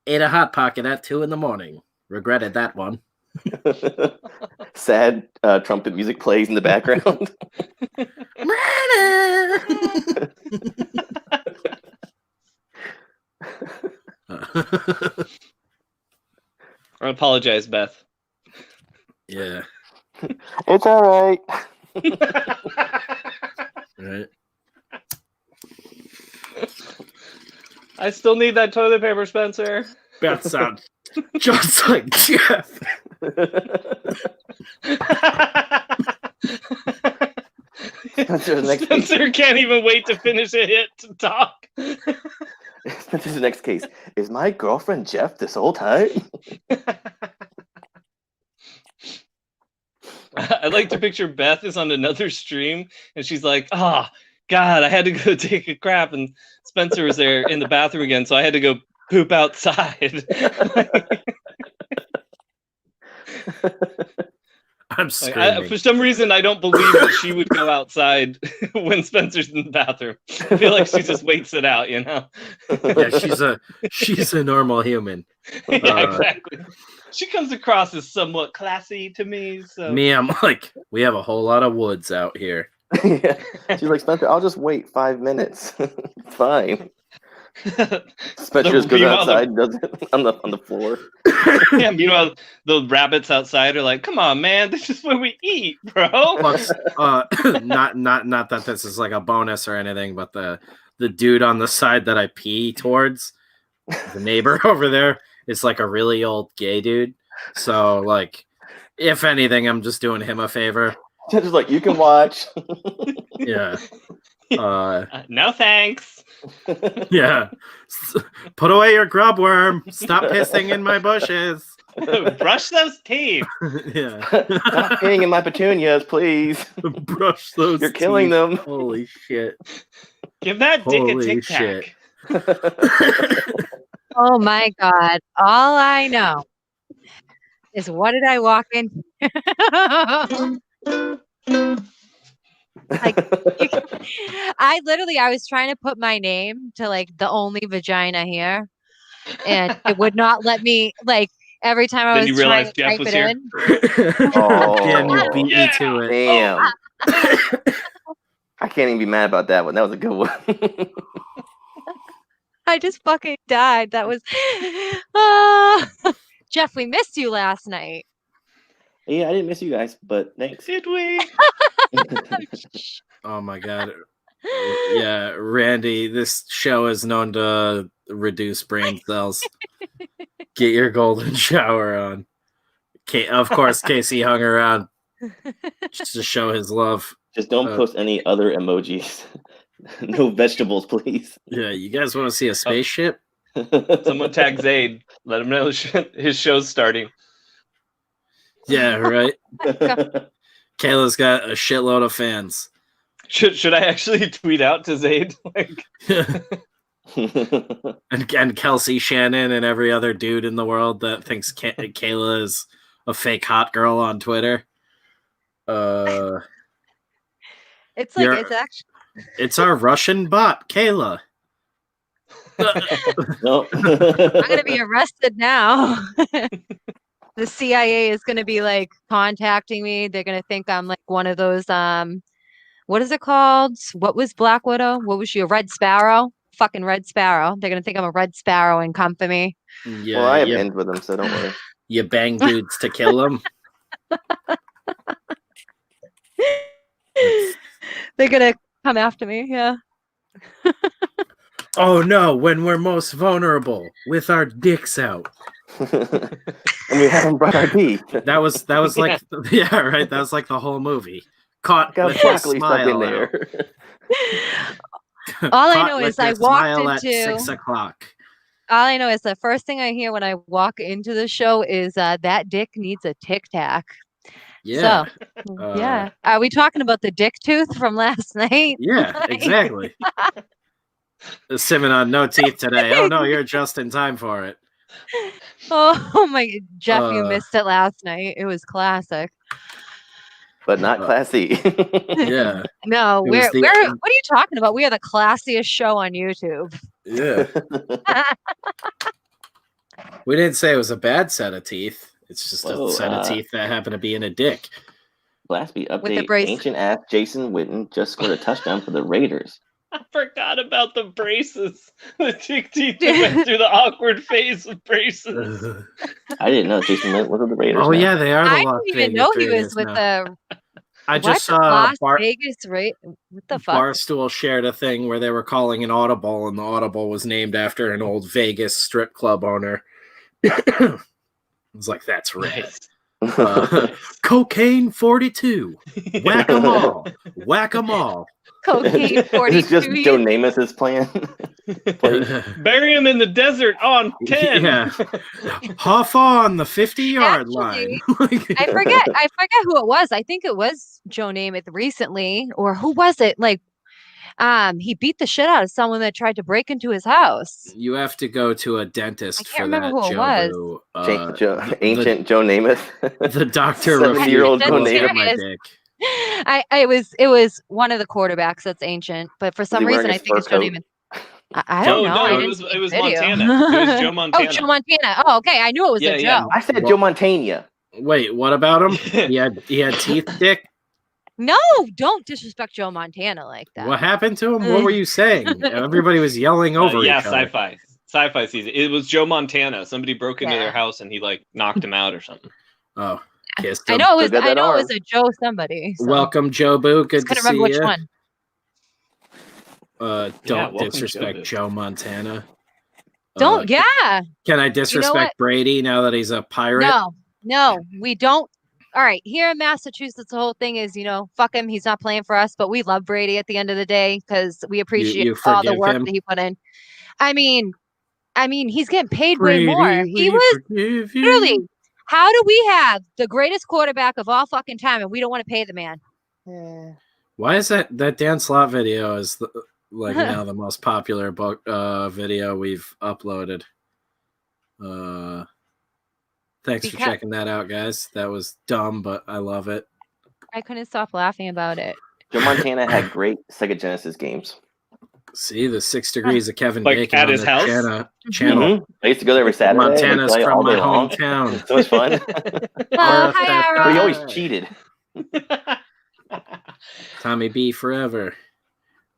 Speaker 1: Ate a Hot Pocket at 2 a.m. Regretted that one.
Speaker 3: Sad trumpet music plays in the background.
Speaker 2: I apologize, Beth.
Speaker 1: Yeah.
Speaker 3: It's all right.
Speaker 1: Right.
Speaker 2: I still need that toilet paper, Spencer.
Speaker 1: That sounds just like Jeff.
Speaker 2: Spencer can't even wait to finish a hit to talk.
Speaker 3: Spencer's the next case. Is my girlfriend Jeff this whole time?
Speaker 2: I like to picture Beth is on another stream and she's like, "Ah, God, I had to go take a crap," and Spencer was there in the bathroom again, so I had to go poop outside.
Speaker 1: I'm screaming.
Speaker 2: For some reason, I don't believe that she would go outside when Spencer's in the bathroom. I feel like she just waits it out, you know?
Speaker 1: Yeah, she's a normal human.
Speaker 2: Yeah, exactly. She comes across as somewhat classy to me. So
Speaker 1: Me, I'm like, we have a whole lot of woods out here.
Speaker 3: Yeah. She's like, Spencer, I'll just wait 5 minutes. Fine. Spencer just goes outside, does it on the floor.
Speaker 2: Yeah, meanwhile, the rabbits outside are like, "Come on, man, this is where we eat, bro."
Speaker 1: Plus, not that this is like a bonus or anything, but the dude on the side that I pee towards, the neighbor over there, is like a really old gay dude. So, like, if anything, I'm just doing him a favor.
Speaker 3: Just like, you can watch.
Speaker 1: Yeah.
Speaker 2: No thanks.
Speaker 1: Yeah. Put away your grub worm. Stop pissing in my bushes.
Speaker 2: Brush those teeth.
Speaker 1: Yeah.
Speaker 3: Stop peeing in my petunias, please.
Speaker 1: Brush those
Speaker 3: You're killing them.
Speaker 1: Holy shit.
Speaker 2: Give that dick a
Speaker 1: Holy
Speaker 2: tic
Speaker 1: shit.
Speaker 2: tac.
Speaker 5: Oh my God. All I know is what did I walk in? Like, I was trying to put my name to like the only vagina here, and it would not let me. Like every time I
Speaker 2: Then
Speaker 5: was
Speaker 2: you
Speaker 5: trying
Speaker 2: realized
Speaker 5: to
Speaker 2: Jeff
Speaker 5: type
Speaker 2: was
Speaker 5: it
Speaker 2: here?
Speaker 5: in.
Speaker 1: Damn, you beat me to it.
Speaker 3: Damn. I can't even be mad about that one. That was a good one.
Speaker 5: I just fucking died. That was Jeff, we missed you last night.
Speaker 3: Yeah, I didn't miss you guys, but thanks.
Speaker 2: Did we?
Speaker 1: Oh my God. Yeah, Randy, this show is known to reduce brain cells. Get your golden shower on. Of course, Casey hung around just to show his love.
Speaker 3: Just don't post any other emojis. No vegetables, please.
Speaker 1: Yeah, you guys want to see a spaceship?
Speaker 2: Someone tag Zayd. Let him know his show's starting.
Speaker 1: Yeah, right. Kayla's got a shitload of fans.
Speaker 2: Should I actually tweet out to Zayd? Like,
Speaker 1: and Kelsey Shannon and every other dude in the world that thinks Kayla is a fake hot girl on Twitter.
Speaker 5: It's like it's actually.
Speaker 1: It's our Russian bot, Kayla.
Speaker 3: No.
Speaker 5: I'm gonna be arrested now. The CIA is gonna be like contacting me. They're gonna think I'm like one of those what is it called? What was Black Widow? What was she? A Red Sparrow? Fucking Red Sparrow. They're gonna think I'm a Red Sparrow and come for me.
Speaker 1: Yeah,
Speaker 3: Well, I have ends with them, so don't worry.
Speaker 1: You bang dudes to kill them.
Speaker 5: They're gonna come after me. Yeah.
Speaker 1: Oh no, when we're most vulnerable with our dicks out.
Speaker 3: And we haven't brought our teeth.
Speaker 1: That was like yeah, right. That was like the whole movie. Caught
Speaker 3: Got
Speaker 1: with a
Speaker 3: broccoli stuck in
Speaker 1: smile
Speaker 3: there.
Speaker 5: All I
Speaker 1: Caught
Speaker 5: know
Speaker 1: with
Speaker 5: is I
Speaker 1: a
Speaker 5: walked
Speaker 1: smile
Speaker 5: into.
Speaker 1: at 6 o'clock.
Speaker 5: All I know is the first thing I hear when I walk into the show is that dick needs a tic tac.
Speaker 1: Yeah.
Speaker 5: So, yeah. Are we talking about the dick tooth from last night?
Speaker 1: Yeah, exactly. Simon on no teeth today. Oh no, you're just in time for it.
Speaker 5: Oh my, Jeff, you missed it last night. It was classic.
Speaker 3: But not classy.
Speaker 1: Yeah.
Speaker 5: No,
Speaker 1: It was
Speaker 5: what
Speaker 1: the-
Speaker 5: are you talking about? We are the classiest show on YouTube.
Speaker 1: Yeah. We didn't say it was a bad set of teeth. It's just a set of teeth that happened to be in a dick.
Speaker 3: Blastby
Speaker 5: With the
Speaker 3: update.
Speaker 5: brace.
Speaker 3: Ancient ass Jason Witten just scored a touchdown for the Raiders.
Speaker 2: I forgot about the braces. The chick teeth that went through the awkward phase of braces.
Speaker 3: I didn't know Jason Witten was with the Raiders.
Speaker 1: Oh
Speaker 3: now.
Speaker 1: yeah, they are the
Speaker 5: I
Speaker 1: Las
Speaker 5: didn't even
Speaker 1: Vegas
Speaker 5: know he was
Speaker 1: Raiders
Speaker 5: with
Speaker 1: now.
Speaker 5: the
Speaker 1: I just
Speaker 5: what?
Speaker 1: saw
Speaker 5: Las Vegas, right? What the fuck?
Speaker 1: Barstool shared a thing where they were calling an audible, and the audible was named after an old Vegas strip club owner. I was like, that's rad. Cocaine 42. Whack 'em all. Whack 'em all.
Speaker 5: Cocaine 42.
Speaker 3: It's just Joe Namath's plan.
Speaker 2: Bury him in the desert on 10.
Speaker 1: Yeah. Huff on the 50-yard line.
Speaker 5: I forget who it was. I think it was Joe Namath recently, or who was it? Like, He beat the shit out of someone that tried to break into his house.
Speaker 1: You have to go to a dentist
Speaker 5: I
Speaker 1: for
Speaker 5: can't remember
Speaker 1: that,
Speaker 5: who it was.
Speaker 3: Ancient Joe Namath.
Speaker 1: The doctor
Speaker 3: 70-year-old
Speaker 1: refused
Speaker 3: Joe
Speaker 1: to look at
Speaker 3: Namath.
Speaker 1: my
Speaker 5: serious.
Speaker 1: dick.
Speaker 5: It was one of the quarterbacks that's ancient, but for some
Speaker 3: he wearing
Speaker 5: reason I
Speaker 3: his
Speaker 5: think
Speaker 3: fur
Speaker 5: it's Joe
Speaker 3: coat?
Speaker 5: Namath. I don't know.
Speaker 2: No,
Speaker 5: I
Speaker 2: it
Speaker 5: didn't
Speaker 2: was
Speaker 5: see
Speaker 2: it was
Speaker 5: the video.
Speaker 2: Montana. It was Joe
Speaker 5: Oh,
Speaker 2: Montana.
Speaker 5: Joe Montana. Oh, okay. I knew it was
Speaker 2: Yeah,
Speaker 5: a
Speaker 2: yeah.
Speaker 5: Joe.
Speaker 3: I said
Speaker 1: Well-
Speaker 3: Joe Montana.
Speaker 1: Wait, what about him? He had teeth, dick.
Speaker 5: No, don't disrespect Joe Montana like that.
Speaker 1: What happened to him? What were you saying? Everybody was yelling over
Speaker 2: Yeah,
Speaker 1: each other.
Speaker 2: sci-fi season. It was Joe Montana. Somebody broke into
Speaker 5: Yeah.
Speaker 2: their house and he like knocked him out or something.
Speaker 1: Oh, kissed
Speaker 5: I
Speaker 1: him.
Speaker 5: know it was.
Speaker 3: Still got
Speaker 5: I
Speaker 3: that
Speaker 5: know it
Speaker 3: arm.
Speaker 5: was a Joe somebody. So.
Speaker 1: Welcome, Joe Boo. Good
Speaker 5: Just
Speaker 1: to
Speaker 5: couldn't
Speaker 1: see
Speaker 5: remember which
Speaker 1: you.
Speaker 5: one.
Speaker 1: Don't
Speaker 2: welcome,
Speaker 1: disrespect
Speaker 2: Joe
Speaker 1: Joe Montana.
Speaker 5: Don't. Yeah.
Speaker 1: Can I disrespect
Speaker 5: what?
Speaker 1: Brady now that he's a pirate?
Speaker 5: No, we don't. All right, here in Massachusetts, the whole thing is, fuck him. He's not playing for us, but we love Brady at the end of the day because we appreciate
Speaker 1: you
Speaker 5: all the
Speaker 1: forgive
Speaker 5: work
Speaker 1: him?
Speaker 5: that he put in. I mean, he's getting paid
Speaker 1: Brady,
Speaker 5: way more. He
Speaker 1: we
Speaker 5: was
Speaker 1: forgive you.
Speaker 5: literally. How do we have the greatest quarterback of all fucking time and we don't want to pay the man?
Speaker 1: Why is that Dan Slott video is now the most popular video we've uploaded? Thanks for checking that out, guys. That was dumb, but I love it.
Speaker 5: I couldn't stop laughing about it.
Speaker 3: Joe Montana had great Sega Genesis games.
Speaker 1: See the 6 degrees of Kevin
Speaker 2: Like
Speaker 1: Bacon
Speaker 2: at
Speaker 1: on
Speaker 2: his
Speaker 1: their
Speaker 2: house?
Speaker 1: channel.
Speaker 3: I used to go there every Saturday. and we'd
Speaker 1: Montana's
Speaker 3: play
Speaker 1: from
Speaker 3: all
Speaker 1: my
Speaker 3: day long.
Speaker 1: hometown.
Speaker 3: So much fun.
Speaker 5: Oh, hi, Ira.
Speaker 3: But he always cheated.
Speaker 1: Tommy B forever.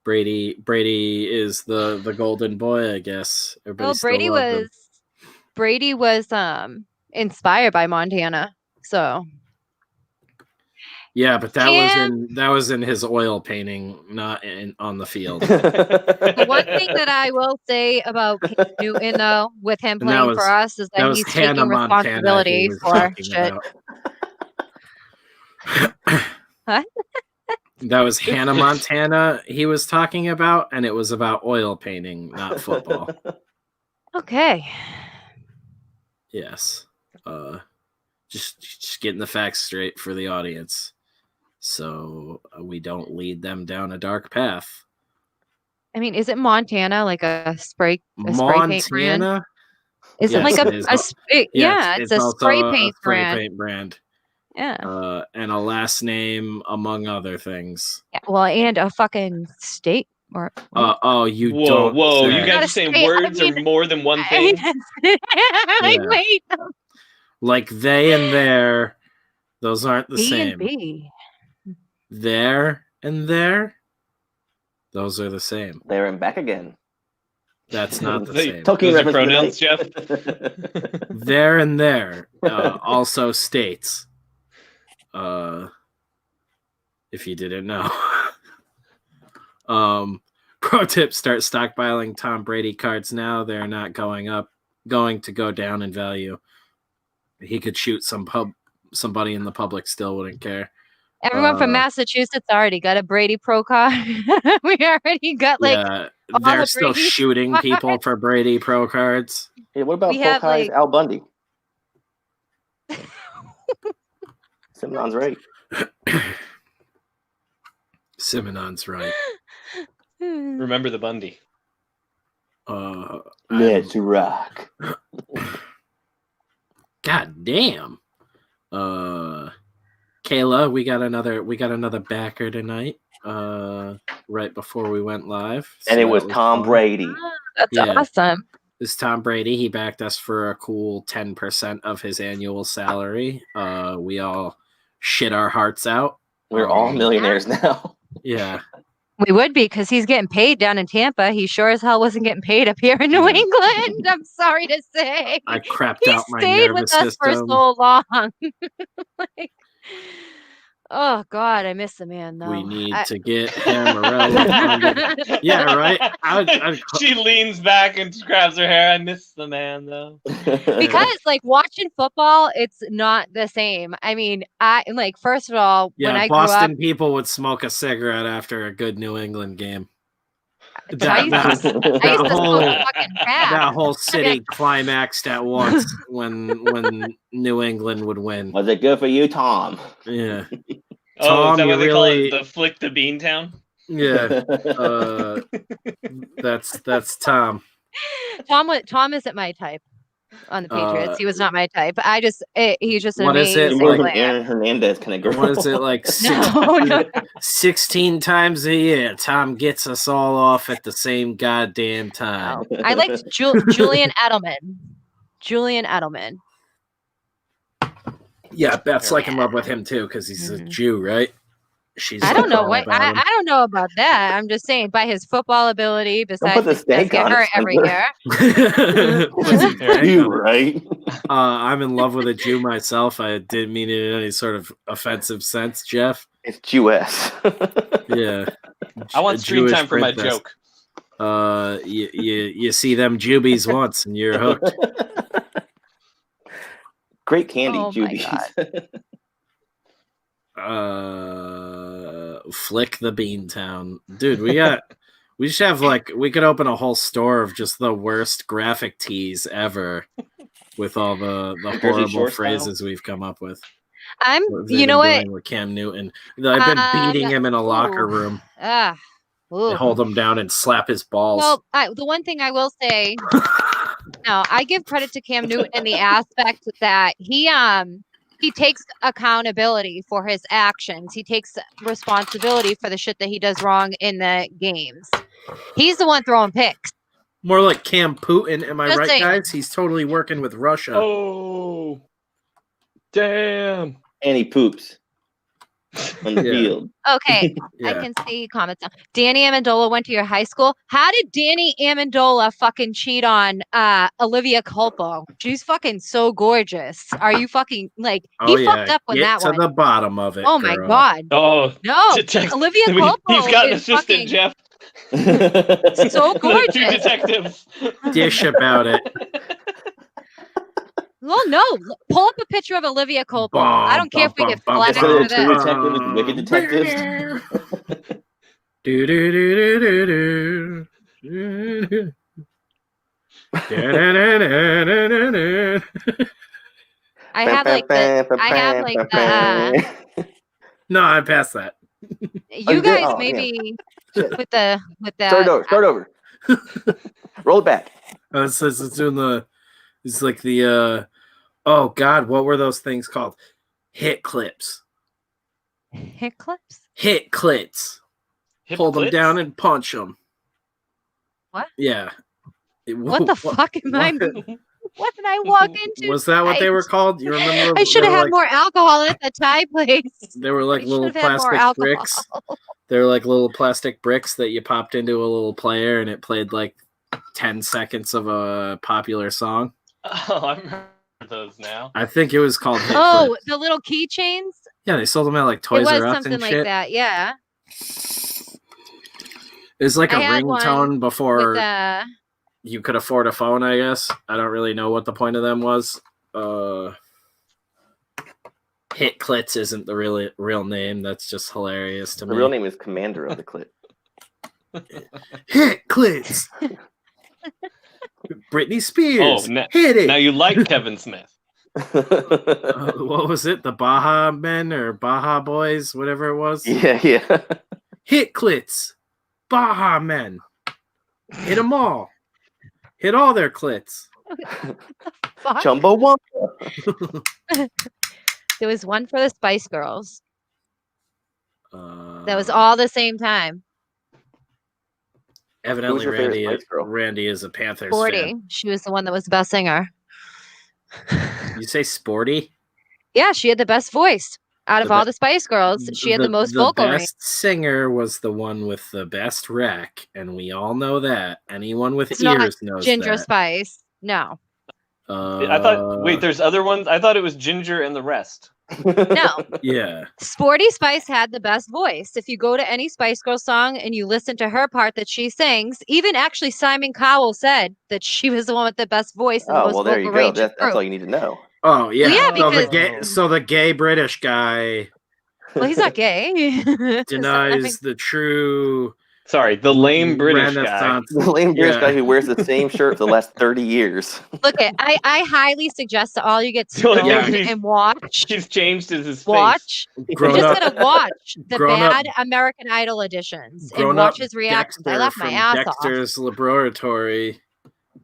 Speaker 1: Brady is the golden boy, I guess.
Speaker 5: Well,
Speaker 1: Everybody still loved him.
Speaker 5: Brady was inspired by Montana. So
Speaker 1: Yeah, but that was in his oil painting, not on the field.
Speaker 5: the one thing that I will say about Cam Newton, though, with him
Speaker 1: And that
Speaker 5: playing
Speaker 1: was-
Speaker 5: for us, is
Speaker 1: that
Speaker 5: that
Speaker 1: was
Speaker 5: he's
Speaker 1: Hannah
Speaker 5: taking
Speaker 1: Montana he
Speaker 5: responsibility
Speaker 1: was
Speaker 5: for
Speaker 1: talking
Speaker 5: shit.
Speaker 1: about.
Speaker 5: Huh?
Speaker 1: That was Hannah Montana he was talking about, and it was about oil painting, not football.
Speaker 5: Okay.
Speaker 1: Yes. Just getting the facts straight for the audience, so we don't lead them down a dark path.
Speaker 5: I mean, is it Montana like a spray paint brand?
Speaker 1: Montana?
Speaker 5: Is it
Speaker 1: Yes,
Speaker 5: like
Speaker 1: it is.
Speaker 5: it's a
Speaker 1: also
Speaker 5: spray paint brand.
Speaker 1: paint brand.
Speaker 5: Yeah.
Speaker 1: And a last name, among other things.
Speaker 5: Yeah. Well, and a fucking state or
Speaker 1: You
Speaker 2: Whoa,
Speaker 1: don't
Speaker 2: whoa!
Speaker 1: say.
Speaker 2: You guys are saying words are more than one thing.
Speaker 5: like,
Speaker 1: Yeah.
Speaker 5: wait.
Speaker 1: Like they and there, those aren't the
Speaker 5: B
Speaker 1: same.
Speaker 5: and B.
Speaker 1: There and there, those are the same.
Speaker 3: There and back again.
Speaker 1: That's not the
Speaker 2: They-
Speaker 1: same.
Speaker 3: Tolkien
Speaker 2: Those are
Speaker 3: reference
Speaker 2: pronouns, Jeff.
Speaker 3: tonight.
Speaker 1: There and there also states. If you didn't know. Pro tip: start stockpiling Tom Brady cards now. They're not going to go down in value. He could shoot somebody in the public, still wouldn't care.
Speaker 5: Everyone from Massachusetts already got a Brady Pro card. We already got
Speaker 1: Yeah,
Speaker 5: all
Speaker 1: they're
Speaker 5: the
Speaker 1: still
Speaker 5: Brady
Speaker 1: shooting
Speaker 5: cards.
Speaker 1: people for Brady Pro cards.
Speaker 3: Hey, what about
Speaker 5: We have,
Speaker 3: Polkai's
Speaker 5: like-
Speaker 3: Al Bundy? Simon's right.
Speaker 1: Simonon's right.
Speaker 2: Remember the Bundy.
Speaker 3: Let's rock.
Speaker 1: God damn. Kayla, we got another backer tonight. Right before we went live.
Speaker 3: And
Speaker 1: so
Speaker 3: it was
Speaker 1: that
Speaker 3: Tom
Speaker 1: fun.
Speaker 3: Brady.
Speaker 5: That's
Speaker 1: Yeah.
Speaker 5: awesome.
Speaker 1: This is Tom Brady. He backed us for a cool 10% of his annual salary. We all shit our hearts out.
Speaker 3: We're all millionaires now.
Speaker 1: Yeah.
Speaker 5: We would be because he's getting paid down in Tampa. He sure as hell wasn't getting paid up here in New
Speaker 1: Yeah.
Speaker 5: England. I'm sorry to say.
Speaker 1: I crapped
Speaker 5: He
Speaker 1: out my
Speaker 5: stayed
Speaker 1: nervous
Speaker 5: with us for
Speaker 1: system.
Speaker 5: so long. Like, oh God, I miss the man though.
Speaker 1: We need to get Hammerella. Yeah, right. I'd
Speaker 2: She leans back and grabs her hair. I miss the man though.
Speaker 5: Because like watching football, it's not the same. I mean, first of all, when I
Speaker 1: Boston
Speaker 5: grew up,
Speaker 1: people would smoke a cigarette after a good New England game.
Speaker 5: I used to smoke fucking
Speaker 1: That
Speaker 5: tab.
Speaker 1: whole city climaxed at once when New England would win.
Speaker 3: Was it good for you, Tom?
Speaker 1: Yeah.
Speaker 2: Oh,
Speaker 1: Tom,
Speaker 2: is that
Speaker 1: you
Speaker 2: what they call
Speaker 1: really-
Speaker 2: it? The Flick the Bean Town?
Speaker 1: Yeah, that's Tom.
Speaker 5: Tom isn't my type on the Patriots. He was not my type. He's just an
Speaker 1: What is it?
Speaker 5: amazing
Speaker 3: More of an
Speaker 5: player.
Speaker 3: Aaron Hernandez kind of girl.
Speaker 1: What is it like?
Speaker 5: No.
Speaker 1: 16 times a year, Tom gets us all off at the same goddamn time.
Speaker 5: No. I liked Julian Edelman. Julian Edelman.
Speaker 1: Yeah, Beth's like in love with him too because he's a Jew, right? She's.
Speaker 5: I don't know
Speaker 1: all
Speaker 5: what
Speaker 1: about him.
Speaker 5: I don't know about that. I'm just saying by his football ability. Besides,
Speaker 3: put the
Speaker 5: he does
Speaker 3: stank
Speaker 5: get
Speaker 3: on
Speaker 5: hurt
Speaker 3: it,
Speaker 5: every
Speaker 3: Spencer.
Speaker 5: year.
Speaker 3: You right?
Speaker 1: I'm in love with a Jew myself. I didn't mean it in any sort of offensive sense, Jeff.
Speaker 3: It's Jewess.
Speaker 1: Yeah.
Speaker 2: I want screen
Speaker 1: Jewish
Speaker 2: time for my
Speaker 1: princess.
Speaker 2: joke.
Speaker 1: You see them Jubies once and you're hooked.
Speaker 3: Great candy,
Speaker 5: Oh my
Speaker 3: Jubies.
Speaker 1: Flick the Beantown, dude. We should have we could open a whole store of just the worst graphic tees ever, with all the horrible
Speaker 3: Shore
Speaker 1: phrases we've come up with.
Speaker 5: You know what?
Speaker 1: With Cam Newton, I've been beating him in a locker room. They hold him down and slap his balls.
Speaker 5: Well, the one thing I will say, no, I give credit to Cam Newton in the aspect that he takes accountability for his actions. He takes responsibility for the shit that he does wrong in the games. He's the one throwing picks.
Speaker 1: More like Cam Putin, am I
Speaker 5: Just
Speaker 1: right,
Speaker 5: saying.
Speaker 1: guys? He's totally working with Russia.
Speaker 4: Oh, damn.
Speaker 3: And he poops on the
Speaker 1: Yeah.
Speaker 3: field.
Speaker 5: Okay,
Speaker 1: Yeah.
Speaker 5: I can see comments now. Danny Amendola went to your high school. How did Danny Amendola fucking cheat on Olivia Culpo? She's fucking so gorgeous. Are you fucking he fucked up with
Speaker 1: Get
Speaker 5: that
Speaker 1: to
Speaker 5: one?
Speaker 1: the bottom of it.
Speaker 5: Oh my
Speaker 1: girl.
Speaker 5: god.
Speaker 2: Oh,
Speaker 5: No,
Speaker 2: detect-
Speaker 5: Olivia Culpo.
Speaker 2: He's got an
Speaker 5: is
Speaker 2: assistant,
Speaker 5: fucking
Speaker 2: Jeff.
Speaker 5: so
Speaker 2: Two
Speaker 5: gorgeous.
Speaker 2: detectives.
Speaker 1: Dish about it.
Speaker 5: Well, no. Pull up a picture of Olivia Culpo. I don't care if we get flagged
Speaker 3: Instead
Speaker 5: for
Speaker 3: of True
Speaker 5: this.
Speaker 3: Detective, it's Wicked Detectives.
Speaker 5: I had like the
Speaker 1: No, I passed that.
Speaker 5: you guys
Speaker 3: Oh,
Speaker 5: maybe with that.
Speaker 3: Start over. Roll it back.
Speaker 1: It's doing the. It's like the. Oh God, what were those things called? Hit clips.
Speaker 5: Hit clips?
Speaker 1: Hit clits. Hold them down and punch them.
Speaker 5: What?
Speaker 1: Yeah.
Speaker 5: What the fuck am I? What did I walk into?
Speaker 1: Was that what they were called? You remember?
Speaker 5: I should have had more alcohol at the Thai place.
Speaker 1: They were like little plastic bricks. They were like little plastic bricks that you popped into a little player and it played like 10 seconds of a popular song.
Speaker 2: Oh, I remember those now.
Speaker 1: I think it was called Hit
Speaker 5: Oh,
Speaker 1: Clips.
Speaker 5: the little keychains?
Speaker 1: Yeah, they sold them at like Toys
Speaker 5: It was
Speaker 1: R Us
Speaker 5: something
Speaker 1: and
Speaker 5: like
Speaker 1: shit.
Speaker 5: that, yeah.
Speaker 1: It was like a
Speaker 5: I had one
Speaker 1: ringtone before
Speaker 5: With,
Speaker 1: you could afford a phone, I guess. I don't really know what the point of them was. Hit Clits isn't the real name. That's just hilarious to me.
Speaker 3: The real name is Commander of the Clip.
Speaker 1: Hit Clits. Britney Spears. Hit it.
Speaker 2: Now you like Kevin Smith.
Speaker 1: What was it? The Baja Men or Baja Boys, whatever it was?
Speaker 3: Yeah.
Speaker 1: Hit Clits. Baja Men. Hit them all. Hit all their clits.
Speaker 5: fuck?
Speaker 3: Jumbo Wumpa.
Speaker 5: There was one for the Spice Girls. That was
Speaker 1: Uh,
Speaker 5: all the same time.
Speaker 1: Evidently,
Speaker 3: Who's your favorite Spice Girl?
Speaker 1: Randy is a Panthers
Speaker 5: Sporty.
Speaker 1: fan.
Speaker 5: She was the one that was the best singer.
Speaker 1: You say Sporty?
Speaker 5: Yeah, she had the best voice out of
Speaker 1: The
Speaker 5: all
Speaker 1: be-
Speaker 5: the Spice Girls. She had the most vocal range.
Speaker 1: best singer was the one with the best rec, and we all know that. Anyone with
Speaker 5: It's not
Speaker 1: ears knows
Speaker 5: Ginger
Speaker 1: that.
Speaker 5: Spice. No.
Speaker 2: I thought. Wait, there's other ones. I thought it was Ginger and the rest.
Speaker 5: No.
Speaker 1: Yeah.
Speaker 5: Sporty Spice had the best voice. If you go to any Spice Girl song and you listen to her part that she sings, even actually Simon Cowell said that she was the one with the best voice and the
Speaker 3: Oh,
Speaker 5: most
Speaker 3: well, there
Speaker 5: vocal
Speaker 3: you go.
Speaker 5: range.
Speaker 3: That's all you need to know.
Speaker 1: Oh yeah.
Speaker 5: Well, yeah,
Speaker 1: So the gay British guy
Speaker 5: Well, he's not gay.
Speaker 1: denies the true
Speaker 2: Sorry, the lame British guy.
Speaker 1: Renaissance.
Speaker 3: The lame British
Speaker 1: Yeah.
Speaker 3: guy who wears the same shirt for the last 30 years.
Speaker 5: Look, I highly suggest that all you get
Speaker 2: The only
Speaker 5: stoned
Speaker 2: thing he's-
Speaker 5: and watch.
Speaker 2: He's changed is his face.
Speaker 5: Watch. You're
Speaker 1: Grown
Speaker 5: just
Speaker 1: up,
Speaker 5: gonna watch the
Speaker 1: grown up-
Speaker 5: bad American Idol editions and
Speaker 1: grown
Speaker 5: watch
Speaker 1: up
Speaker 5: his reactions. I
Speaker 1: Dexter
Speaker 5: laughed my
Speaker 1: from
Speaker 5: ass
Speaker 1: Dexter's Laboratory.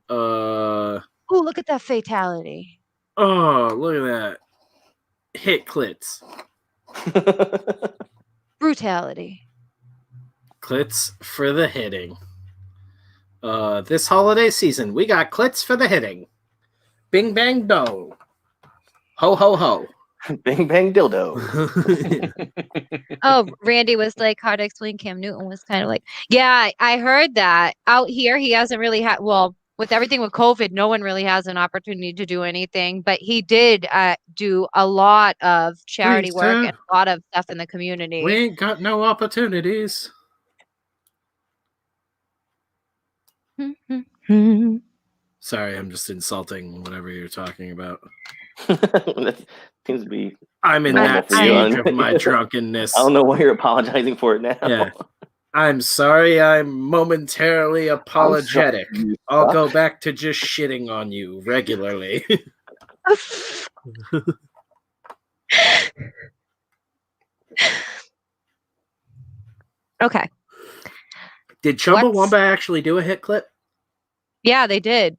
Speaker 5: off. Oh, look at that fatality.
Speaker 1: Oh, look at that. Hit clits.
Speaker 5: Brutality.
Speaker 1: Clits for the hitting. This holiday season, we got clits for the hitting. Bing bang do. Ho ho ho.
Speaker 3: Bing bang dildo.
Speaker 5: Oh, Randy was like, hard to explain. Cam Newton was kind of like, yeah, I heard that. Out here, he hasn't really had, well, with everything with COVID, no one really has an opportunity to do anything. But he did do a lot of charity
Speaker 1: Please,
Speaker 5: work
Speaker 1: sir.
Speaker 5: and a lot of stuff in the community.
Speaker 1: We ain't got no opportunities. Sorry, I'm just insulting whatever you're talking about.
Speaker 3: That seems to be.
Speaker 1: I'm in
Speaker 3: Normal
Speaker 1: that
Speaker 3: for you,
Speaker 1: stage
Speaker 3: huh?
Speaker 1: of my drunkenness.
Speaker 3: I don't know why you're apologizing for it now.
Speaker 1: Yeah. I'm sorry, I'm momentarily apologetic.
Speaker 3: you
Speaker 1: I'll
Speaker 3: suck.
Speaker 1: go back to just shitting on you regularly.
Speaker 5: Okay.
Speaker 1: Did Chumbawamba actually do a hit clip?
Speaker 5: Yeah, they did.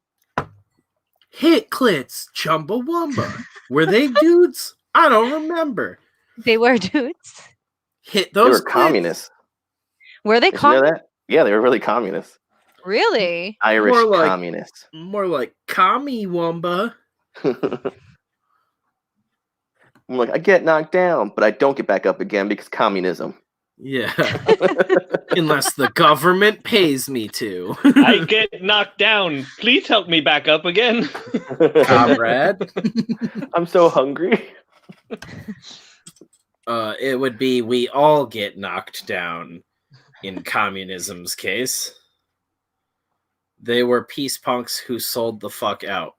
Speaker 1: Hit clits, Chumbawamba. Were they dudes? I don't remember.
Speaker 5: They were dudes.
Speaker 1: Hit
Speaker 3: They
Speaker 1: those
Speaker 3: were
Speaker 1: clits.
Speaker 3: communists.
Speaker 5: Were they
Speaker 3: Did you know
Speaker 5: communists?
Speaker 3: that? Yeah, they were really communists.
Speaker 5: Really?
Speaker 3: Irish
Speaker 1: More like-
Speaker 3: communists.
Speaker 1: More like Commie-wamba.
Speaker 3: I'm like, I get knocked down, but I don't get back up again because communism.
Speaker 1: Yeah. Unless the government pays me to.
Speaker 2: I get knocked down. Please help me back up again.
Speaker 1: Comrade.
Speaker 3: I'm so hungry.
Speaker 1: It would be we all get knocked down in communism's case. They were peace punks who sold the fuck out.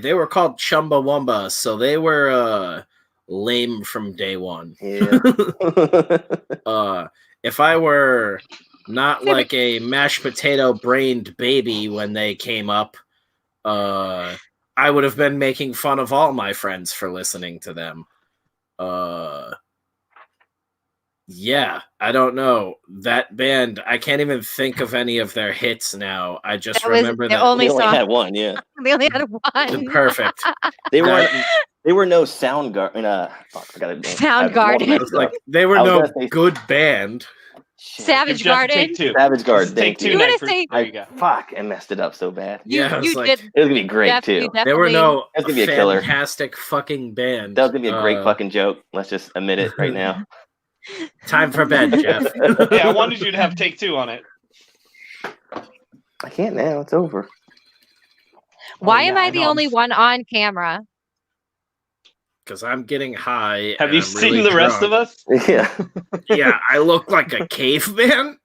Speaker 1: They were called Chumbawamba, so they were lame from day one.
Speaker 3: Yeah.
Speaker 1: If I were not like a mashed potato brained baby when they came up, I would have been making fun of all my friends for listening to them. Yeah, I don't know. That band, I can't even think of any of their hits now. I just
Speaker 5: That was
Speaker 1: remember
Speaker 5: their
Speaker 1: that.
Speaker 5: only
Speaker 3: They only
Speaker 5: song.
Speaker 3: had one, yeah.
Speaker 5: They only had one.
Speaker 1: Perfect.
Speaker 3: They were
Speaker 1: That-
Speaker 3: they were no Soundgarden. Fuck, I gotta
Speaker 5: Soundgarden.
Speaker 3: I
Speaker 1: It's like they were
Speaker 3: I was
Speaker 1: no
Speaker 3: gonna say-
Speaker 1: good band.
Speaker 3: Shit.
Speaker 5: Savage
Speaker 2: Give Jeff a
Speaker 5: Garden.
Speaker 2: Take two.
Speaker 3: Savage Garden.
Speaker 2: Take
Speaker 3: Thank
Speaker 2: two.
Speaker 5: You
Speaker 3: you.
Speaker 5: were
Speaker 2: night
Speaker 5: gonna say-
Speaker 2: there you go.
Speaker 3: Fuck, I messed it up so bad.
Speaker 1: Yeah, it was
Speaker 5: you
Speaker 1: like
Speaker 5: did.
Speaker 3: It was gonna be great
Speaker 5: Jeff, you
Speaker 3: too.
Speaker 1: there were
Speaker 5: definitely-
Speaker 1: no
Speaker 3: That's gonna be a killer.
Speaker 1: fantastic fucking band.
Speaker 3: That was gonna be a great
Speaker 1: Uh,
Speaker 3: fucking joke. Let's just admit it right now.
Speaker 1: Time for bed, Jeff.
Speaker 2: Hey, I wanted you to have take two on it.
Speaker 3: I can't now. It's over.
Speaker 5: Why
Speaker 2: Oh,
Speaker 5: am
Speaker 2: yeah,
Speaker 5: I
Speaker 2: I
Speaker 5: the
Speaker 2: know.
Speaker 5: only one on camera?
Speaker 1: Because I'm getting high.
Speaker 2: Have
Speaker 1: and
Speaker 2: you
Speaker 1: I'm
Speaker 2: seen
Speaker 1: really
Speaker 2: the rest of
Speaker 1: drunk.
Speaker 2: us?
Speaker 3: Yeah.
Speaker 1: Yeah, I look like a caveman.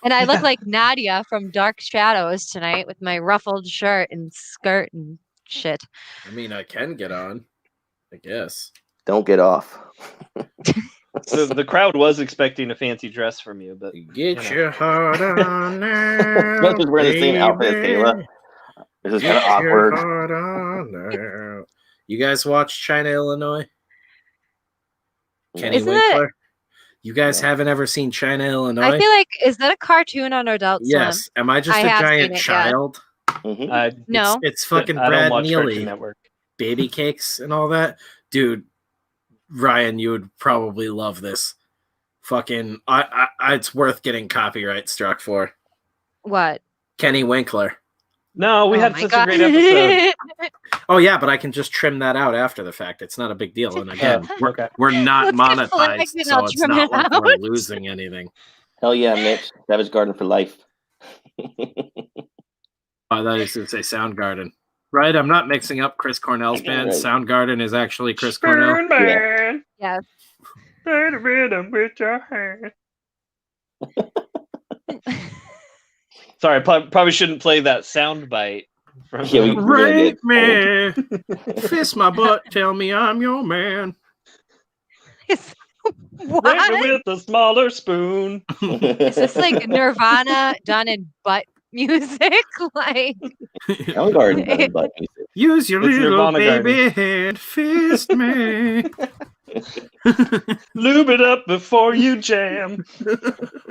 Speaker 5: And I look like Nadia from Dark Shadows tonight with my ruffled shirt and skirt and shit.
Speaker 1: I mean, I can get on, I guess.
Speaker 3: Don't get off.
Speaker 2: The crowd was expecting a fancy dress from you, but
Speaker 1: Get
Speaker 2: You know.
Speaker 1: your heart on now.
Speaker 3: Not just wearing the same outfit as
Speaker 1: baby.
Speaker 3: Kayla. This is kind
Speaker 1: Get
Speaker 3: of awkward.
Speaker 1: your heart on now. You guys watch China, Illinois? Kenny
Speaker 5: Isn't that-
Speaker 1: Winkler? You guys
Speaker 3: No.
Speaker 1: haven't ever seen China, Illinois?
Speaker 5: I feel like, is that a cartoon on Adult
Speaker 1: Yes. Am I just
Speaker 5: I
Speaker 1: a
Speaker 5: have seen
Speaker 1: giant
Speaker 5: it, yeah.
Speaker 1: child?
Speaker 3: Mhm.
Speaker 5: No.
Speaker 1: It's fucking
Speaker 2: I don't
Speaker 1: Brad
Speaker 2: watch Cartoon
Speaker 1: Neely,
Speaker 2: Network.
Speaker 1: baby cakes and all that. Dude, Ryan, you would probably love this. Fucking, it's worth getting copyright struck for.
Speaker 5: What?
Speaker 1: Kenny Winkler.
Speaker 2: No, we
Speaker 5: Oh
Speaker 2: had
Speaker 5: my
Speaker 2: such
Speaker 5: God.
Speaker 2: a great episode.
Speaker 1: Oh yeah, but I can just trim that out after the fact. It's not a big deal. And again,
Speaker 2: Okay.
Speaker 1: we're not
Speaker 5: Let's get
Speaker 1: monetized,
Speaker 5: flagged and
Speaker 1: so
Speaker 5: I'll
Speaker 1: it's
Speaker 5: trim
Speaker 1: not
Speaker 5: it
Speaker 1: like we're
Speaker 5: out.
Speaker 1: losing anything.
Speaker 3: Hell yeah, Mitch. Savage Garden for life.
Speaker 1: I thought you should say Soundgarden. Right, I'm not mixing up Chris Cornell's band.
Speaker 3: Right.
Speaker 1: Soundgarden is actually Chris Cornell.
Speaker 2: Man.
Speaker 5: Yes.
Speaker 2: Play the rhythm with your hand. Sorry, probably shouldn't play that sound bite. From
Speaker 3: Yeah, we-
Speaker 1: Rape me, fist my butt, tell me I'm your man.
Speaker 5: What?
Speaker 4: with a smaller spoon.
Speaker 5: Is this like Nirvana done in butt music? Like,
Speaker 3: Soundgarden does butt music.
Speaker 1: Use your
Speaker 4: It's
Speaker 1: little
Speaker 4: Nirvana
Speaker 1: baby hand, fist me.
Speaker 4: Lube it up before you jam.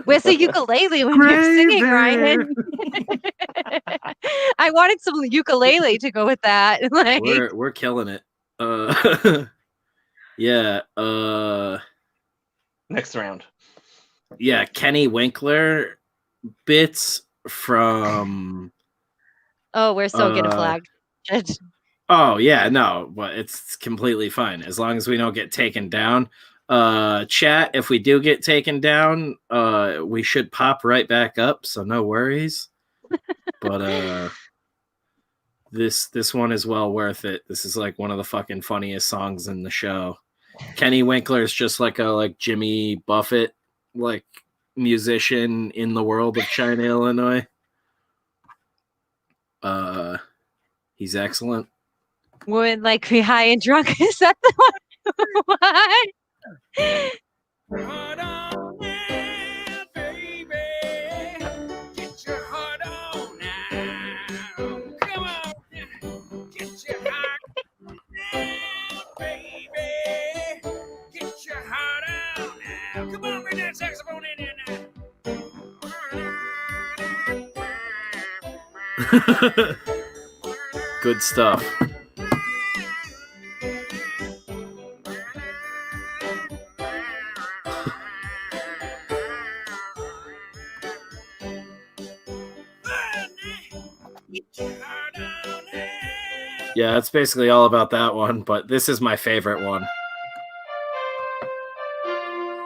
Speaker 5: where's the ukulele when you're singing,
Speaker 1: Gravy.
Speaker 5: Ryan? I wanted some ukulele to go with that. Like,
Speaker 1: We're killing it. Yeah.
Speaker 4: Next round.
Speaker 1: Yeah. Kenny Winkler bits from.
Speaker 5: oh, we're so getting flagged.
Speaker 1: Oh yeah, no, but it's completely fine as long as we don't get taken down. Chat, if we do get taken down, we should pop right back up, so no worries. But this one is well worth it. This is like one of the fucking funniest songs in the show. Kenny Winkler is just like a Jimmy Buffett like musician in the world of China, Illinois. He's excellent.
Speaker 5: Would like be high and drunk. Is that the one? What?
Speaker 6: Heart on now, baby. Get your heart on now. Come on. Get your heart on now, baby. Get your heart on now. Come on, bring that saxophone in here now.
Speaker 1: Good stuff. Yeah, it's basically all about that one, but this is my favorite one.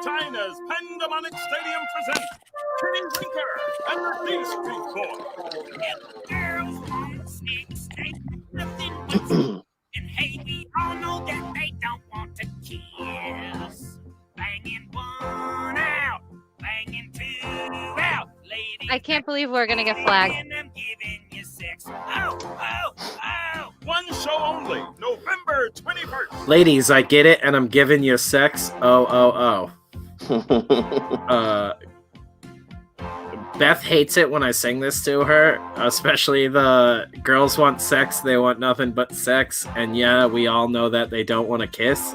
Speaker 6: China's Pandemonic Stadium presents Kenny Winker and the D Street Boys. Girls want sex, they nothing but and hey, we all know that they don't want to kiss. Banging one out, banging two out. Lady,
Speaker 5: I can't believe we're gonna get flagged.
Speaker 6: and I'm giving you sex. Oh, oh, oh. One show only, November 21st.
Speaker 1: Ladies, I get it, and I'm giving you sex. Oh. Beth hates it when I sing this to her, especially the girls want sex, they want nothing but sex, and yeah, we all know that they don't want to kiss.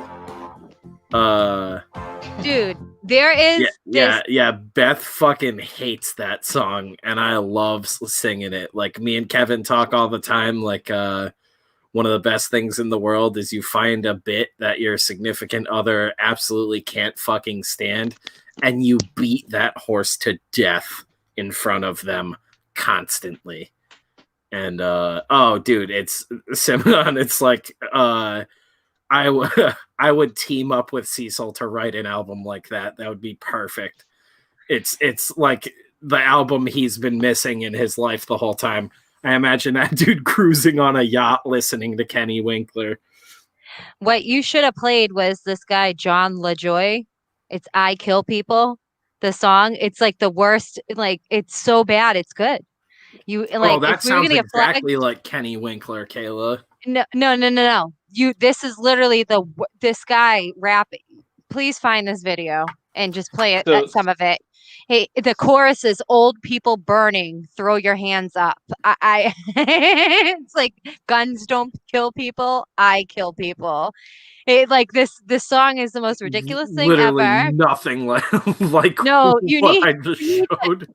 Speaker 5: Dude, there is
Speaker 1: Yeah, Beth fucking hates that song, and I love singing it. Like, me and Kevin talk all the time, like, one of the best things in the world is you find a bit that your significant other absolutely can't fucking stand, and you beat that horse to death in front of them constantly. And oh dude, it's Simon, it's like I would team up with Cecil to write an album like that. That would be perfect. It's like the album he's been missing in his life the whole time. I imagine that dude cruising on a yacht listening to Kenny Winkler.
Speaker 5: what you should have played was this guy John LaJoy. It's I Kill People. The song, it's like the worst, like it's so bad it's good. You like
Speaker 1: that
Speaker 5: if we were
Speaker 1: sounds
Speaker 5: gonna get flagged,
Speaker 1: exactly like Kenny Winkler, Kayla.
Speaker 5: no. This is literally this guy rapping. Please find this video and just play it, some of it. Hey, the chorus is "Old people burning, throw your hands up." I it's like guns don't kill people. I kill people. It like this song is the most ridiculous thing
Speaker 1: Literally
Speaker 5: ever.
Speaker 1: nothing like
Speaker 5: No,
Speaker 1: what I just showed.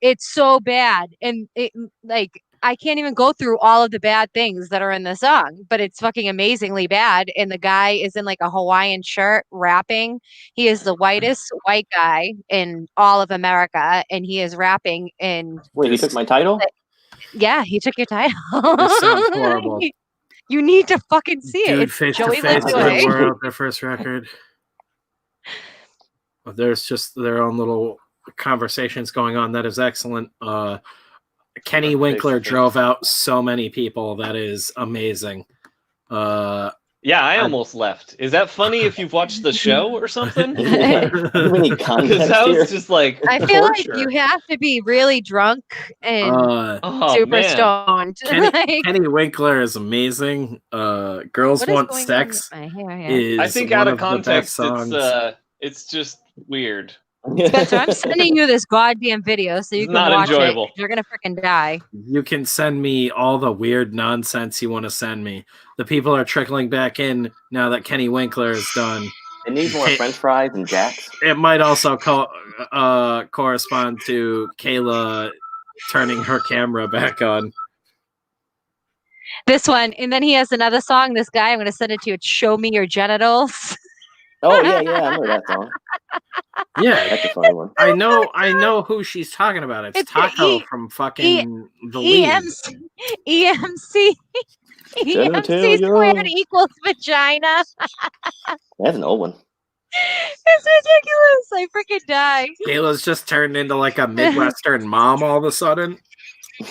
Speaker 5: It's so bad, and it like I can't even go through all of the bad things that are in the song, but it's fucking amazingly bad. And the guy is in like a Hawaiian shirt rapping. He is the whitest white guy in all of America, and he is rapping. And
Speaker 3: Wait, he took my title?
Speaker 5: yeah, he took your title.
Speaker 1: This sounds horrible.
Speaker 5: You need to fucking see it.
Speaker 1: Dude,
Speaker 5: It's
Speaker 1: face to
Speaker 5: Joey
Speaker 1: face with
Speaker 5: LaJoy.
Speaker 1: the world, their first record. There's just their own little conversations going on. That is excellent. Kenny Winkler drove out so many people. That is amazing.
Speaker 2: Yeah, I almost left. Is that funny if you've watched the show or something?
Speaker 3: We need
Speaker 2: Because
Speaker 3: context
Speaker 2: that
Speaker 3: here.
Speaker 2: was just like
Speaker 5: I feel like
Speaker 2: torture.
Speaker 5: you have to be really drunk and
Speaker 2: Oh
Speaker 5: super
Speaker 2: man,
Speaker 5: stoned. Like,
Speaker 1: Kenny Winkler is amazing. Girls
Speaker 5: what is
Speaker 1: Want
Speaker 5: going
Speaker 1: Sex
Speaker 5: on with my hair here?
Speaker 1: is
Speaker 2: I think
Speaker 1: one
Speaker 2: out of
Speaker 1: of the best
Speaker 2: context,
Speaker 1: songs.
Speaker 2: it's just weird.
Speaker 5: Spencer, I'm sending you this goddamn video so you
Speaker 2: It's
Speaker 5: can
Speaker 2: not
Speaker 5: watch
Speaker 2: enjoyable.
Speaker 5: it. You're gonna freaking die.
Speaker 1: You can send me all the weird nonsense you want to send me. The people are trickling back in now that Kenny Winkler is done.
Speaker 3: It needs more French fries and Jacks.
Speaker 1: It might also correspond to Kayla turning her camera back on.
Speaker 5: This one, and then he has another song. This guy, I'm gonna send it to you. It's "Show Me Your Genitals."
Speaker 3: Oh yeah, I know that song.
Speaker 1: Yeah,
Speaker 3: That's a funny one.
Speaker 1: I know who she's talking about. It's
Speaker 5: It's the
Speaker 1: Taco from fucking The League.
Speaker 5: EMC squared equals vagina.
Speaker 3: That's an old one.
Speaker 5: It's ridiculous. I freaking die.
Speaker 1: Kayla's just turned into like a Midwestern mom all of a sudden.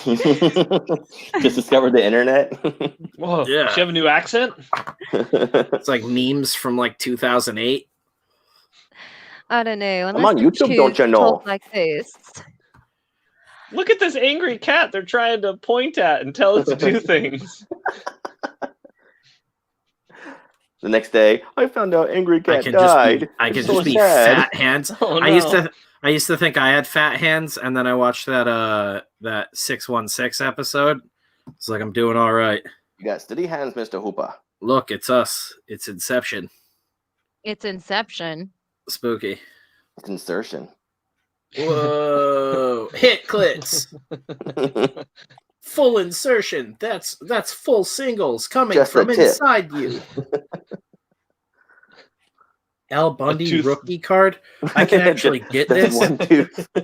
Speaker 3: Just discovered the internet.
Speaker 2: Whoa,
Speaker 1: Yeah.
Speaker 2: does she have a new accent?
Speaker 1: It's like memes from like 2008.
Speaker 5: I don't know.
Speaker 3: I'm on YouTube, don't you know?
Speaker 5: Talk like this.
Speaker 2: Look at this angry cat they're trying to point at and tell it to do things.
Speaker 3: The next day, I found out Angry Cat
Speaker 1: I
Speaker 3: died.
Speaker 1: can
Speaker 3: It's
Speaker 1: just
Speaker 3: so
Speaker 1: be
Speaker 3: sad.
Speaker 1: fat hands.
Speaker 2: Oh, no.
Speaker 1: I used to think I had fat hands, and then I watched that 616 episode. It's like I'm doing all right.
Speaker 3: You got steady hands, Mr. Hooper.
Speaker 1: Look, it's us. It's Inception.
Speaker 5: It's Inception.
Speaker 1: Spooky.
Speaker 3: It's insertion.
Speaker 1: Whoa! Hit clicks. Full insertion. That's full singles coming
Speaker 3: Just a
Speaker 1: from
Speaker 3: tip.
Speaker 1: inside you. Al Bundy
Speaker 2: tooth.
Speaker 1: rookie card. I can actually get
Speaker 3: That's
Speaker 1: this.
Speaker 3: one tooth.
Speaker 2: I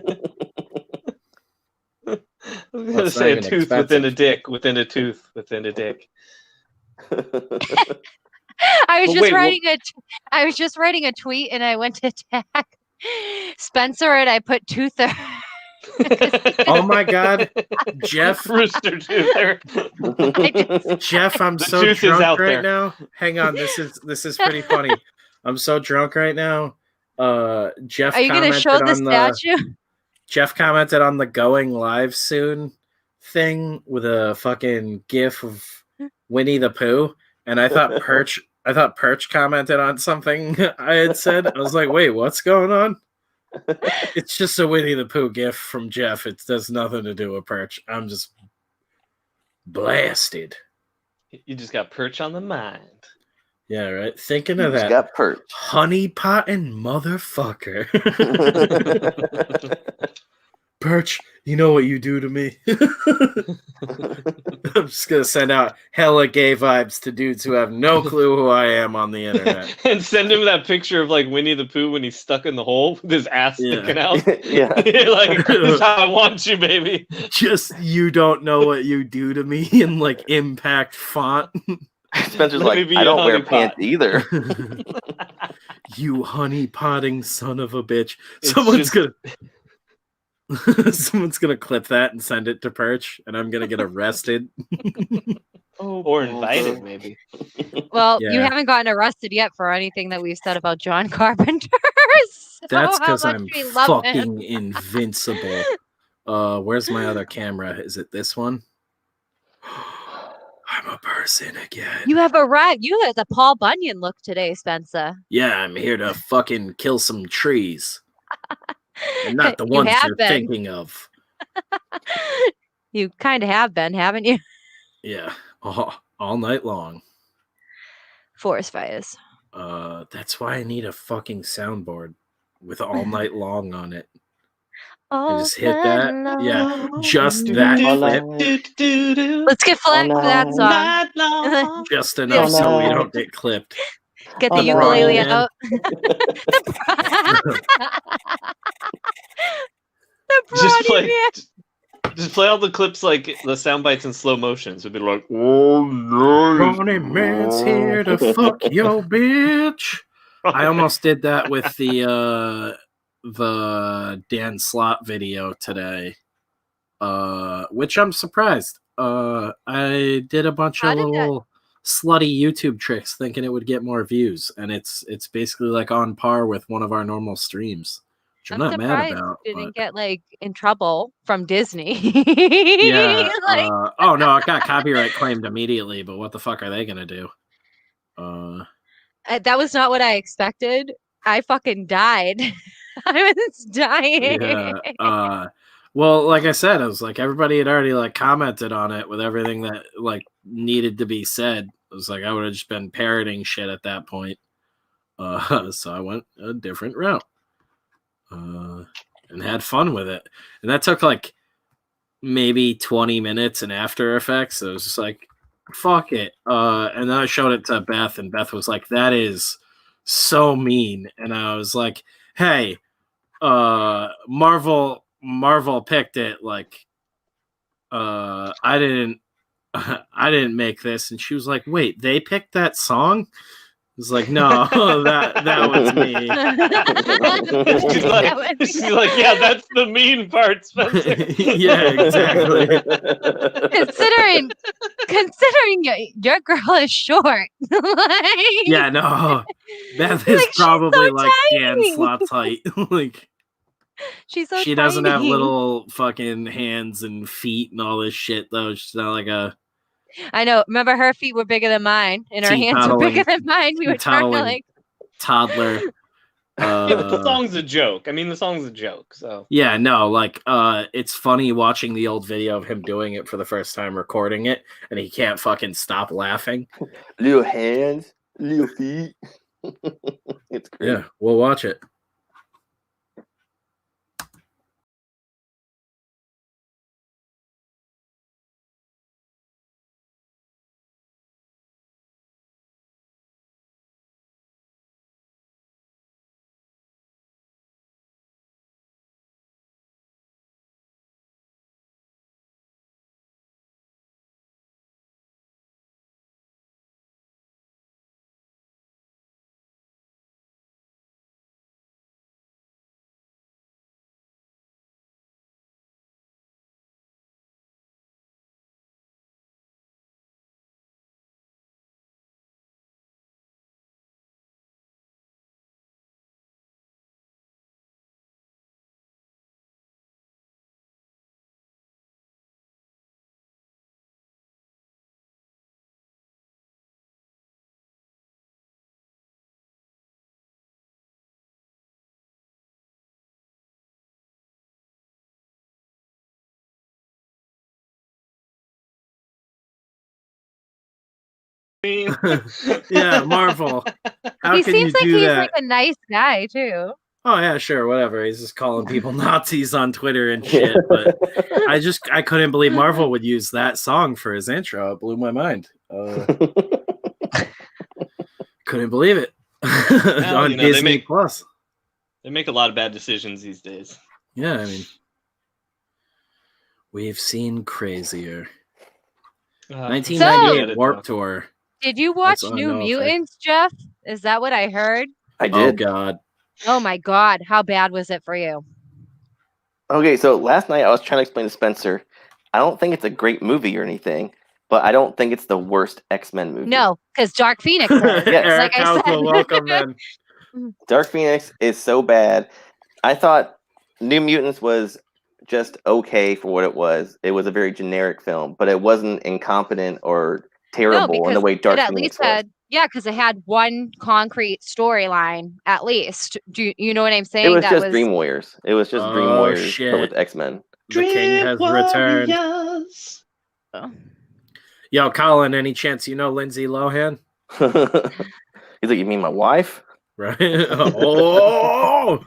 Speaker 2: was
Speaker 1: Well,
Speaker 2: gonna
Speaker 1: it's
Speaker 2: say
Speaker 1: not
Speaker 2: a
Speaker 1: even
Speaker 2: tooth
Speaker 1: expensive.
Speaker 2: within a dick, within a tooth, within a dick.
Speaker 5: I was
Speaker 2: Well,
Speaker 5: just
Speaker 2: wait,
Speaker 5: writing a tweet and I went to tag Spencer and I put toother.
Speaker 1: Oh my god, Jeff!
Speaker 2: Rooster Toother.
Speaker 1: Jeff, I'm
Speaker 2: The
Speaker 1: so
Speaker 2: tooth is
Speaker 1: drunk
Speaker 2: out
Speaker 1: right
Speaker 2: there.
Speaker 1: now. Hang on, this is pretty funny. I'm so drunk right now. Jeff
Speaker 5: Are you gonna
Speaker 1: commented
Speaker 5: show the
Speaker 1: on
Speaker 5: statue?
Speaker 1: Jeff commented on the going live soon thing with a fucking gif of Winnie the Pooh, and I thought Perch commented on something I had said. I was like, wait, what's going on? It's just a Winnie the Pooh gif from Jeff. It does nothing to do with Perch. I'm just blasted.
Speaker 2: You just got Perch on the mind.
Speaker 1: Yeah, right. Thinking of
Speaker 3: Just
Speaker 1: that
Speaker 3: got perch.
Speaker 1: honey potting motherfucker. Perch, you know what you do to me. I'm just gonna send out hella gay vibes to dudes who have no clue who I am on the internet.
Speaker 2: And send him that picture of like Winnie the Pooh when he's stuck in the hole with his ass
Speaker 1: Yeah.
Speaker 2: sticking out.
Speaker 3: Yeah.
Speaker 2: Like, this is how I want you, baby.
Speaker 1: Just you don't know what you do to me in like impact font.
Speaker 3: Spencer's
Speaker 2: Let me
Speaker 3: like,
Speaker 2: be
Speaker 3: I
Speaker 2: a
Speaker 3: don't wear
Speaker 2: honey
Speaker 3: pants
Speaker 2: pot."
Speaker 3: either.
Speaker 1: You honey potting son of a bitch.
Speaker 2: It's
Speaker 1: Someone's
Speaker 2: just-
Speaker 1: gonna clip that and send it to Perch, and I'm gonna get arrested.
Speaker 2: Or invited, maybe.
Speaker 5: Well, you
Speaker 1: Yeah.
Speaker 5: haven't gotten arrested yet for anything that we've said about John Carpenter. So
Speaker 1: That's
Speaker 5: how
Speaker 1: because
Speaker 5: much
Speaker 1: I'm
Speaker 5: we love him.
Speaker 1: fucking invincible. Where's my other camera? Is it this one? I'm a person again.
Speaker 5: You have arrived. You have the Paul Bunyan look today, Spencer.
Speaker 1: Yeah, I'm here to fucking kill some trees. And not the
Speaker 5: You
Speaker 1: ones
Speaker 5: have
Speaker 1: you're
Speaker 5: been.
Speaker 1: thinking of.
Speaker 5: You kind of have been, haven't you?
Speaker 1: Yeah, all night long.
Speaker 5: Forest fires.
Speaker 1: That's why I need a fuking soundboard with all night long on it.
Speaker 5: Oh,
Speaker 1: just hit that. Yeah, just that clip.
Speaker 5: Let's get flagged for that song.
Speaker 1: Just enough so we
Speaker 3: no.
Speaker 1: don't get clipped.
Speaker 5: Get the
Speaker 3: Oh, no.
Speaker 5: ukulele
Speaker 1: Man.
Speaker 5: out. The
Speaker 2: Just
Speaker 5: Brawny
Speaker 2: play,
Speaker 5: Man.
Speaker 2: just play all the clips like the sound bites in slow motion. So it'd be like, oh no,
Speaker 1: Brony Man's here to fuck your bitch. I almost did that with the Dan Slott video today, which I'm surprised. I did a bunch
Speaker 5: How
Speaker 1: of
Speaker 5: did that-
Speaker 1: little slutty YouTube tricks thinking it would get more views, and it's basically like on par with one of our normal streams, which I'm not mad
Speaker 5: surprised
Speaker 1: about.
Speaker 5: you didn't
Speaker 1: But
Speaker 5: get like in trouble from Disney.
Speaker 1: yeah,
Speaker 5: Like,
Speaker 1: oh no, it got copyright claimed immediately. But what the fuck are they gonna do?
Speaker 5: that was not what I expected. I fucking died. I was dying.
Speaker 1: Yeah. Well, like I said, it was like everybody had already like commented on it with everything that like needed to be said. It was like I would have just been parroting shit at that point. So I went a different route. And had fun with it. And that took like maybe 20 minutes in After Effects. So it was just like, fuck it. And then I showed it to Beth, and Beth was like, that is so mean. And I was like, hey, Marvel picked it. Like, I didn't make this. And she was like, wait, they picked that song? I was like, no, that was me.
Speaker 2: She's like, yeah, that's the mean part, Spencer.
Speaker 1: Yeah, exactly.
Speaker 5: Considering your girl is short. Like,
Speaker 1: Yeah, no. Beth is
Speaker 5: like, she's
Speaker 1: probably
Speaker 5: so
Speaker 1: like Dan
Speaker 5: tiny.
Speaker 1: Slott's height. Like,
Speaker 5: she's so
Speaker 1: she doesn't have
Speaker 5: tiny.
Speaker 1: little fucking hands and feet and all this shit, though. She's not like a
Speaker 5: I know. Remember, her feet were bigger than mine, and her hands were bigger than mine. We were trying to like
Speaker 1: toddler.
Speaker 2: Yeah, but the song's a joke. I mean, the song's a joke. So
Speaker 1: yeah, no, like it's funny watching the old video of him doing it for the first time, recording it, and he can't fucking stop laughing.
Speaker 3: Little hands, little feet. It's great.
Speaker 1: Yeah, we'll watch it. Yeah, Marvel. How
Speaker 5: he
Speaker 1: can
Speaker 5: seems
Speaker 1: you
Speaker 5: like
Speaker 1: do
Speaker 5: he's
Speaker 1: that?
Speaker 5: like a nice guy too.
Speaker 1: Oh yeah, sure, whatever. He's just calling people Nazis on Twitter and shit. But I couldn't believe Marvel would use that song for his intro. It blew my mind. Couldn't believe it.
Speaker 2: Well,
Speaker 1: On
Speaker 2: you know, they
Speaker 1: Disney
Speaker 2: make-
Speaker 1: Plus.
Speaker 2: they make a lot of bad decisions these days.
Speaker 1: Yeah, I mean, we've seen crazier. 1998 Warp Tour.
Speaker 5: Did you watch
Speaker 1: That's
Speaker 5: New
Speaker 1: no effect.
Speaker 5: Mutants, Jeff? Is that what I heard?
Speaker 3: I
Speaker 1: Oh
Speaker 3: did.
Speaker 1: God.
Speaker 5: Oh my God, how bad was it for you?
Speaker 3: Okay, so last night I was trying to explain to Spencer. I don't think it's a great movie or anything, but I don't think it's the worst X-Men movie.
Speaker 5: No, because Dark Phoenix is.
Speaker 1: Eric,
Speaker 5: Like I
Speaker 1: how
Speaker 5: said.
Speaker 1: cool. Welcome, man.
Speaker 3: Dark Phoenix is so bad. I thought New Mutants was just okay for what it was. It was a very generic film, but it wasn't incompetent or terrible in the way Dark
Speaker 5: it at
Speaker 3: Phoenix
Speaker 5: least
Speaker 3: was.
Speaker 5: had, yeah, because it had one concrete storyline at least. Do you know what I'm saying?
Speaker 3: It was
Speaker 5: that
Speaker 3: just
Speaker 5: was
Speaker 3: Dream Warriors. It was just Dream
Speaker 1: Oh,
Speaker 3: Warriors
Speaker 1: shit.
Speaker 3: but with X-Men.
Speaker 1: The king has returned.
Speaker 5: Oh.
Speaker 1: Yo, Colin, any chance you know Lindsay Lohan?
Speaker 3: He's like, you mean my wife?
Speaker 1: Right? Oh,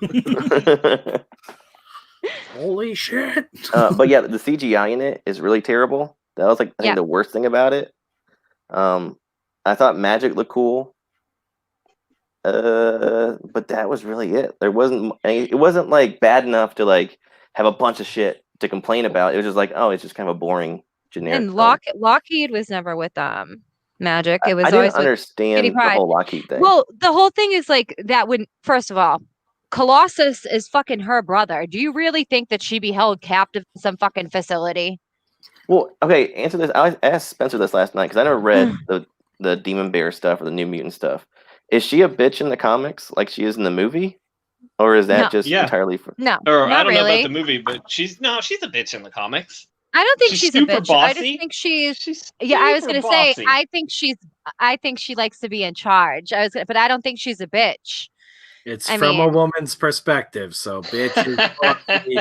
Speaker 1: holy shit!
Speaker 3: But yeah, the CGI in it is really terrible. That was like I think the worst thing about it. I thought Magic looked cool, but that was really it. It wasn't like bad enough to like have a bunch of shit to complain about. It was just like, oh, it's just kind of a boring generic.
Speaker 5: And Lockheed was never with Magic. It was
Speaker 3: I
Speaker 5: always
Speaker 3: didn't understand
Speaker 5: Kitty
Speaker 3: the
Speaker 5: Pryde.
Speaker 3: whole Lockheed thing.
Speaker 5: Well, the whole thing is like that would, first of all, Colossus is fucking her brother. Do you really think that she'd be held captive in some fucking facility?
Speaker 3: Well, okay, answer this. I asked Spencer this last night because I never read the Demon Bear stuff or the New Mutant stuff. Is she a bitch in the comics like she is in the movie, or is that
Speaker 5: No.
Speaker 3: just
Speaker 2: Yeah.
Speaker 3: entirely?
Speaker 5: No,
Speaker 2: Or I
Speaker 5: not
Speaker 2: don't know
Speaker 5: really.
Speaker 2: about the movie, but she's a bitch in the comics.
Speaker 5: I don't think
Speaker 2: She's
Speaker 5: she's a
Speaker 2: super
Speaker 5: bitch. I just
Speaker 2: bossy.
Speaker 5: think she's.
Speaker 2: She's
Speaker 5: Yeah, I was
Speaker 2: super
Speaker 5: gonna say.
Speaker 2: bossy.
Speaker 5: I think she likes to be in charge. But I don't think she's a bitch.
Speaker 1: It's
Speaker 5: I
Speaker 1: from a
Speaker 5: mean-
Speaker 1: woman's perspective, so bitch is bossy.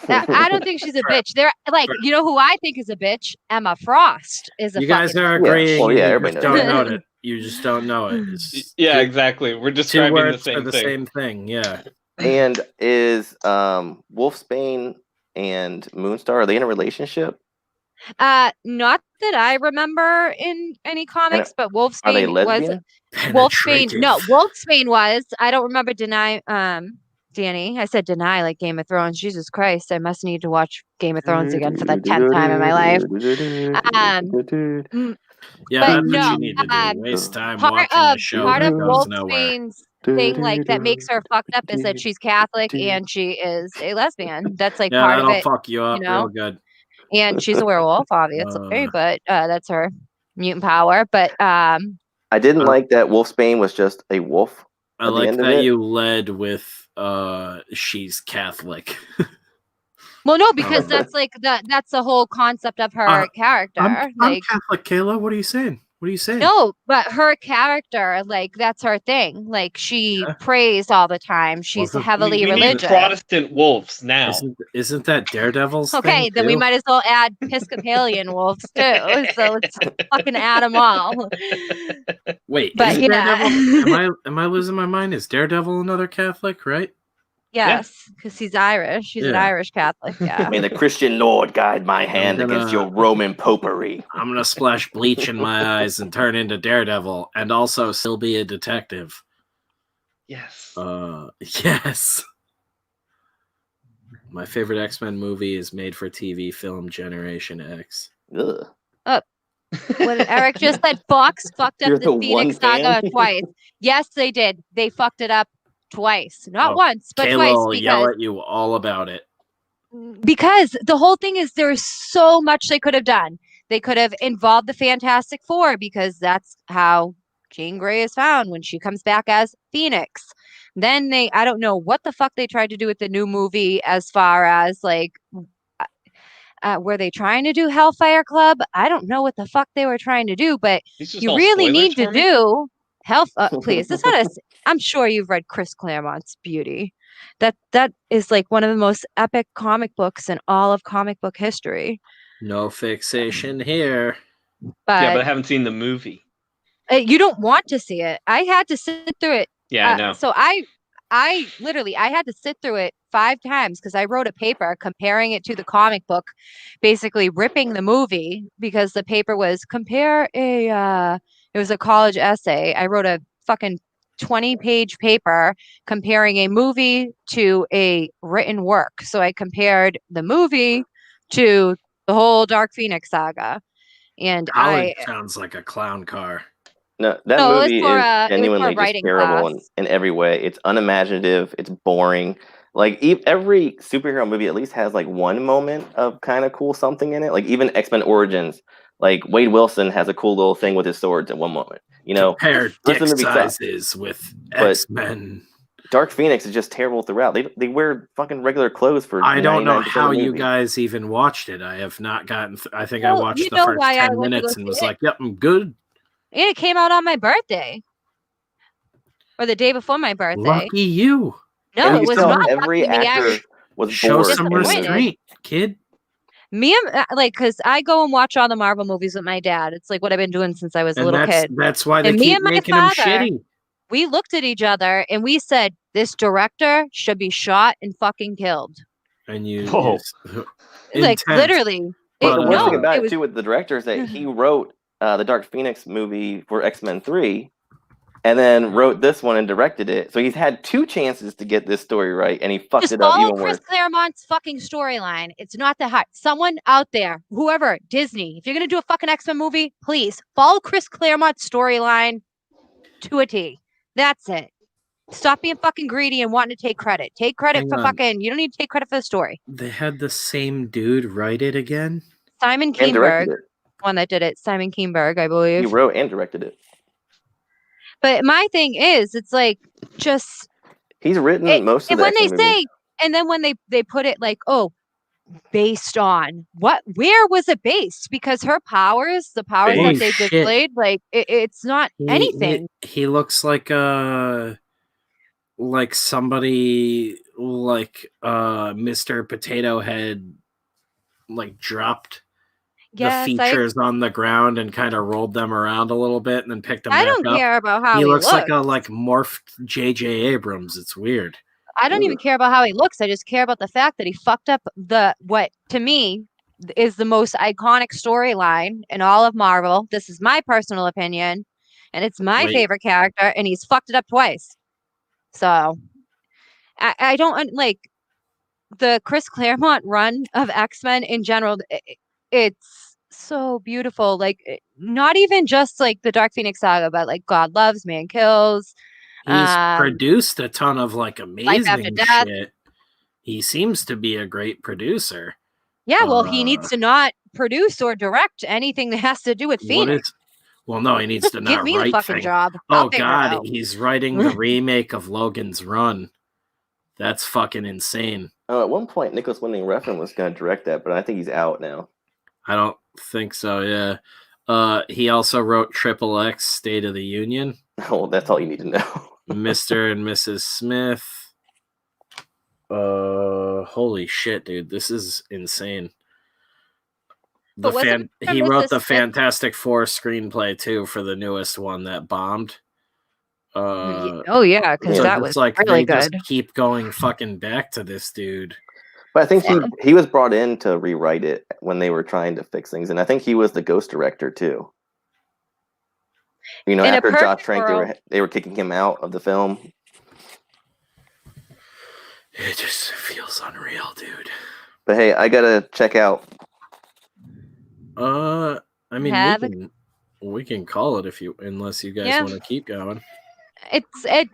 Speaker 5: I don't think she's a bitch. They're like, you know who I think is a bitch? Emma Frost is a.
Speaker 1: You guys
Speaker 5: fucking
Speaker 1: are
Speaker 5: bitch.
Speaker 1: agreeing.
Speaker 3: Well, yeah,
Speaker 1: you
Speaker 3: everybody
Speaker 1: just
Speaker 3: knows
Speaker 1: don't
Speaker 5: that.
Speaker 1: know it. You just don't know it. It's
Speaker 2: Yeah,
Speaker 1: two-
Speaker 2: exactly. We're
Speaker 1: two
Speaker 2: describing the
Speaker 1: words for
Speaker 2: same
Speaker 1: the
Speaker 2: thing.
Speaker 1: same thing. Yeah.
Speaker 3: And is Wolfsbane and Moonstar, are they in a relationship?
Speaker 5: Not that I remember in any comics, but
Speaker 3: Are they
Speaker 5: Wolfsbane was
Speaker 3: lesbian?
Speaker 5: Wolfsbane. No,
Speaker 1: Penetrative.
Speaker 5: Wolfsbane was. I don't remember Danny. I said deny like Game of Thrones. Jesus Christ, I must need to watch Game of Thrones again for the 10th time in my life.
Speaker 1: Yeah,
Speaker 5: But
Speaker 1: that's
Speaker 5: no,
Speaker 1: what you need to do. Waste time
Speaker 5: part
Speaker 1: watching
Speaker 5: of
Speaker 1: a show
Speaker 5: part
Speaker 1: that
Speaker 5: of
Speaker 1: goes nowhere.
Speaker 5: Wolfsbane's thing, like that makes her fucked up, is that she's Catholic and she is a lesbian. That's like
Speaker 1: Yeah,
Speaker 5: part of
Speaker 1: that'll
Speaker 5: it,
Speaker 1: fuck you up
Speaker 5: you know?
Speaker 1: real good.
Speaker 5: And she's a werewolf, obviously,
Speaker 1: Uh.
Speaker 5: but that's her mutant power. But
Speaker 3: I didn't like that Wolfsbane was just a wolf.
Speaker 1: I
Speaker 3: at the
Speaker 1: like
Speaker 3: end of
Speaker 1: that
Speaker 3: it.
Speaker 1: you led with she's Catholic.
Speaker 5: well, no, because that's like that's the whole concept of her character.
Speaker 1: I'm
Speaker 5: like
Speaker 1: Catholic, Kayla. What are you saying? What are you saying?
Speaker 5: no, but her character, like that's her thing. Like she prays all the time. She's heavily
Speaker 2: we need
Speaker 5: religious.
Speaker 2: Protestant wolves now.
Speaker 1: Isn't that Daredevil's
Speaker 5: Okay,
Speaker 1: thing
Speaker 5: then we
Speaker 1: too?
Speaker 5: might as well add Episcopalian wolves too. So let's fucking add them all.
Speaker 1: Wait,
Speaker 5: But
Speaker 1: is
Speaker 5: yeah.
Speaker 1: Daredevil? Am I losing my mind? Is Daredevil another Catholic? Right?
Speaker 5: Yes, because he's Irish. She's an
Speaker 1: Yeah.
Speaker 5: Irish Catholic. Yeah.
Speaker 3: May the Christian Lord guide my hand
Speaker 1: gonna-
Speaker 3: against your Roman popery.
Speaker 1: I'm gonna splash bleach in my eyes and turn into Daredevil, and also still be a detective.
Speaker 2: Yes.
Speaker 1: Yes. My favorite X-Men movie is made for TV film Generation X.
Speaker 3: Ugh.
Speaker 5: When Eric just said Fox fucked up
Speaker 3: You're
Speaker 5: the
Speaker 3: the
Speaker 5: Phoenix
Speaker 3: one
Speaker 5: Saga
Speaker 3: fan?
Speaker 5: twice. Yes, they did. They fucked it up twice. Not
Speaker 1: Oh,
Speaker 5: once, but
Speaker 1: Kayla
Speaker 5: twice.
Speaker 1: will yell at you all about it.
Speaker 5: Because the whole thing is there's so much they could have done. They could have involved the Fantastic Four, because that's how Jean Grey is found when she comes back as Phoenix. Then I don't know what the fuck they tried to do with the new movie, as far as like, were they trying to do Hellfire Club? I don't know what the fuck they were trying to do, but you really need to do please. It's not I'm sure you've read Chris Claremont's Beauty. That is like one of the most epic comic books in all of comic book history.
Speaker 1: No fixation here.
Speaker 5: But,
Speaker 2: yeah, but I haven't seen the movie.
Speaker 5: You don't want to see it. I had to sit through it.
Speaker 2: Yeah, I know.
Speaker 5: So I literally had to sit through it 5 times, because I wrote a paper comparing it to the comic book, basically ripping the movie, because the paper was it was a college essay. I wrote a fucking 20-page paper comparing a movie to a written work. So I compared the movie to the whole Dark Phoenix saga. And
Speaker 1: College sounds like a clown car.
Speaker 3: No, that
Speaker 5: No, it was
Speaker 3: movie
Speaker 5: for
Speaker 3: is genuinely just
Speaker 5: writing
Speaker 3: terrible
Speaker 5: class.
Speaker 3: in every way. It's unimaginative. It's boring. Like every superhero movie at least has like one moment of kind of cool something in it. Like even X-Men Origins, like Wade Wilson has a cool little thing with his swords at one moment. You know,
Speaker 1: Compare
Speaker 3: the rest
Speaker 1: dick
Speaker 3: of the movie sucks.
Speaker 1: sizes with
Speaker 3: But-
Speaker 1: X-Men.
Speaker 3: Dark Phoenix is just terrible throughout. They wear fucking regular clothes for.
Speaker 1: I don't know
Speaker 3: 99%
Speaker 1: how
Speaker 3: of the
Speaker 1: you
Speaker 3: movie.
Speaker 1: guys even watched it. I have not gotten. I think
Speaker 5: Well,
Speaker 1: I watched
Speaker 5: you
Speaker 1: the
Speaker 5: know
Speaker 1: first
Speaker 5: why I
Speaker 1: 10
Speaker 5: went to go
Speaker 1: minutes and
Speaker 5: see
Speaker 1: was
Speaker 5: it.
Speaker 1: like, "Yep, I'm good."
Speaker 5: And it came out on my birthday. Or the day before my birthday.
Speaker 1: Lucky you.
Speaker 5: No,
Speaker 3: And
Speaker 5: it
Speaker 3: you
Speaker 5: was
Speaker 3: saw
Speaker 5: not
Speaker 3: every
Speaker 5: lucky me.
Speaker 3: actor was
Speaker 1: Show
Speaker 3: bored.
Speaker 1: some
Speaker 3: in the movie.
Speaker 1: restraint, kid.
Speaker 5: Me and because I go and watch all the Marvel movies with my dad. It's like what I've been doing since I was a
Speaker 1: And
Speaker 5: little kid.
Speaker 1: that's why they
Speaker 5: And me
Speaker 1: keep
Speaker 5: and my
Speaker 1: making them
Speaker 5: father-
Speaker 1: shitty.
Speaker 5: We looked at each other and we said, "This director should be shot and fucking killed."
Speaker 1: And you,
Speaker 4: Oh.
Speaker 5: Like
Speaker 1: intense.
Speaker 5: literally.
Speaker 1: But,
Speaker 3: The worst thing
Speaker 1: no,
Speaker 3: about
Speaker 5: it
Speaker 3: it
Speaker 5: was-
Speaker 3: too with the director is that he wrote the Dark Phoenix movie for X-Men 3, and then wrote this one and directed it. So he's had 2 chances to get this story right, and he fucked
Speaker 5: Just
Speaker 3: it up
Speaker 5: follow
Speaker 3: even
Speaker 5: Chris
Speaker 3: worse.
Speaker 5: Claremont's fucking storyline. It's not that hard. Someone out there, whoever, Disney, if you're gonna do a fucking X-Men movie, please follow Chris Claremont's storyline to a T. That's it. Stop being fucking greedy and wanting to take credit. Take credit
Speaker 1: Hang
Speaker 5: for
Speaker 1: on.
Speaker 5: fucking. You don't need to take credit for the story.
Speaker 1: They had the same dude write it again.
Speaker 5: Simon
Speaker 3: And directed
Speaker 5: Kinberg.
Speaker 3: it.
Speaker 5: one that did it. Simon Kinberg, I
Speaker 3: He
Speaker 5: believe.
Speaker 3: wrote and directed it.
Speaker 5: But my thing is, it's like just
Speaker 3: He's written most of
Speaker 5: and
Speaker 3: the
Speaker 5: when they
Speaker 3: X-Men movies.
Speaker 5: say, and then when they put it like, oh, based on what? Where was it based? Because her powers, the powers
Speaker 1: Holy
Speaker 5: that they
Speaker 1: shit.
Speaker 5: displayed, like it's not anything.
Speaker 1: He looks like somebody like Mr. Potato Head like dropped
Speaker 5: Yes,
Speaker 1: the features on the ground and kind of rolled them around a little bit and then picked them
Speaker 5: I
Speaker 1: back
Speaker 5: don't
Speaker 1: up.
Speaker 5: care about how
Speaker 1: He
Speaker 5: he
Speaker 1: looks like a
Speaker 5: looks.
Speaker 1: morphed J.J. Abrams. It's weird.
Speaker 5: I don't even care about how he looks. I just care about the fact that he fucked up what to me is the most iconic storyline in all of Marvel. This is my personal opinion, and it's my
Speaker 1: Wait.
Speaker 5: favorite character, and he's fucked it up twice. So I don't like the Chris Claremont run of X-Men in general. It's so beautiful. Like not even just like the Dark Phoenix saga, but like God Loves, Man Kills.
Speaker 1: He's produced a ton of like
Speaker 5: Life After
Speaker 1: amazing
Speaker 5: Death.
Speaker 1: shit. He seems to be a great producer.
Speaker 5: Yeah, well, he needs to not produce or direct anything that has to do with Phoenix.
Speaker 1: Well, no, he needs to
Speaker 5: Give
Speaker 1: not
Speaker 5: me the
Speaker 1: write
Speaker 5: fucking
Speaker 1: things.
Speaker 5: job.
Speaker 1: Oh
Speaker 5: I'll figure it
Speaker 1: God,
Speaker 5: out.
Speaker 1: he's writing the remake of Logan's Run. That's fucking insane.
Speaker 3: At one point, Nicholas Winding Refn was going to direct that, but I think he's out now.
Speaker 1: I don't think so. Yeah. He also wrote Triple X State of the Union.
Speaker 3: Oh, that's all you need to know.
Speaker 1: Mr. and Mrs. Smith. Holy shit, dude! This is insane. He wrote the Fantastic Four screenplay too for the newest one that bombed.
Speaker 5: Oh yeah, because that was
Speaker 1: like
Speaker 5: really
Speaker 1: they
Speaker 5: good.
Speaker 1: just keep going fucking back to this dude.
Speaker 3: But I think he was brought in to rewrite it when they were trying to fix things, and I think he was the ghost director too. You know, after Josh Trank, they were kicking him out of the film.
Speaker 1: It just feels unreal, dude.
Speaker 3: But hey, I gotta check out.
Speaker 1: I mean, we can call it unless you guys want to keep going.
Speaker 5: It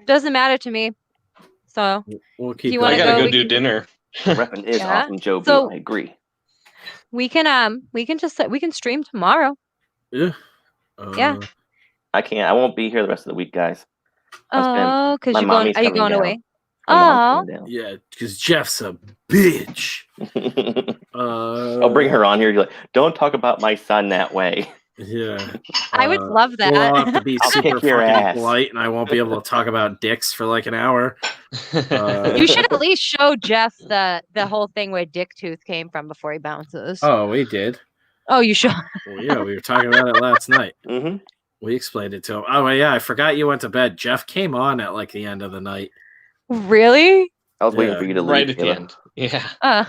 Speaker 5: doesn't matter to me. So
Speaker 1: we'll keep.
Speaker 2: I gotta go do dinner.
Speaker 3: Reppin' is awesome, Joe.
Speaker 5: So
Speaker 3: I agree.
Speaker 5: We can stream tomorrow.
Speaker 1: Yeah.
Speaker 5: Yeah.
Speaker 3: I can't. I won't be here the rest of the week, guys.
Speaker 5: Oh, because are you going away?
Speaker 3: Oh.
Speaker 1: Yeah, because Jeff's a bitch.
Speaker 3: I'll bring her on here. You're like, don't talk about my son that way.
Speaker 1: Yeah.
Speaker 5: I would love that.
Speaker 1: Well, I'll have to be super fucking polite, and I won't be able to talk about dicks for like an hour.
Speaker 5: You should at least show Jeff the whole thing where Dick Tooth came from before he bounces.
Speaker 1: Oh, we did.
Speaker 5: Oh, you should.
Speaker 1: Well, yeah, we were talking about it last night.
Speaker 3: Mm-hmm.
Speaker 1: We explained it to him. Oh, yeah, I forgot you went to bed. Jeff came on at like the end of the night.
Speaker 5: Really?
Speaker 3: I was waiting for you to leave.
Speaker 2: Right at the end. Yeah.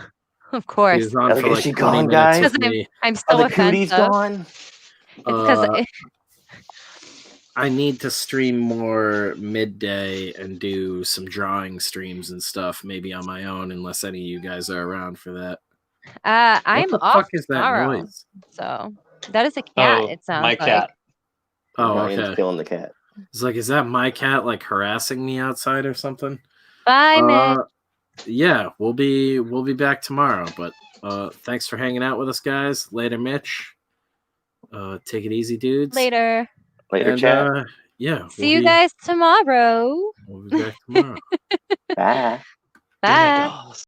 Speaker 5: Of course.
Speaker 1: He was on for
Speaker 3: is
Speaker 1: like
Speaker 3: she
Speaker 1: 20
Speaker 3: gone,
Speaker 1: minutes.
Speaker 3: guys?
Speaker 5: I'm still offensive.
Speaker 3: Gone?
Speaker 5: It's because
Speaker 1: I need to stream more midday and do some drawing streams and stuff, maybe on my own, unless any of you guys are around for that.
Speaker 5: I'm
Speaker 1: what the
Speaker 5: off
Speaker 1: fuck is that
Speaker 5: tomorrow.
Speaker 1: noise?
Speaker 5: So that is a cat. It sounds
Speaker 2: my cat.
Speaker 1: Oh,
Speaker 3: Ryan's
Speaker 1: okay.
Speaker 3: killing the cat.
Speaker 1: It's like, is that my cat like harassing me outside or something?
Speaker 5: Bye, man.
Speaker 1: Yeah, we'll be back tomorrow. But thanks for hanging out with us, guys. Later, Mitch. Take it easy, dudes.
Speaker 5: Later,
Speaker 3: chat.
Speaker 1: Yeah.
Speaker 5: See you guys tomorrow.
Speaker 1: We'll be back tomorrow.
Speaker 3: Bye.
Speaker 5: Bye.